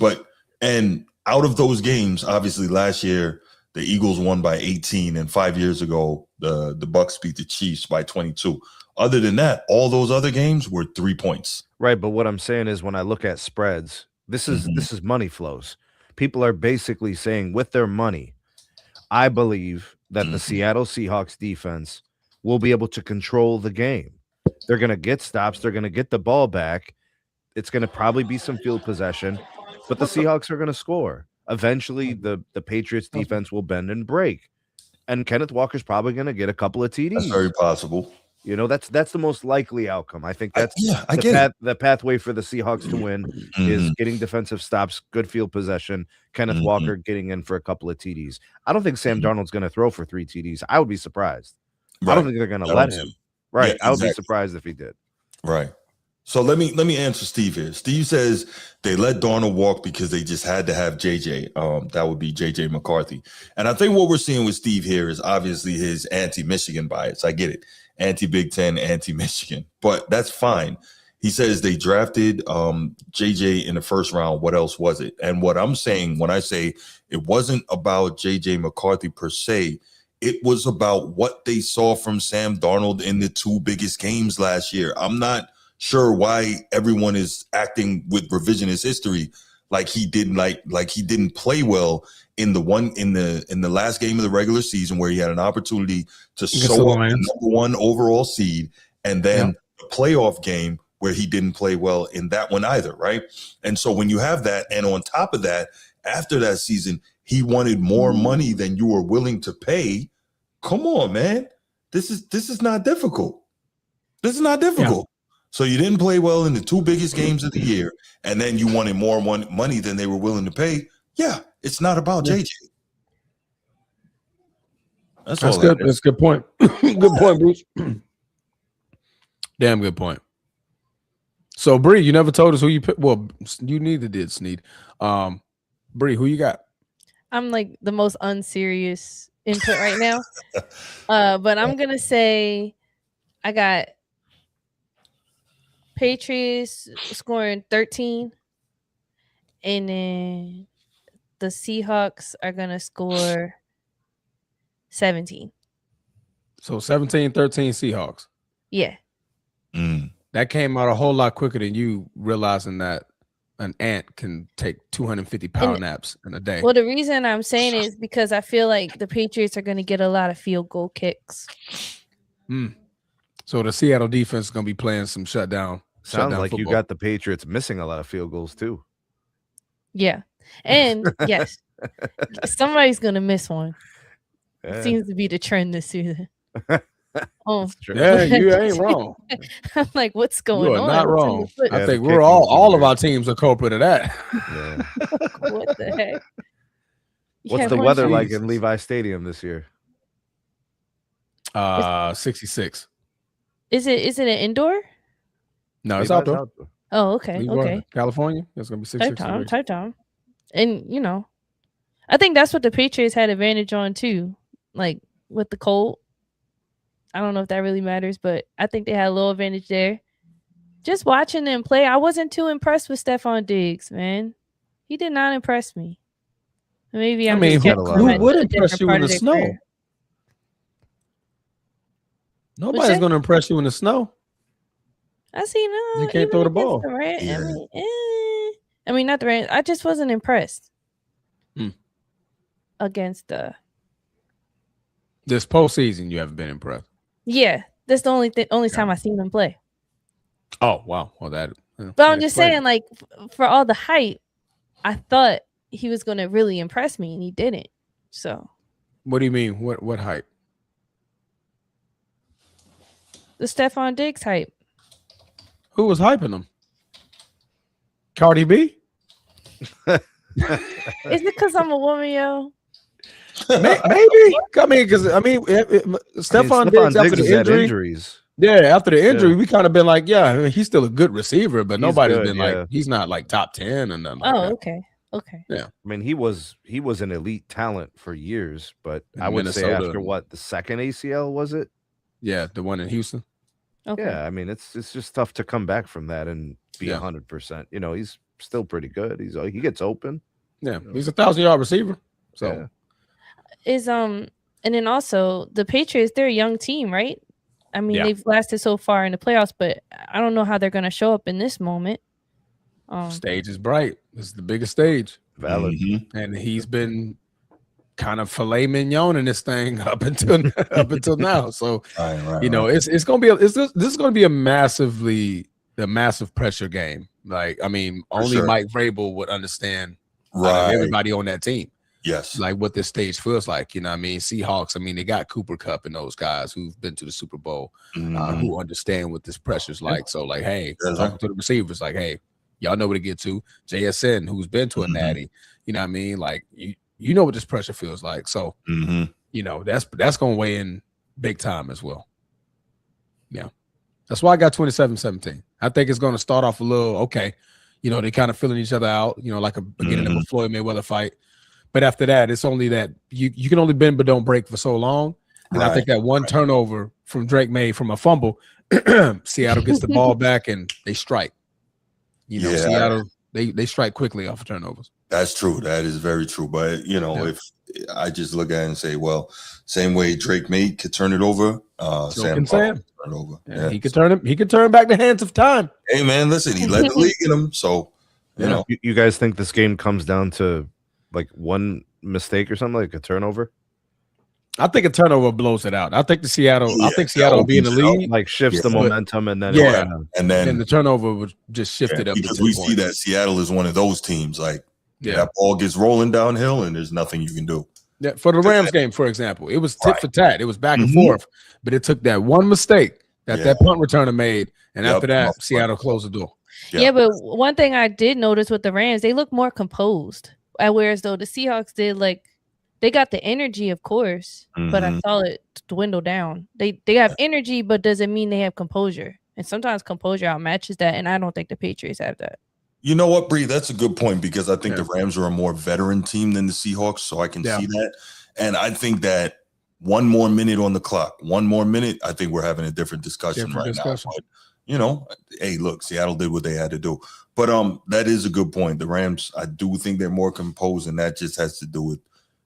and out of those games, obviously last year the Eagles won by 18, and 5 years ago the Bucks beat the Chiefs by 22. Other than that, all those other games were 3 points. Right, but what I'm saying is when I look at spreads, this is money flows. People are basically saying with their money, I believe that the Seattle Seahawks defense will be able to control the game. They're going to get stops. They're going to get the ball back. It's going to probably be some field possession, but the Seahawks are going to score. Eventually, the Patriots defense will bend and break, and Kenneth Walker's probably going to get a couple of TDs. That's very possible. You know, that's the most likely outcome. I think that's I get it. the pathway for the Seahawks to win is getting defensive stops, good field possession, Kenneth Walker getting in for a couple of TDs. I don't think Sam Darnold's going to throw for 3 TDs. I would be surprised. Right. I don't think they're going to let him. Right. Yeah, I would be exactly. surprised if he did. Right. So let me answer Steve here. Steve says they let Darnold walk because they just had to have JJ. That would be JJ McCarthy. And I think what we're seeing with Steve here is obviously his anti-Michigan bias. I get it. Anti-Big Ten, anti-Michigan. But that's fine. He says they drafted JJ in the first round. What else was it? And what I'm saying when I say it wasn't about JJ McCarthy per se, it was about what they saw from Sam Darnold in the 2 biggest games last year. I'm not sure why everyone is acting with revisionist history like he didn't play well in the last game of the regular season where he had an opportunity to sew up the number 1 overall seed, and then the playoff game where he didn't play well in that one either, right? And so when you have that, and on top of that, after that season, he wanted more money than you were willing to pay. Come on, man. This is not difficult. This is not difficult. So you didn't play well in the 2 biggest games of the year, and then you wanted more money than they were willing to pay. Yeah, it's not about JJ. That's good. That's a good point. Good point, Bruce. Damn good point. So, Bree, you never told us who you picked. Well, you neither did, Sneed. Bree, who you got? I'm like the most unserious input right now. But I'm gonna say I got Patriots scoring 13, and then the Seahawks are gonna score 17. So 17-13 Seahawks. Yeah. That came out a whole lot quicker than you realizing that an ant can take 250-pound naps in a day. Well, the reason I'm saying it is because I feel like the Patriots are going to get a lot of field goal kicks. So the Seattle defense is going to be playing some shutdown. Sounds like football. you got the Patriots missing a lot of field goals too. Yeah. And yes, somebody's going to miss one. Yeah. It seems to be the trend this season. Oh, yeah, you ain't wrong. I'm like, what's going on? You are not wrong. Yeah, I think we're all of our teams are culprit of that. Yeah. What the heck? What's the weather like in Levi Stadium this year? 66. Is it an indoor? No, it's outdoor. Oh, okay. Levi, okay. California. It's gonna be 66. Type time. And I think that's what the Patriots had advantage on too. Like with the Colt. I don't know if that really matters, but I think they had a little advantage there. Just watching them play, I wasn't too impressed with Stephon Diggs, man. He did not impress me. Maybe I I'm mean, just got a lot who of- would a impress different you part in of the their snow? career. Nobody's that? going to impress you in the snow. I see no. You can't throw the ball. Yeah. I mean, not the Rams. I just wasn't impressed against the. This postseason, you haven't been impressed. Yeah, that's the only time I seen them play. Oh, wow. Well, that. But I'm just saying, like, for all the hype, I thought he was going to really impress me, and he didn't. So. What do you mean? What hype? The Stephon Diggs hype. Who was hyping him? Cardi B? Is it because I'm a woman, yo? Maybe. I mean, because Stephon Diggs after the had injury. injuries. Yeah, after the injury, we kind of been like, yeah, I mean, he's still a good receiver, but nobody's good, been like, he's not like top 10 and nothing like that. Okay. Yeah. I mean, he was an elite talent for years, but In I would say Minnesota. after what, the second ACL was it? Yeah, the one in Houston. Okay. Yeah, I mean, it's just tough to come back from that and be Yeah. 100%. You know, he's still pretty good. He gets open. Yeah, he's a 1,000-yard receiver. So Yeah. And then also the Patriots, they're a young team, right? I mean, they've lasted so far in the playoffs, but I don't know how they're going to show up in this moment. Stage is bright. This is the biggest stage. Valid. And he's been kind of filet mignon in this thing up until now. So Right, you know, it's gonna be this is gonna be a massive pressure game. Like, I mean, only sure. Mike Vrabel would understand Right. everybody on that team. Yes. Like what this stage feels like. You know what I mean? Seahawks, I mean, they got Cooper Kupp and those guys who've been to the Super Bowl, who understand what this pressure's like. So, like, hey, talking to the receivers, like, hey, y'all know what to get to. JSN, who's been to a natty, you know what I mean? Like, you know what this pressure feels like. So, you know, that's gonna weigh in big time as well. Yeah. That's why I got 27-17. I think it's gonna start off a little okay. You know, they kind of filling each other out, you know, like a beginning of a Floyd Mayweather fight. But after that, it's only that you can only bend but don't break for so long. And I think that one turnover from Drake May from a fumble, Seattle gets the ball back and they strike. You know, Seattle, they strike quickly off of turnovers. That's true. That is very true. But, you know, if I just look at it and say, well, same way Drake May could turn it over, Sam turn it over. Yeah, he could turn back the hands of time. Hey, man, listen, he led the league in him. So, you know. You guys think this game comes down to like one mistake or something, like a turnover? I think a turnover blows it out. I think Seattle will be in the lead, like shifts the momentum, and then and then the turnover would just shift it up because we see that Seattle is one of those teams. Like that ball gets rolling downhill, and there's nothing you can do. Yeah, for the Rams game, for example, it was tit for tat. It was back and forth, but it took that one mistake that punt returner made, and after that, Seattle closed the door. Yeah, but one thing I did notice with the Rams, they look more composed. Whereas though the Seahawks did, like, they got the energy, of course, but I saw it dwindle down. They have energy, but doesn't mean they have composure. And sometimes composure outmatches that, and I don't think the Patriots have that. You know what, Bree? That's a good point because I think the Rams are a more veteran team than the Seahawks, so I can see that. And I think that one more minute on the clock, I think we're having a different discussion now. But, you know, hey, look, Seattle did what they had to do. But that is a good point. The Rams, I do think they're more composed, and that just has to do with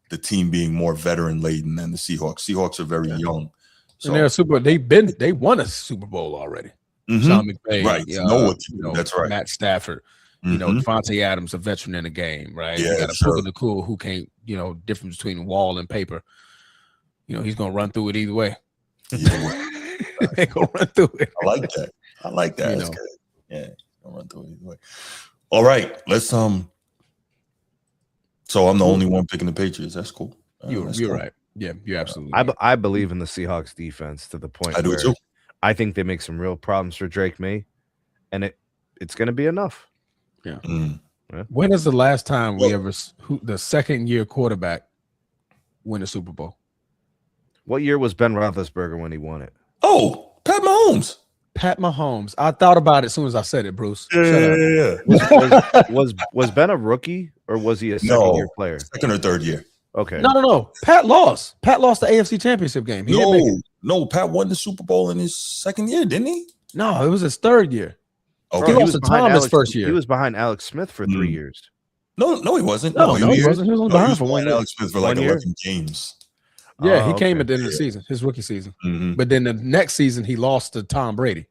the team being more veteran laden than the Seahawks. Seahawks are very young. So. And they won a Super Bowl already. Sean McVay, right? Know what you know. That's right. Matt Stafford, you know, Devontae Adams, a veteran in the game, right? You got a Puka Nacua who can't, you know, difference between wall and paper. You know, he's gonna run through it either way. They gonna run through it. I like that. That's good. Yeah. Run through it either way. All right, let's So I'm the only one picking the Patriots. That's cool. You're right. Yeah, you're absolutely. I believe in the Seahawks defense to the point. I do too. I think they make some real problems for Drake May, and it's going to be enough. Yeah. When is the last time the second year quarterback win a Super Bowl? What year was Ben Roethlisberger when he won it? Oh, Pat Mahomes. Pat Mahomes. I thought about it as soon as I said it, Bruce. Yeah. Was Ben a rookie or was he a second-year player? Second or third year. Okay. No. Pat lost. Pat lost the AFC Championship game. He didn't make it. No. Pat won the Super Bowl in his second year, didn't he? No, it was his third year. Okay. He lost to behind Tom his Alex- first year. He was behind Alex Smith for 3 years. No, he wasn't. No, he wasn't. He was on behind for 1 year. Alex Smith for like 11 games. Yeah, he came at the end of the season, his rookie season. Mm-hmm. But then the next season, he lost to Tom Brady.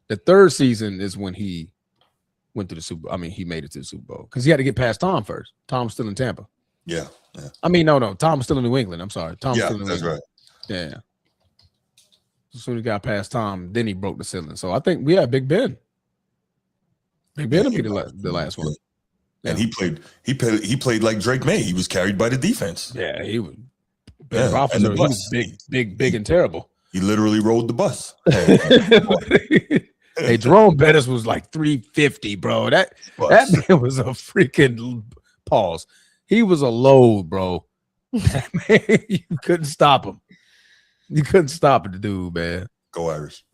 The third season is when he went to the Super Bowl. I mean, he made it to the Super Bowl because he had to get past Tom first. Tom's still in Tampa. Yeah. I mean, no. Tom's still in New England. I'm sorry. Tom's still in New that's England. right. Yeah. As soon as he got past Tom, then he broke the ceiling. So I think we have Big Ben. Big Ben will be the last one. And he played like Drake May. He was carried by the defense. Yeah, he was. Yeah, Ben and the Roethlisberger, he bus. was big, and terrible. He literally rode the bus. Hey, Jerome Bettis was like 350, bro. That man was a freaking pause. He was a load, bro. That man, you couldn't stop him. You couldn't stop it, dude, man. Go Irish.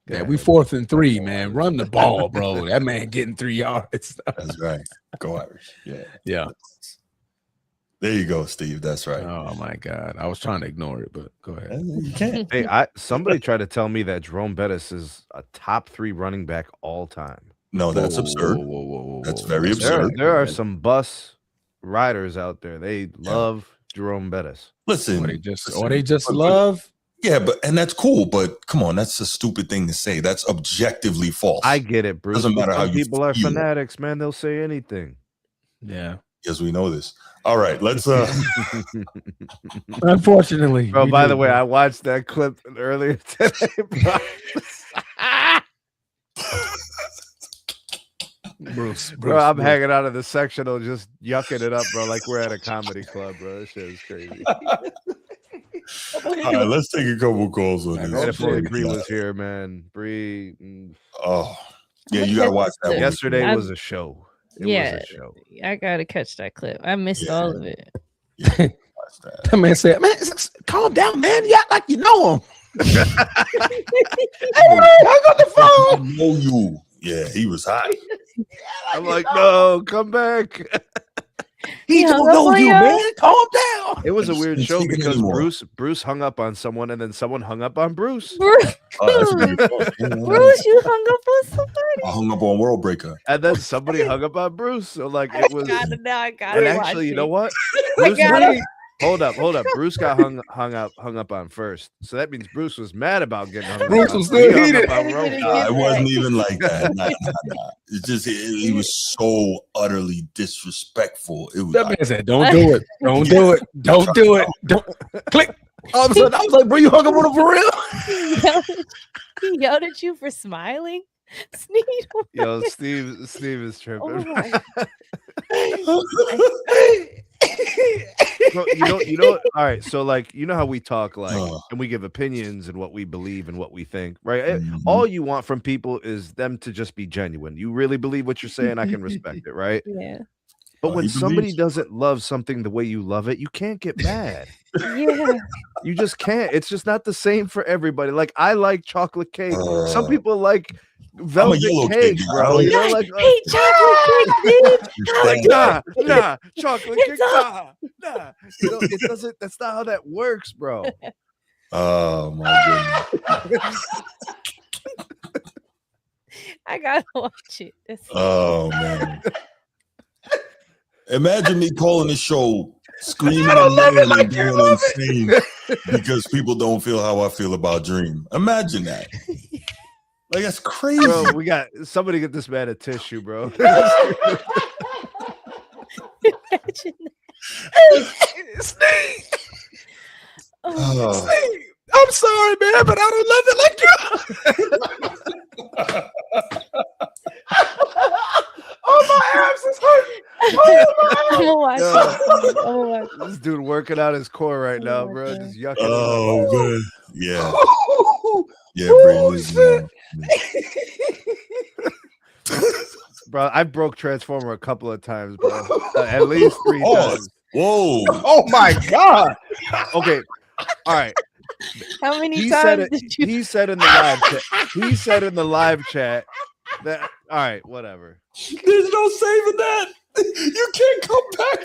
Yeah, we 4th and 3, man. Run the ball, bro. That man getting 3 yards. That's right. Go Irish. Yeah. There you go, Steve. That's right. Oh my God. I was trying to ignore it, but go ahead. You can't. Hey, somebody tried to tell me that Jerome Bettis is a top 3 running back all time. No, that's absurd. That's very absurd. There are some bus riders out there. They love Jerome Bettis. Listen, or they just love. Yeah, and that's cool, but come on, that's a stupid thing to say. That's objectively false. I get it, Bruce. Doesn't matter how you people are feel. fanatics, man. They'll say anything. Yeah. Yes, we know this. All right, let's Unfortunately. Bro, by the way, I watched that clip earlier today, bro. Bruce, I'm hanging out in the sectional just yucking it up, bro, like we're at a comedy club, bro. This shit is crazy. all right, let's take a couple calls on this. If only Bree was here, man. Bree. Oh, yeah, you gotta watch that one. Yesterday was a show. It was a show. I gotta catch that clip. I missed all of it. That man said, "Man, calm down, man. You act like you know him." Hey, I got the phone. I know you. Yeah, he was hot. I'm like, no, come back. He don't know you, man. Calm down. It was a weird show because Bruce hung up on someone and then someone hung up on Bruce. Bruce, you hung up on somebody. I hung up on World Breaker. And then somebody hung up on Bruce. So like it was. I got and it. actually, you know what? I Bruce, got it. Hold up. Bruce got hung up on first. So that means Bruce was mad about getting hung up. Bruce was still heated. It wasn't even like that. Nah. It's just he was so utterly disrespectful. It was that man said, "Don't do it. Don't do it. Don't do it. Don't click." All of a sudden, I was like, "Bro, you hung up on him for real?" He yelled at you for smiling. Steve. Yo, Steve is tripping. Oh So, you know. All right, so like you know how we talk, like, and we give opinions and what we believe and what we think, right? Mm-hmm. All you want from people is them to just be genuine. You really believe what you're saying, I can respect it, right? Yeah. But when somebody doesn't love something the way you love it, you can't get mad. Yeah. You just can't. It's just not the same for everybody. Like I like chocolate cake. Some people like velvet cake, bro. You know, like chocolate cake, like nah, chocolate cake, nah. You know, it doesn't. That's not how that works, bro. Oh my goodness. I gotta watch it. Oh man. Imagine me calling the show screaming and doing insane because people don't feel how I feel about Dream. Imagine that. Like that's crazy. Bro, we got somebody get this man a tissue, bro. Imagine that. Steve. Oh. Steve, I'm sorry, man, but I don't love it like you. Oh, my abs is hurting. I'm gonna watch it. This dude working out his core right now, bro. Just yucking. Oh man. Yeah. Yeah, Oh, bro. I broke Transformer a couple of times, bro. At least 3 times. Whoa. Oh my God. Okay. All right. How many times did you? He said in the live chat. He said in the live chat that. All right, whatever. There's no saving that. You can't come back.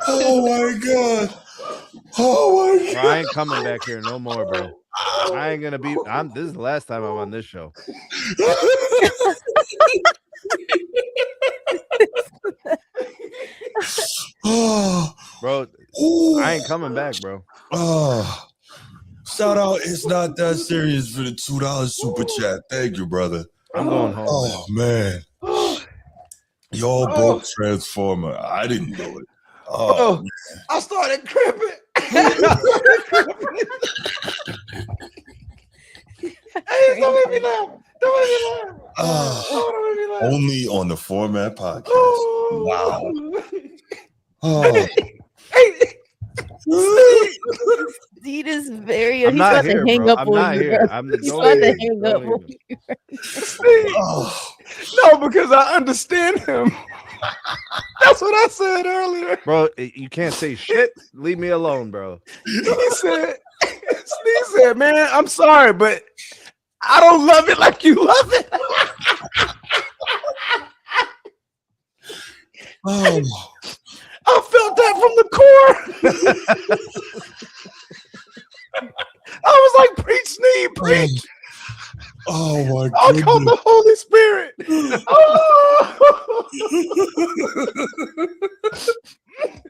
Oh my god. Oh my god. Bro, I ain't coming back here no more, bro. I ain't gonna be. This is the last time I'm on this show, bro. I ain't coming back, bro. Oh, shout out! It's not that serious for the $2 super chat. Thank you, brother. I'm going home. Oh man, y'all broke Transformer. I didn't do it. Oh, I started cripping. Hey, don't make me laugh. Don't make me laugh. Don't make me laugh. Only on the Format Podcast. Wow. Hey, He is very. I'm He's not about here, to hang bro. up I'm on not you. here. Bro. I'm He's don't about to even- hang don't up on even. you. Oh. no, because I understand him. That's what I said earlier. Bro, you can't say shit. Leave me alone, bro. He said, Steve said, man, I'm sorry, but I don't love it like you love it. Oh. I felt that from the core. I was like, preach, Steve, preach. Oh my I'll call the goodness. Holy Spirit.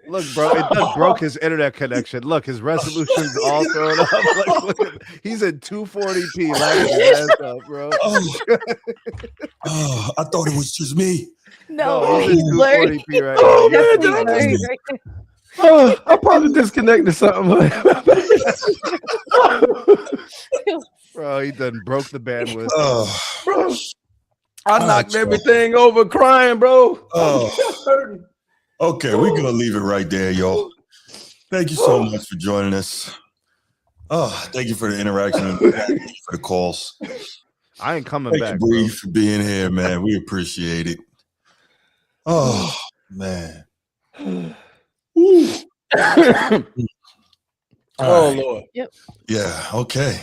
Look, bro, it done broke his internet connection. Look, his resolution's all thrown up. Like, look at, he's in 240p. Laughing his ass off, bro. Oh, I thought it was just me. No, he's he's in blurry. 240p right Oh, now. man, Definitely did I blurry just- right now. I probably disconnected something. Bro, he done broke the bandwidth. Oh, Bro, I knocked Oh, everything over crying, bro. oh. Okay, we're gonna leave it right there, y'all. Thank you so much for joining us. Oh, thank you for the interaction. Thank you for the calls. I ain't coming Thank back, you, bro. Bree, for being here, man. We appreciate it. Oh man. Oh, All right. Lord. Yeah. Okay.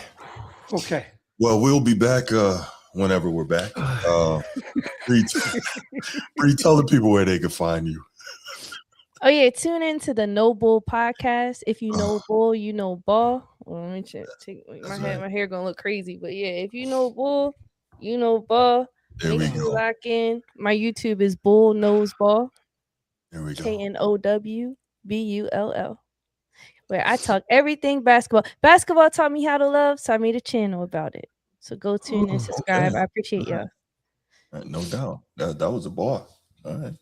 Okay. Well, we'll be back whenever we're back. Bree, tell the people where they can find you. Oh yeah, tune into the No Bull podcast. If you know bull, you know ball. Well, let me take my That's hair. right. My hair gonna look crazy, but yeah, if you know bull, you know ball. There we Make sure you go. lock in. My YouTube is Bull Knows Ball. There we go. KNOWBULL. Where I talk everything basketball. Basketball taught me how to love, so I made a channel about it. So go tune and subscribe. Okay. I appreciate y'all. No doubt. That was a bar. All right.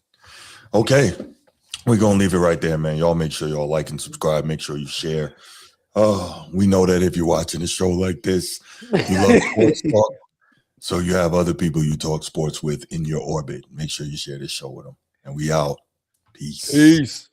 Okay. We're gonna leave it right there, man. Y'all make sure y'all like and subscribe. Make sure you share. Oh, we know that if you're watching a show like this, you love sports talk. So you have other people you talk sports with in your orbit. Make sure you share this show with them. And we out. Peace. Peace.